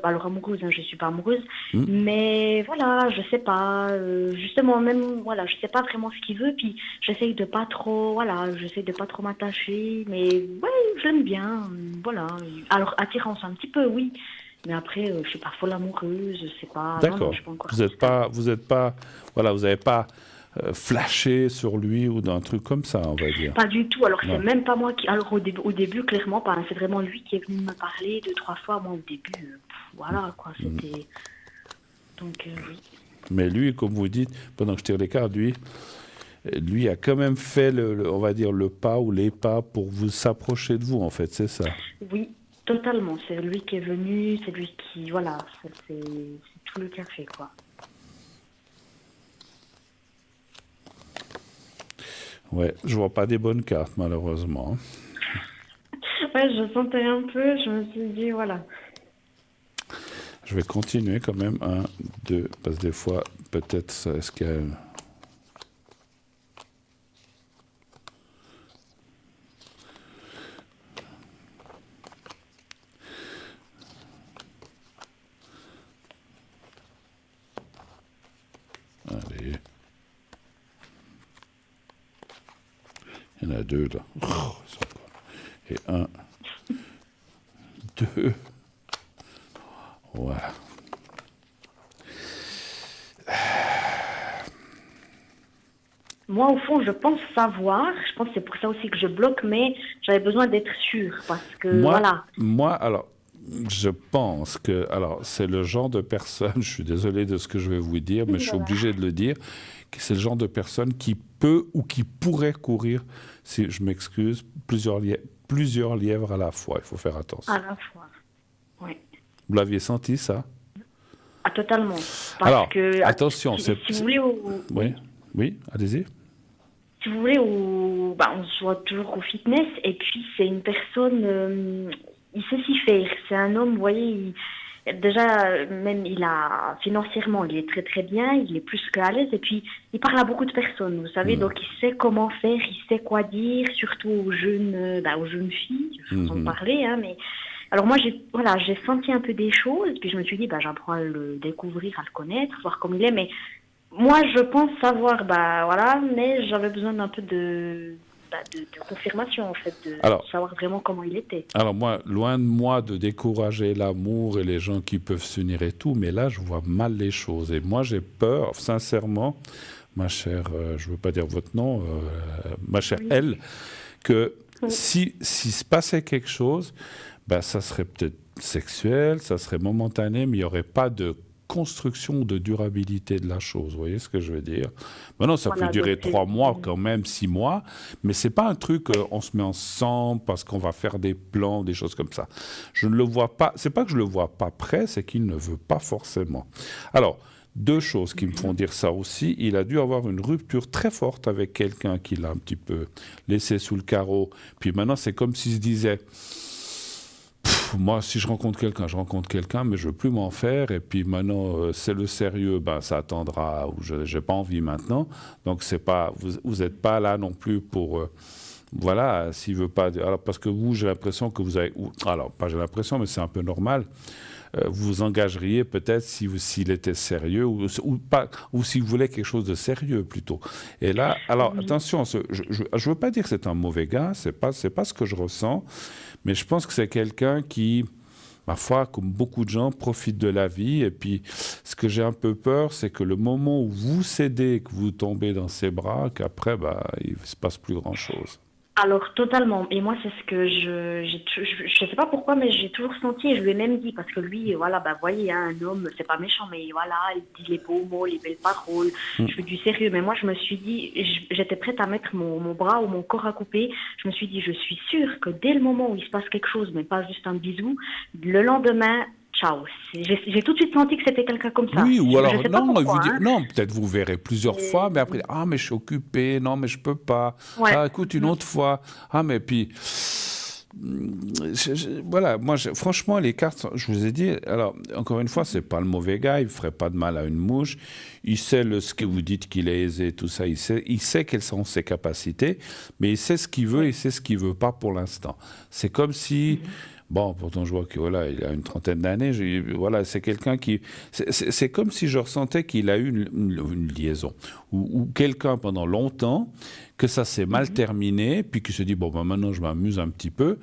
alors, amoureuse, hein, je suis pas amoureuse. Mais voilà, je sais pas. Justement, même, voilà, je sais pas vraiment ce qu'il veut. Puis, j'essaye de pas trop m'attacher. Mais, ouais, je l'aime bien. Voilà. Alors, attirance un petit peu, oui. Mais après, je suis pas folle amoureuse. C'est pas... D'accord. Non, je suis pas encore vous êtes pas... Voilà, vous n'avez pas... flashé sur lui ou d'un truc comme ça, on va dire. Pas du tout. Alors, c'est même pas moi qui... Alors, au début, clairement, pas. C'est vraiment lui qui est venu me parler 2-3 fois. Moi, au début, voilà, quoi. C'était... Donc, oui. Mais lui, comme vous dites, pendant que je tire les cartes, lui a quand même fait, on va dire, le pas ou les pas pour vous s'approcher de vous, en fait, c'est ça? Oui, totalement. C'est lui qui est venu, c'est lui qui... Voilà, c'est tout le café, quoi. Ouais, je vois pas des bonnes cartes, malheureusement. Ouais, je sentais un peu, je me suis dit, voilà. Je vais continuer quand même, 1, 2, parce que des fois, peut-être, est-ce qu'elle... Allez. Il y en a 2 là. Et 1, 2. Voilà. Moi, au fond, je pense savoir. Je pense que c'est pour ça aussi que je bloque, mais j'avais besoin d'être sûre parce que, voilà. Moi, alors, je pense que, alors, c'est le genre de personne, je suis désolé de ce que je vais vous dire, mais je suis obligé de le dire, que c'est le genre de personne qui peut ou qui pourrait courir, si je m'excuse, plusieurs lièvres à la fois. Il faut faire attention. À la fois, oui. Vous l'aviez senti, ça? Ah, totalement. Alors, attention. Si vous voulez... Oui, allez-y. Si vous voulez, on se voit toujours au fitness, et puis c'est une personne, il sait s'y faire. C'est un homme, vous voyez, déjà, même financièrement, il est très très bien, il est plus qu'à l'aise, et puis il parle à beaucoup de personnes, vous savez, donc il sait comment faire, il sait quoi dire, surtout aux jeunes filles, sans parler, hein, mais... Alors moi, j'ai senti un peu des choses, puis je me suis dit, j'apprends à le découvrir, à le connaître, voir comment il est, mais... Moi, je pense savoir, mais j'avais besoin d'un peu de confirmation, en fait, de savoir vraiment comment il était. Alors moi, loin de moi de décourager l'amour et les gens qui peuvent s'unir et tout, mais là, je vois mal les choses. Et moi, j'ai peur, sincèrement, ma chère, je ne veux pas dire votre nom, ma chère elle, que si se passait quelque chose, ça serait peut-être sexuel, ça serait momentané, mais il n'y aurait pas de construction de durabilité de la chose, vous voyez ce que je veux dire? Maintenant, ça peut durer 3 mois quand même, 6 mois, mais c'est pas un truc, on se met ensemble parce qu'on va faire des plans, des choses comme ça. Je ne le vois pas, c'est pas que je le vois pas prêt, c'est qu'il ne veut pas forcément. Alors, 2 choses qui me font dire ça aussi, il a dû avoir une rupture très forte avec quelqu'un qui l'a un petit peu laissé sous le carreau, puis maintenant c'est comme s'il se disait... Moi, si je rencontre quelqu'un, mais je veux plus m'en faire. Et puis maintenant, c'est le sérieux, ça attendra. Ou j'ai pas envie maintenant. Donc c'est pas, vous n'êtes pas là non plus pour, voilà, s'il veut pas. Alors parce que vous, j'ai l'impression que vous avez, alors pas j'ai l'impression, mais c'est un peu normal. Vous vous engageriez peut-être s'il était sérieux ou pas, ou s'il voulait quelque chose de sérieux plutôt. Et là, alors attention, je veux pas dire que c'est un mauvais gars, c'est pas ce que je ressens, mais je pense que c'est quelqu'un qui, parfois, comme beaucoup de gens, profite de la vie. Et puis, ce que j'ai un peu peur, c'est que le moment où vous cédez, que vous tombez dans ses bras, qu'après, il ne se passe plus grand-chose. Alors, totalement. Et moi, c'est ce que je sais pas pourquoi, mais j'ai toujours senti, et je lui ai même dit, parce que lui, voyez, un homme, c'est pas méchant, mais voilà, il dit les beaux mots, les belles paroles, je veux du sérieux. Mais moi, je me suis dit, j'étais prête à mettre mon bras ou mon corps à couper. Je me suis dit, je suis sûre que dès le moment où il se passe quelque chose, mais pas juste un bisou, le lendemain, ciao. J'ai tout de suite senti que c'était quelqu'un comme ça. Oui, ou alors, non, pourquoi, non, peut-être vous verrez plusieurs fois, mais après, mais je suis occupé, non, mais je peux pas. Ouais. Écoute, une autre fois. Mais puis, voilà, moi, franchement, les cartes, je vous ai dit, alors, encore une fois, c'est pas le mauvais gars, il ferait pas de mal à une mouche, il sait ce que vous dites qu'il est aisé, tout ça, il sait quelles sont ses capacités, mais il sait ce qu'il veut, il sait ce qu'il veut pas pour l'instant. C'est comme si... Bon, pourtant, je vois qu'il il a une trentaine d'années. Voilà, c'est quelqu'un qui... C'est comme si je ressentais qu'il a eu une liaison. Ou quelqu'un pendant longtemps, que ça s'est mal terminé, puis qu'il se dit, maintenant, je m'amuse un petit peu,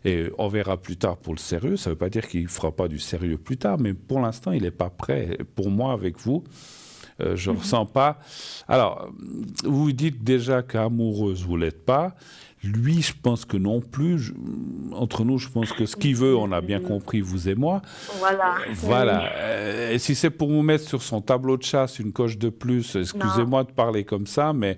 et on verra plus tard pour le sérieux. Ça ne veut pas dire qu'il ne fera pas du sérieux plus tard, mais pour l'instant, il n'est pas prêt. Pour moi, avec vous, je ne ressens pas... Alors, vous dites déjà qu'amoureuse, vous ne l'êtes pas. Lui, je pense que non plus. Entre nous, je pense que ce qu'il veut, on a bien compris, vous et moi. Voilà. Et si c'est pour vous mettre sur son tableau de chasse une coche de plus, excusez-moi de parler comme ça, mais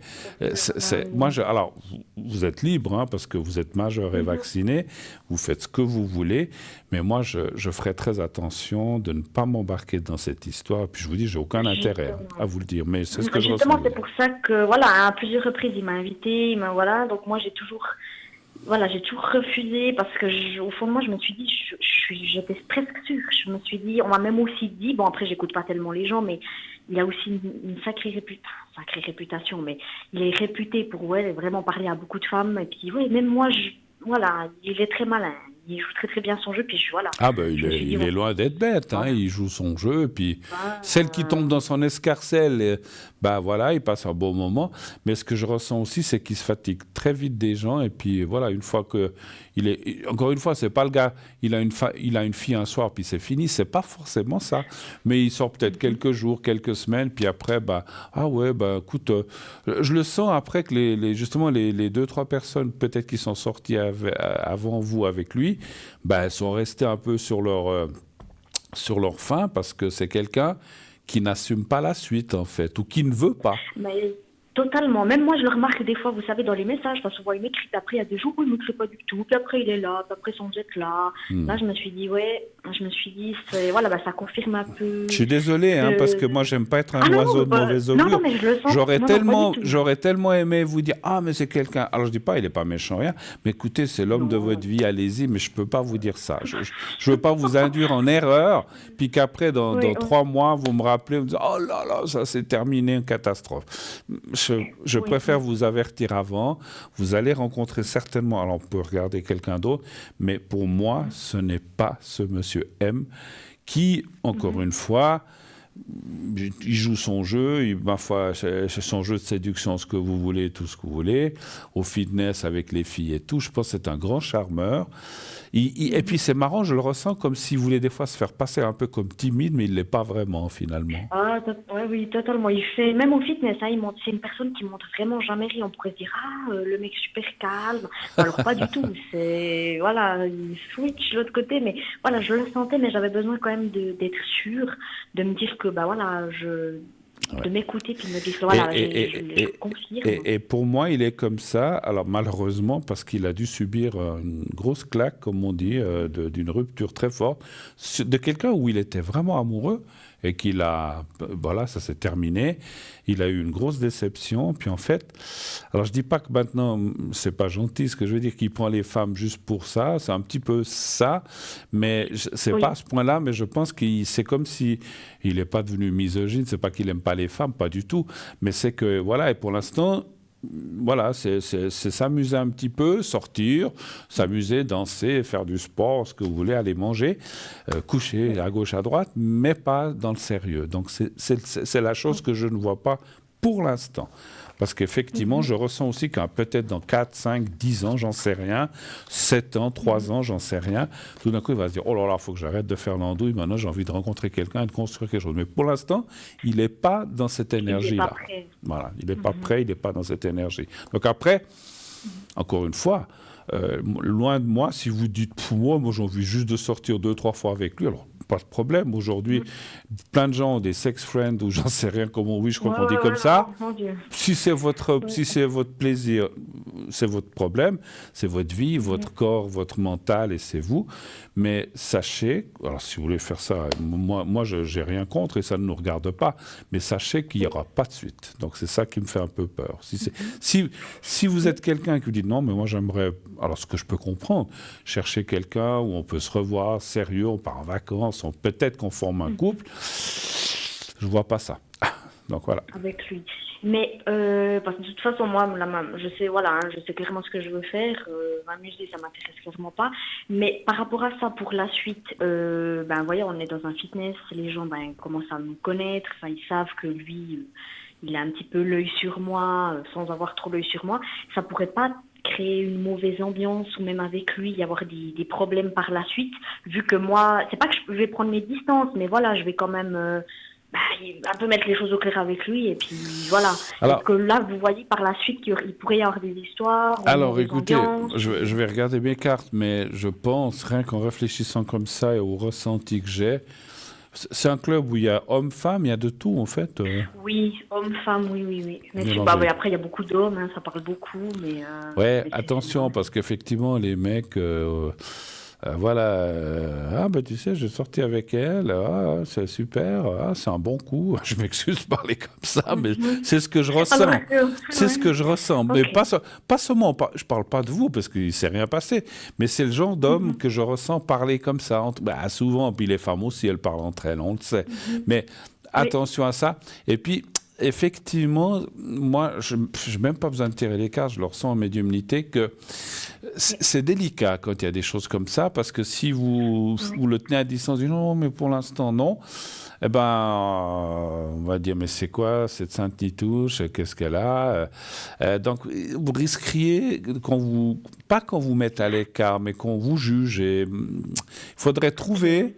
moi, alors, vous êtes libre, parce que vous êtes majeur et vacciné, vous faites ce que vous voulez, mais moi, je ferai très attention de ne pas m'embarquer dans cette histoire. Puis je vous dis, j'ai aucun intérêt à vous le dire, mais c'est ce que je ressens. Justement, c'est pour ça que, à plusieurs reprises, il m'a invité, donc moi, j'ai toujours refusé parce que au fond de moi je me suis dit, j'étais presque sûre, je me suis dit, on m'a même aussi dit, après j'écoute pas tellement les gens, mais il a aussi une sacrée réputation, mais il est réputé pour vraiment parler à beaucoup de femmes, et puis même moi, il est très malin, il joue très très bien son jeu. Puis voilà. Ah ben Je me suis dit, il est loin d'être bête, hein, voilà. il joue son jeu, puis Bah, celle qui tombe dans son escarcelle, ben voilà, il passe un bon moment, mais ce que je ressens aussi, c'est qu'il se fatigue très vite des gens, et puis voilà, une fois que, encore une fois, c'est pas le gars, il a une fille un soir, puis c'est fini, c'est pas forcément ça, mais il sort peut-être quelques jours, quelques semaines, puis après, bah, ah ouais, bah écoute, je le sens après que justement les deux, trois personnes peut-être qui sont sorties avant vous avec lui, bah, elles sont restées un peu sur leur faim parce que c'est quelqu'un qui n'assume pas la suite en fait, ou qui ne veut pas. mais totalement. Même moi, je le remarque des fois, vous savez, dans les messages, parce qu'on voit une écrite, après, il y a des jours où il ne m'écrit pas du tout, puis après, il est là, puis après, sans être là. Là, je me suis dit, voilà, bah, ça confirme un peu. Je suis désolé, hein, parce que moi, j'aime pas être un oiseau de mauvaise non, augure. mais je le sens. J'aurais Non, tellement, pas du tout. j'aurais tellement aimé vous dire, ah, mais c'est quelqu'un. Alors, je dis pas, il est pas méchant, rien. Mais écoutez, c'est l'homme de votre vie, allez-y, mais je peux pas vous dire ça. Je veux pas vous induire en erreur, puis qu'après, dans 3 mois, vous me rappelez, vous dites, oh là là, ça s'est terminé, une catastrophe. Je préfère vous avertir avant. Vous allez rencontrer certainement, alors on peut regarder quelqu'un d'autre, mais pour moi, ce n'est pas ce monsieur M qui, encore une fois, il joue son jeu, ma foi, c'est son jeu de séduction, ce que vous voulez, tout ce que vous voulez, au fitness avec les filles et tout. Je pense que c'est un grand charmeur. Et puis c'est marrant, je le ressens comme s'il voulait des fois se faire passer un peu comme timide, mais il ne l'est pas vraiment finalement. Oui, totalement. Il fait, même au fitness, hein, c'est une personne qui montre vraiment jamais rien. On pourrait se dire, le mec super calme. Alors pas du tout. Voilà, il switch de l'autre côté, mais voilà, je le sentais, mais j'avais besoin quand même d'être sûre, de me dire que, bah voilà, de m'écouter puis de me dire que voilà, je confirme. Et pour moi, il est comme ça, alors malheureusement, parce qu'il a dû subir une grosse claque, comme on dit, d'une rupture très forte, de quelqu'un où il était vraiment amoureux, et qu'il a, voilà, ça s'est terminé. Il a eu une grosse déception. Puis en fait, alors je dis pas que maintenant, c'est pas gentil, ce que je veux dire, qu'il prend les femmes juste pour ça. C'est un petit peu ça, mais c'est pas à ce point-là. Mais je pense que c'est comme si il n'est pas devenu misogyne. C'est pas qu'il aime pas les femmes, pas du tout. Mais c'est que voilà, et pour l'instant. Voilà, c'est s'amuser un petit peu, sortir, s'amuser, danser, faire du sport, ce que vous voulez, aller manger, coucher à gauche, à droite, mais pas dans le sérieux. Donc c'est la chose que je ne vois pas pour l'instant. Parce qu'effectivement, je ressens aussi qu'un peut-être dans 4, 5, 10 ans, j'en sais rien, 7 ans, 3 ans, j'en sais rien, tout d'un coup, il va se dire, oh là là, il faut que j'arrête de faire l'andouille, maintenant j'ai envie de rencontrer quelqu'un et de construire quelque chose. Mais pour l'instant, il n'est pas dans cette énergie-là. Voilà, il n'est pas prêt, il n'est pas dans cette énergie. Donc après, encore une fois, loin de moi, si vous dites, moi j'ai envie juste de sortir 2-3 fois avec lui, alors pas de problème. Aujourd'hui, plein de gens ont des sex friends ou j'en sais rien comment, oui, je crois qu'on dit comme ça. Si c'est votre plaisir, c'est votre problème, c'est votre vie, votre corps, votre mental et c'est vous. Mais sachez, alors si vous voulez faire ça, moi je n'ai rien contre et ça ne nous regarde pas, mais sachez qu'il n'y aura pas de suite. Donc c'est ça qui me fait un peu peur. Si vous êtes quelqu'un qui vous dit non, mais moi j'aimerais, alors ce que je peux comprendre, chercher quelqu'un où on peut se revoir, sérieux, on part en vacances, peut-être qu'on forme un couple, je ne vois pas ça. Donc voilà. Avec lui. Mais parce que de toute façon, moi, je sais clairement ce que je veux faire. M'amuser, ça m'intéresse clairement pas. Mais par rapport à ça, pour la suite, voyez, on est dans un fitness, les gens commencent à nous connaître, ils savent que lui, il a un petit peu l'œil sur moi, sans avoir trop l'œil sur moi. Ça pourrait pas créer une mauvaise ambiance ou même avec lui y avoir des problèmes par la suite, vu que moi, c'est pas que je vais prendre mes distances, mais voilà, je vais quand même un peu mettre les choses au clair avec lui et puis voilà. Alors, donc là, vous voyez par la suite qu'il pourrait y avoir des histoires. Alors écoutez, je vais regarder mes cartes, mais je pense, rien qu'en réfléchissant comme ça et au ressenti que j'ai, c'est un club où il y a hommes-femmes, il y a de tout en fait. Oui, hommes-femmes, oui. Mais après, il y a beaucoup d'hommes, ça parle beaucoup. Mais attention, parce qu'effectivement, les mecs... tu sais, j'ai sorti avec elle, c'est super, c'est un bon coup. Je m'excuse de parler comme ça, mais c'est ce que je ressens. C'est ce que je ressens. Okay. Mais pas seulement, je parle pas de vous, parce qu'il ne s'est rien passé, mais c'est le genre d'homme que je ressens parler comme ça. Souvent, puis les femmes aussi, elles parlent entre elles, on le sait. Mais attention à ça. Et puis, effectivement, moi, je n'ai même pas besoin de tirer les cartes, je le ressens en médiumnité que C'est délicat quand il y a des choses comme ça, parce que si vous le tenez à distance, vous dites non, mais pour l'instant, non, eh ben, on va dire, mais c'est quoi cette sainte Nitouche? Qu'est-ce qu'elle a? Donc, vous risqueriez, pas qu'on vous mette à l'écart, mais qu'on vous juge. Et il faudrait trouver,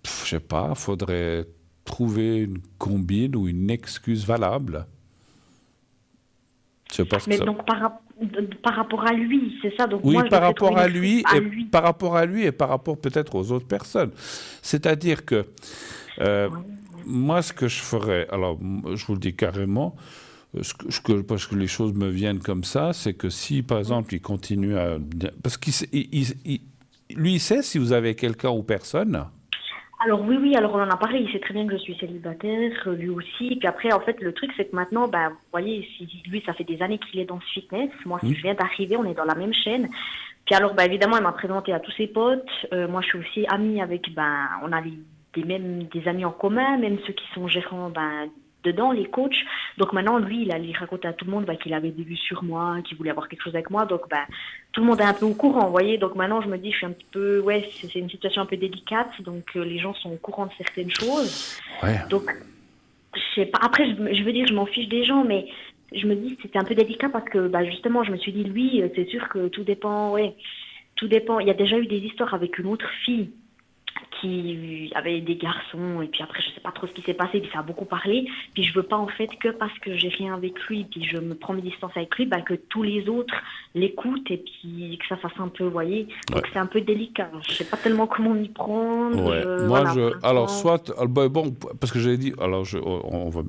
je sais pas, faudrait trouver une combine ou une excuse valable. Je sais pas ce que Mais ça... donc par rapport à lui, c'est ça. Donc Oui, moi, je par devrais rapport trouver à une lui, excuse à et lui. par rapport à lui et par rapport peut-être aux autres personnes. C'est-à-dire que moi, ce que je ferais, alors je vous le dis carrément, parce que les choses me viennent comme ça, c'est que si, par exemple, il continue à... Parce lui, il sait si vous avez quelqu'un ou personne. Alors oui, alors on en a parlé, il sait très bien que je suis célibataire, lui aussi. Et puis après, en fait, le truc, c'est que maintenant, ben, vous voyez, lui, ça fait des années qu'il est dans ce fitness. Moi, si je viens d'arriver, on est dans la même chaîne. Puis alors, ben, évidemment, il m'a présenté à tous ses potes. Moi, je suis aussi amie avec, ben, on a des amis en commun, même ceux qui sont gérants, ben, dedans, les coachs. Donc maintenant, lui, il racontait à tout le monde ben, qu'il avait des vues sur moi, qu'il voulait avoir quelque chose avec moi. Donc, ben, tout le monde est un peu au courant, vous voyez. Donc maintenant, je me dis, je suis un petit peu... Ouais, c'est une situation un peu délicate. Donc, les gens sont au courant de certaines choses. Ouais. Donc, je sais pas. Après, je veux dire, je m'en fiche des gens, mais je me dis, c'était un peu délicat parce que, bah, justement, je me suis dit, lui, c'est sûr que tout dépend, ouais. Tout dépend. Il y a déjà eu des histoires avec une autre fille qui avait des garçons, et puis après je sais pas trop ce qui s'est passé, puis ça a beaucoup parlé, puis je veux pas en fait que parce que j'ai rien avec lui, puis je me prends mes distances avec lui, bah, que tous les autres l'écoutent et puis que ça fasse un peu, vous voyez, donc c'est un peu délicat, je sais pas tellement comment m'y prendre. Ouais. Alors soit, bon, parce que j'avais dit, alors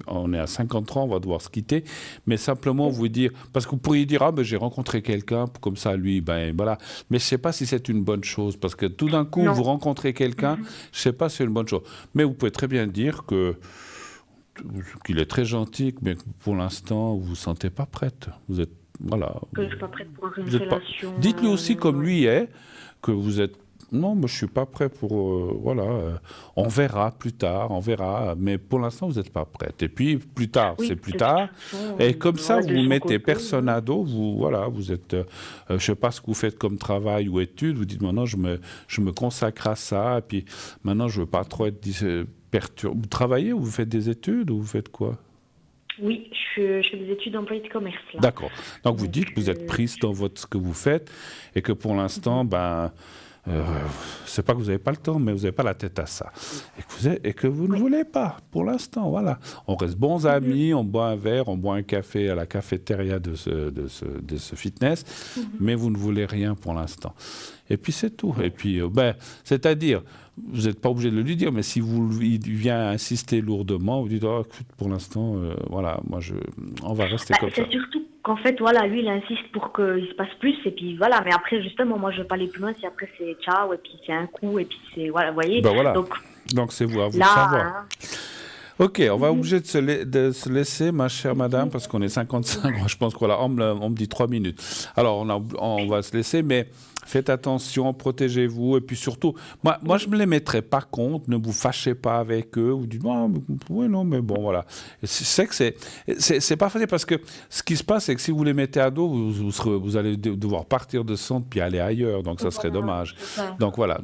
on est à 53 ans, on va devoir se quitter, mais simplement vous dire, parce que vous pourriez dire, ah ben j'ai rencontré quelqu'un, comme ça lui, ben voilà, mais je sais pas si c'est une bonne chose, parce que tout d'un coup, vous rencontrez quelqu'un, je sais pas si c'est une bonne chose. Mais vous pouvez très bien dire qu'il est très gentil, mais que pour l'instant, vous vous sentez pas prête. Vous êtes, voilà. Que je suis pas prête pour une relation. Dites-lui aussi comme lui est, que vous êtes... Non, moi je suis pas prêt pour... voilà, on verra plus tard, on verra, mais pour l'instant, vous n'êtes pas prête. Et puis, plus tard, c'est plus tard. Et comme ça, vous mettez personne à dos, vous êtes... je sais pas ce que vous faites comme travail ou études, vous dites maintenant, je me consacre à ça, et puis maintenant, je veux pas trop être perturbé. Vous travaillez ou vous faites des études ou vous faites quoi? Oui, je fais des études d'employé de commerce. D'accord. Donc, vous dites que vous êtes prise dans ce que vous faites et que pour l'instant, c'est pas que vous n'avez pas le temps, mais vous n'avez pas la tête à ça. Et que vous ne voulez pas, pour l'instant, voilà. On reste bons amis, on boit un verre, on boit un café à la cafétéria de ce fitness, mais vous ne voulez rien pour l'instant. Et puis c'est tout. Et puis, c'est-à-dire, vous n'êtes pas obligé de le lui dire, mais si il vient insister lourdement, vous dites, oh, écoute, pour l'instant, voilà, on va rester comme ça. C'est surtout qu'en fait, voilà, lui, il insiste pour qu'il se passe plus, et puis voilà, mais après, justement, moi, je veux pas aller plus loin, si après c'est ciao, et puis c'est un coup, et puis c'est, voilà, vous voyez. Voilà. Donc c'est à vous de savoir. Ok, on va obligé de se laisser, ma chère madame, parce qu'on est 55, je pense qu'on on me dit 3 minutes. Alors, on va se laisser, mais faites attention, protégez-vous, et puis surtout, moi je ne me les mettrai pas contre, ne vous fâchez pas avec eux, vous dites, non, mais bon, voilà. Et c'est que c'est pas facile, parce que ce qui se passe, c'est que si vous les mettez à dos, vous allez devoir partir de centre, puis aller ailleurs, donc ça serait dommage. Donc voilà,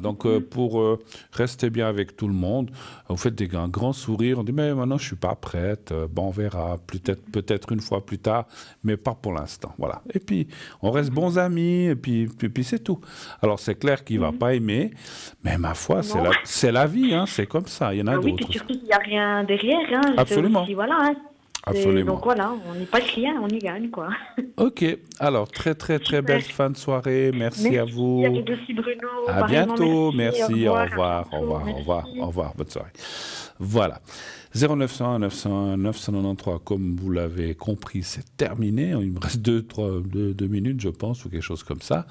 pour rester bien avec tout le monde, vous faites un grand sourire, on dit, mais maintenant je ne suis pas prête, on verra, peut-être une fois plus tard, mais pas pour l'instant, voilà. Et puis, on reste bons amis, et puis c'est tout. Alors, c'est clair qu'il ne va pas aimer, mais ma foi, c'est la vie, hein, c'est comme ça, il y en a d'autres. Oui, puis surtout, il n'y a rien derrière. Hein, absolument. Aussi, voilà, hein. Absolument. Donc voilà, on n'est pas client, on y gagne, quoi. Ok, alors très belle fin de soirée, merci à vous. Merci à vous aussi, Bruno. À bientôt, merci, au revoir, bonne soirée. Voilà. 0901 901 993, comme vous l'avez compris, c'est terminé. Il me reste 2 minutes, je pense, ou quelque chose comme ça.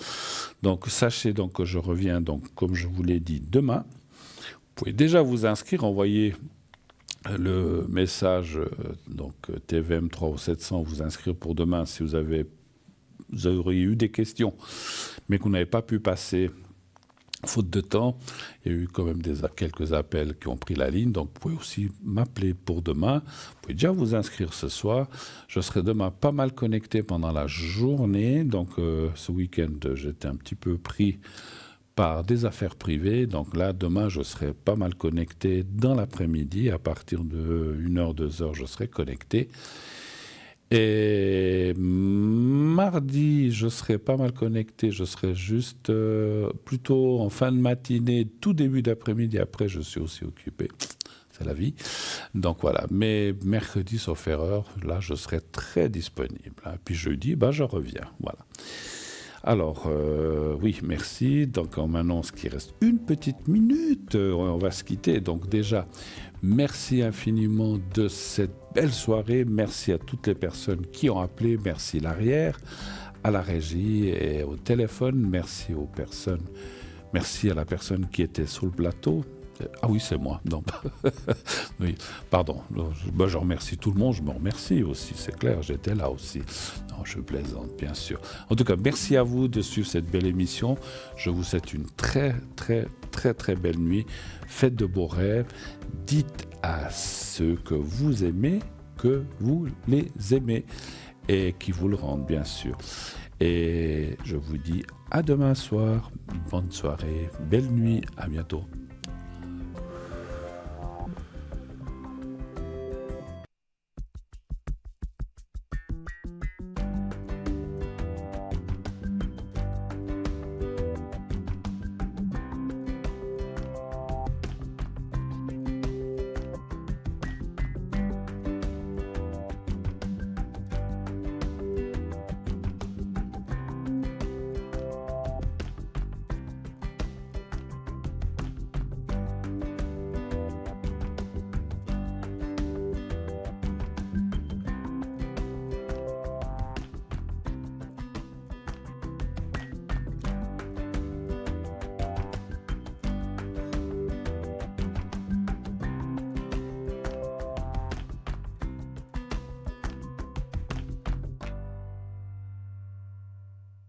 Donc, sachez donc que je reviens, donc, comme je vous l'ai dit, demain. Vous pouvez déjà vous inscrire, envoyer le message, donc TVM 3 ou 700, vous inscrire pour demain si vous auriez eu des questions, mais que vous n'avez pas pu passer Faute de temps, il y a eu quand même quelques appels qui ont pris la ligne, donc vous pouvez aussi m'appeler pour demain. Vous pouvez déjà vous inscrire ce soir. Je serai demain pas mal connecté pendant la journée, donc ce week-end j'étais un petit peu pris par des affaires privées, donc là demain je serai pas mal connecté dans l'après-midi, à partir de 1h, 2h je serai connecté. Et mardi, je serai pas mal connecté. Je serai juste plutôt en fin de matinée, tout début d'après-midi. Après, je suis aussi occupé. C'est la vie. Donc voilà. Mais mercredi, sauf erreur, là, je serai très disponible. Puis jeudi, je reviens. Voilà. Alors, oui, merci. Donc, on m'annonce qu'il reste une petite minute. On va se quitter. Donc déjà, merci infiniment de cette belle soirée. Merci à toutes les personnes qui ont appelé. Merci l'arrière, à la régie et au téléphone. Merci aux personnes. Merci à la personne qui était sur le plateau. Ah oui, c'est moi. Non. Oui, pardon. Je remercie tout le monde. Je me remercie aussi, c'est clair. J'étais là aussi. Non, je plaisante, bien sûr. En tout cas, merci à vous de suivre cette belle émission. Je vous souhaite une très, très, très, très belle nuit. Faites de beaux rêves. Dites à ceux que vous aimez que vous les aimez et qui vous le rendent, bien sûr. Et je vous dis à demain soir. Bonne soirée, belle nuit. À bientôt.